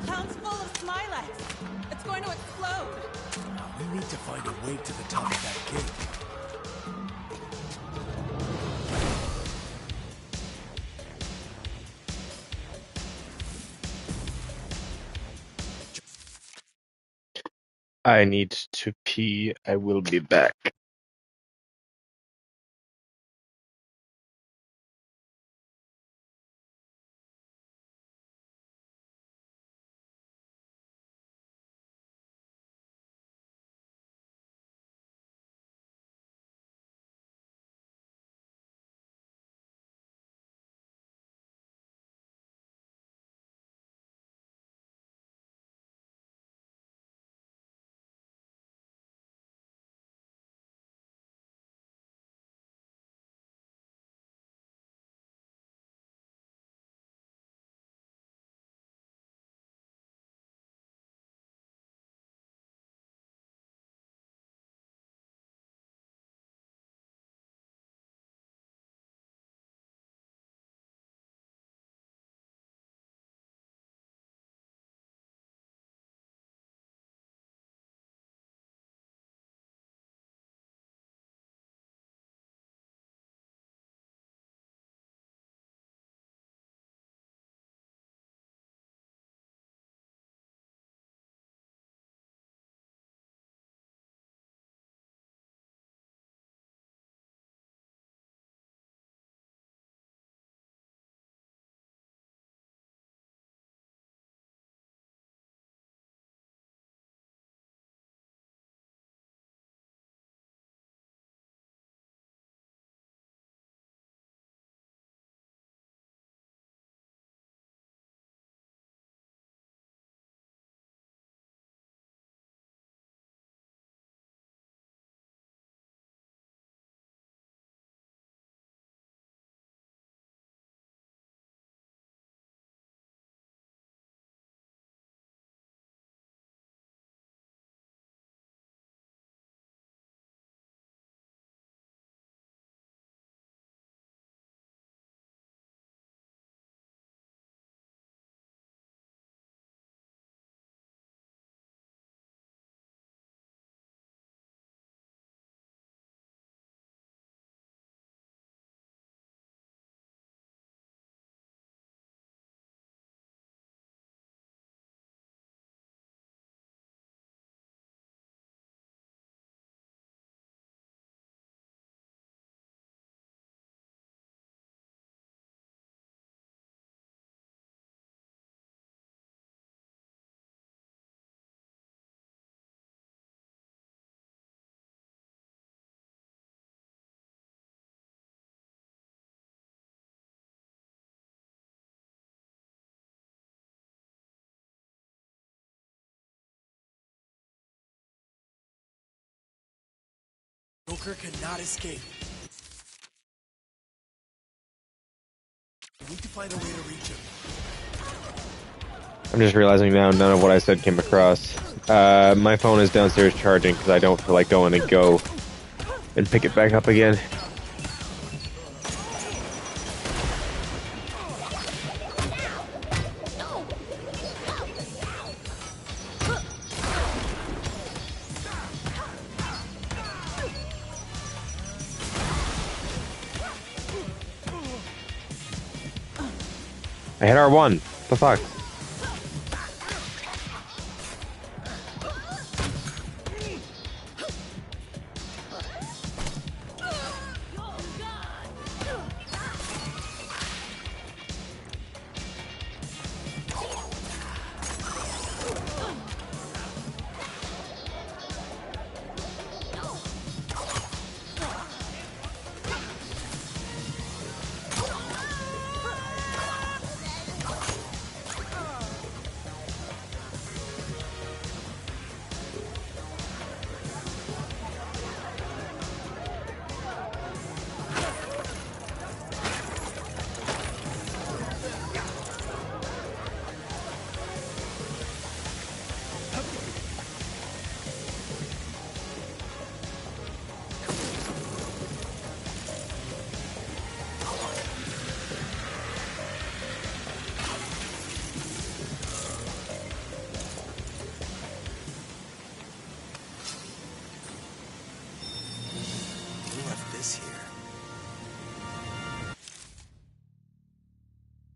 Town's full of Smilex. It's going to explode. We need to find a way to the top of that gate. I need to pee. I will be back. Joker cannot escape. We need to find a way to reach him. I'm just realizing now none of what I said came across. My phone is downstairs charging because I don't feel like going to go and pick it back up again. I hit R1. The fuck?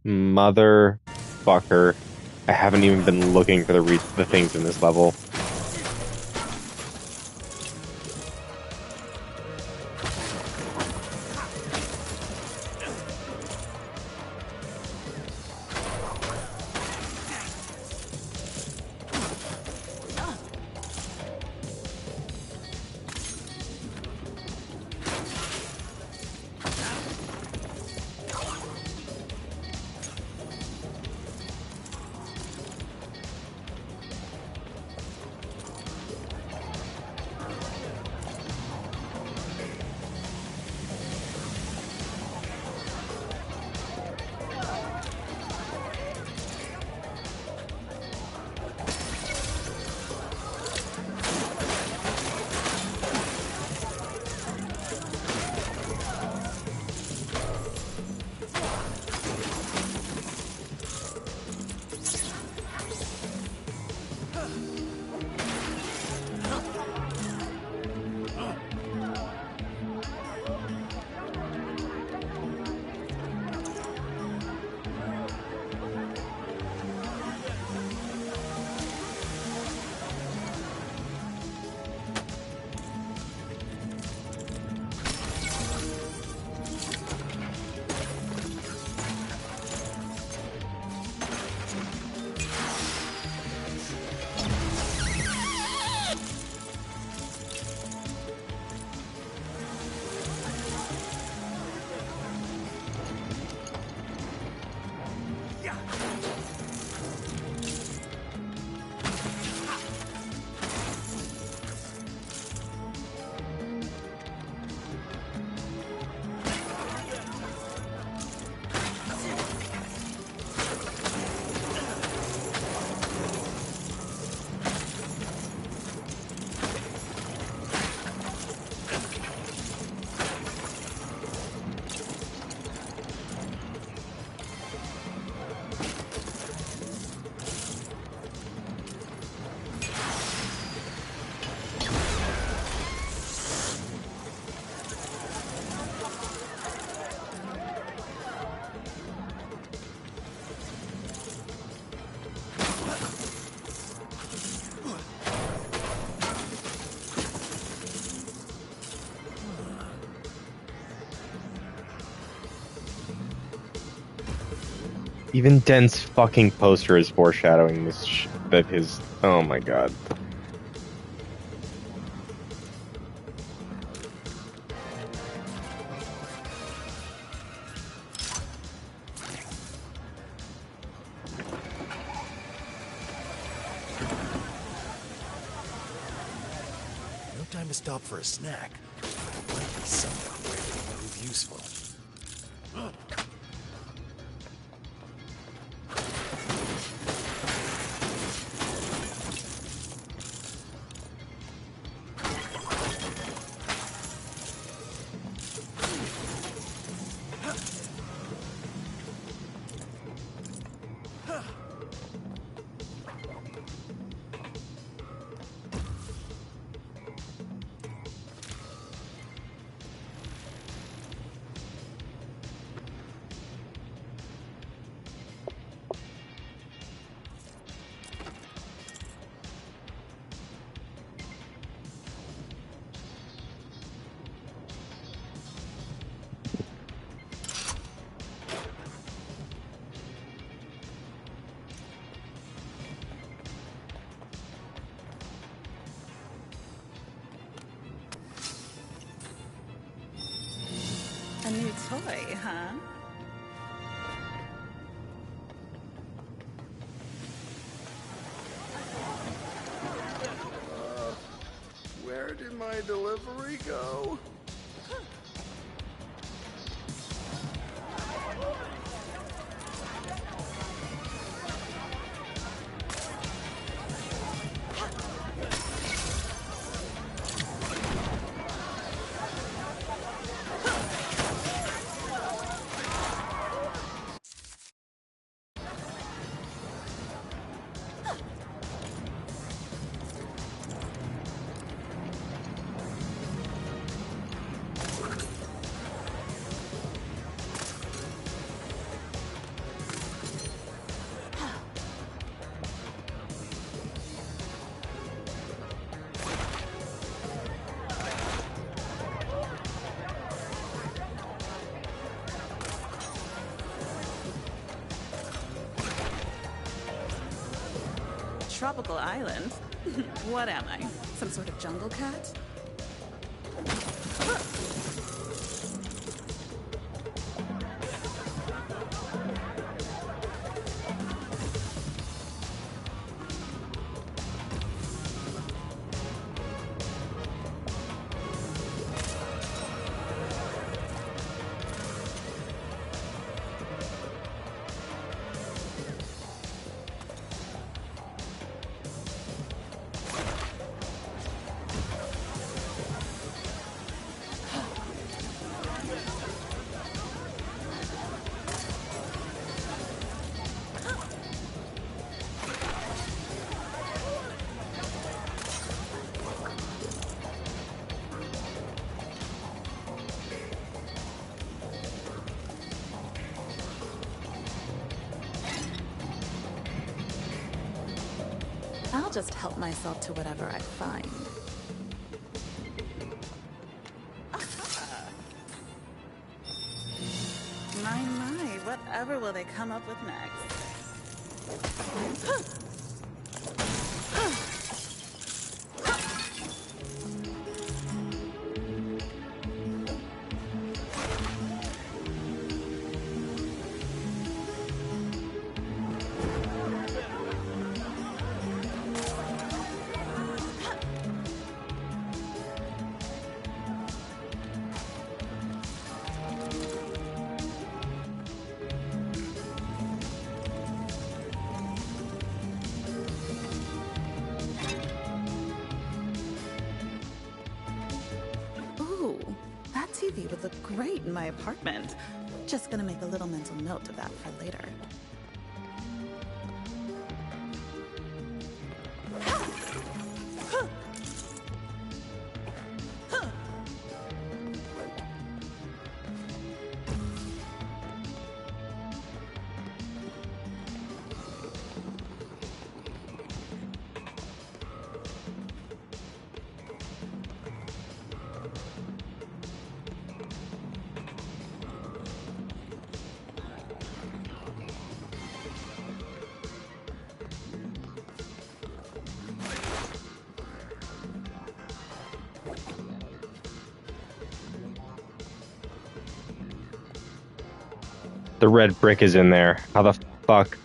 Motherfucker. I haven't even been looking for the things in this level. Even Den's fucking poster is foreshadowing this that his... Oh my god. No time to stop for a snack. Might be someone where to prove useful. A new toy, huh? Where did my delivery go? Tropical island? What am I? Some sort of jungle cat? I'll just help myself to whatever I find. My, whatever will they come up with next? TV would look great in my apartment. Just gonna make a little mental note of that for later. The red brick is in there. How the fuck?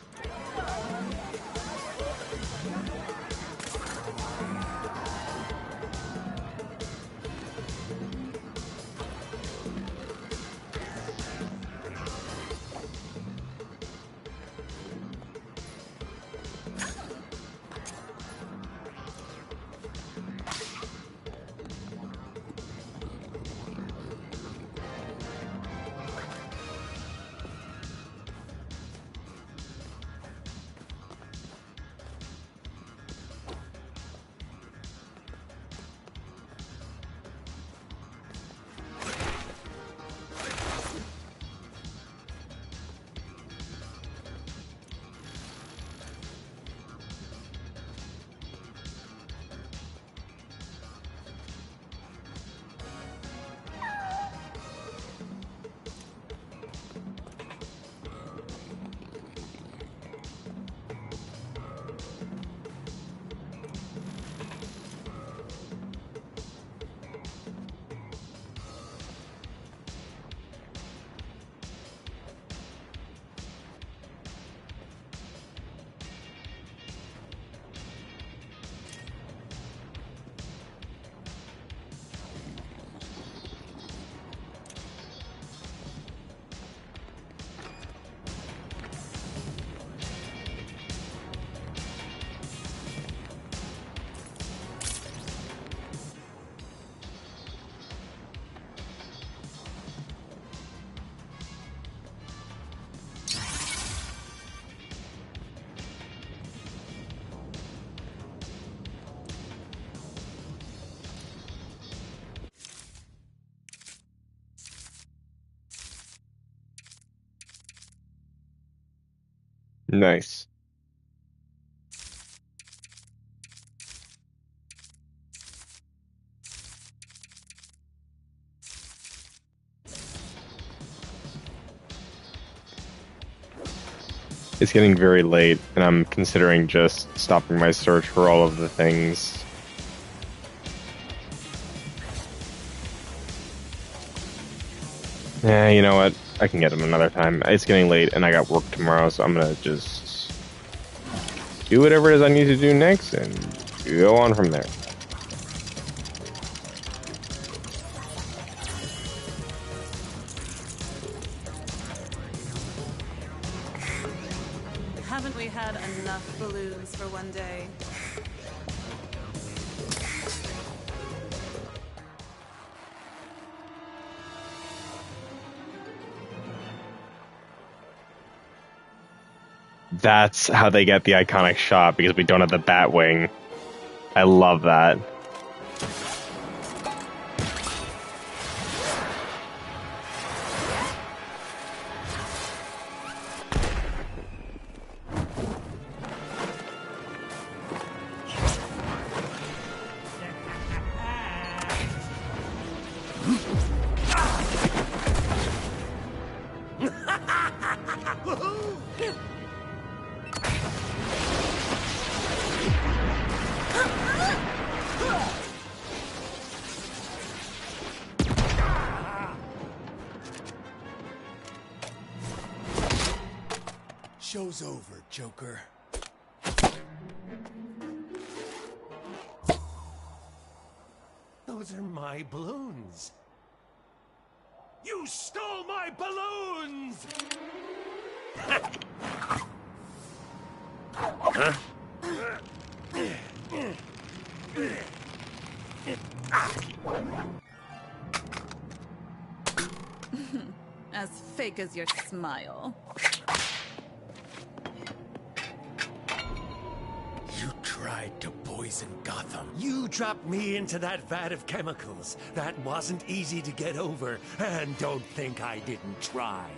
Nice. It's getting very late, and I'm considering just stopping my search for all of the things. Yeah, you know what? I can get them another time. It's getting late, and I got work tomorrow, so I'm gonna just do whatever it is I need to do next, and go on from there. Haven't we had enough balloons for one day? That's how they get the iconic shot, because we don't have the Batwing. I love that. Show's over, Joker. Those are my balloons. You stole my balloons! Huh? As fake as your smile. You tried to poison Gotham. You dropped me into that vat of chemicals. That wasn't easy to get over, and don't think I didn't try.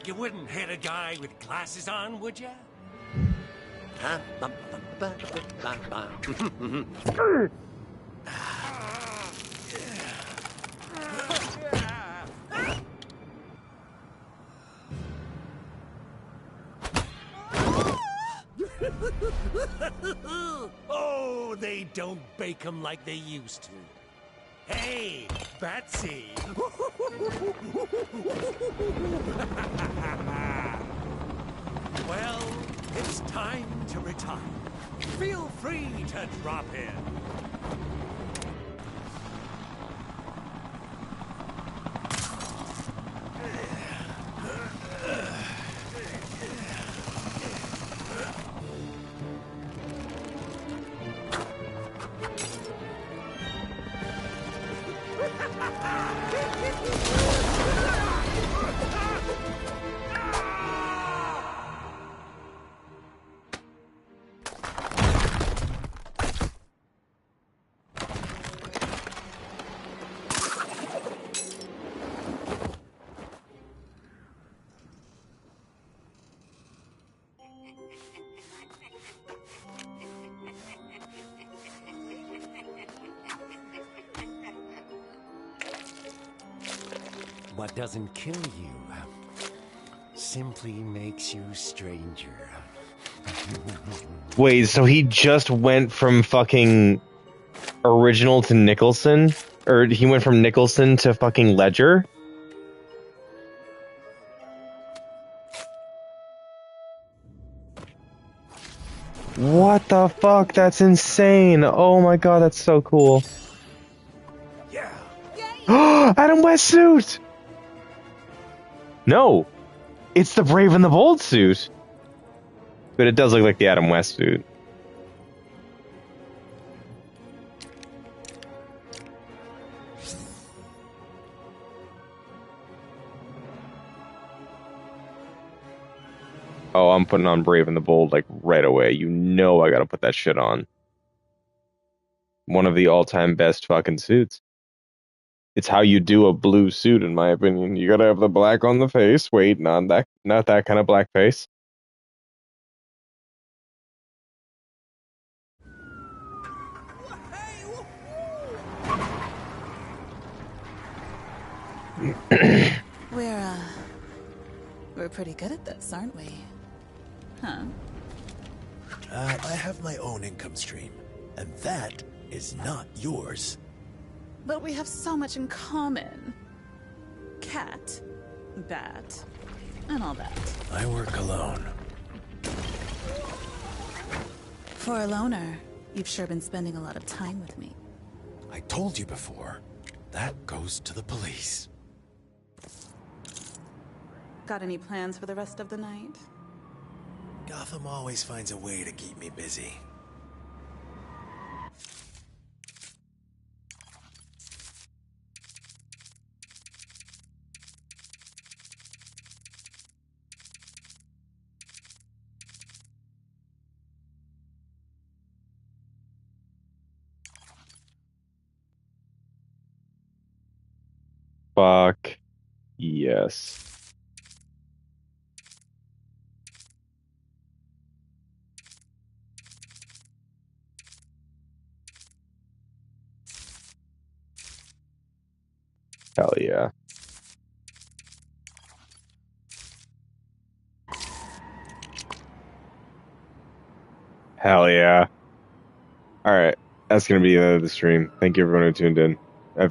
You wouldn't hit a guy with glasses on, would you? Huh? Oh, they don't bake them like they used to. Hey, Batsy! free to drop in. What doesn't kill you simply makes you stranger. Wait, so he just went from fucking original to Nicholson? Or he went from Nicholson to fucking Ledger? What the fuck? That's insane. Oh my god, that's so cool. Yeah. Adam West suit! No. It's the Brave and the Bold suit. But it does look like the Adam West suit. Oh, I'm putting on Brave and the Bold like right away. You know I gotta put that shit on. One of the all-time best fucking suits. It's how you do a blue suit, in my opinion. You gotta have the black on the face. Wait, not that kind of black face. We're pretty good at this, aren't we? Huh? I have my own income stream, and that is not yours. But we have so much in common. Cat, bat, and all that. I work alone. For a loner, you've sure been spending a lot of time with me. I told you before, that goes to the police. Got any plans for the rest of the night? Gotham always finds a way to keep me busy. Fuck. Yes. Hell yeah. Hell yeah. Alright, that's gonna be the end of the stream. Thank you everyone who tuned in. Have a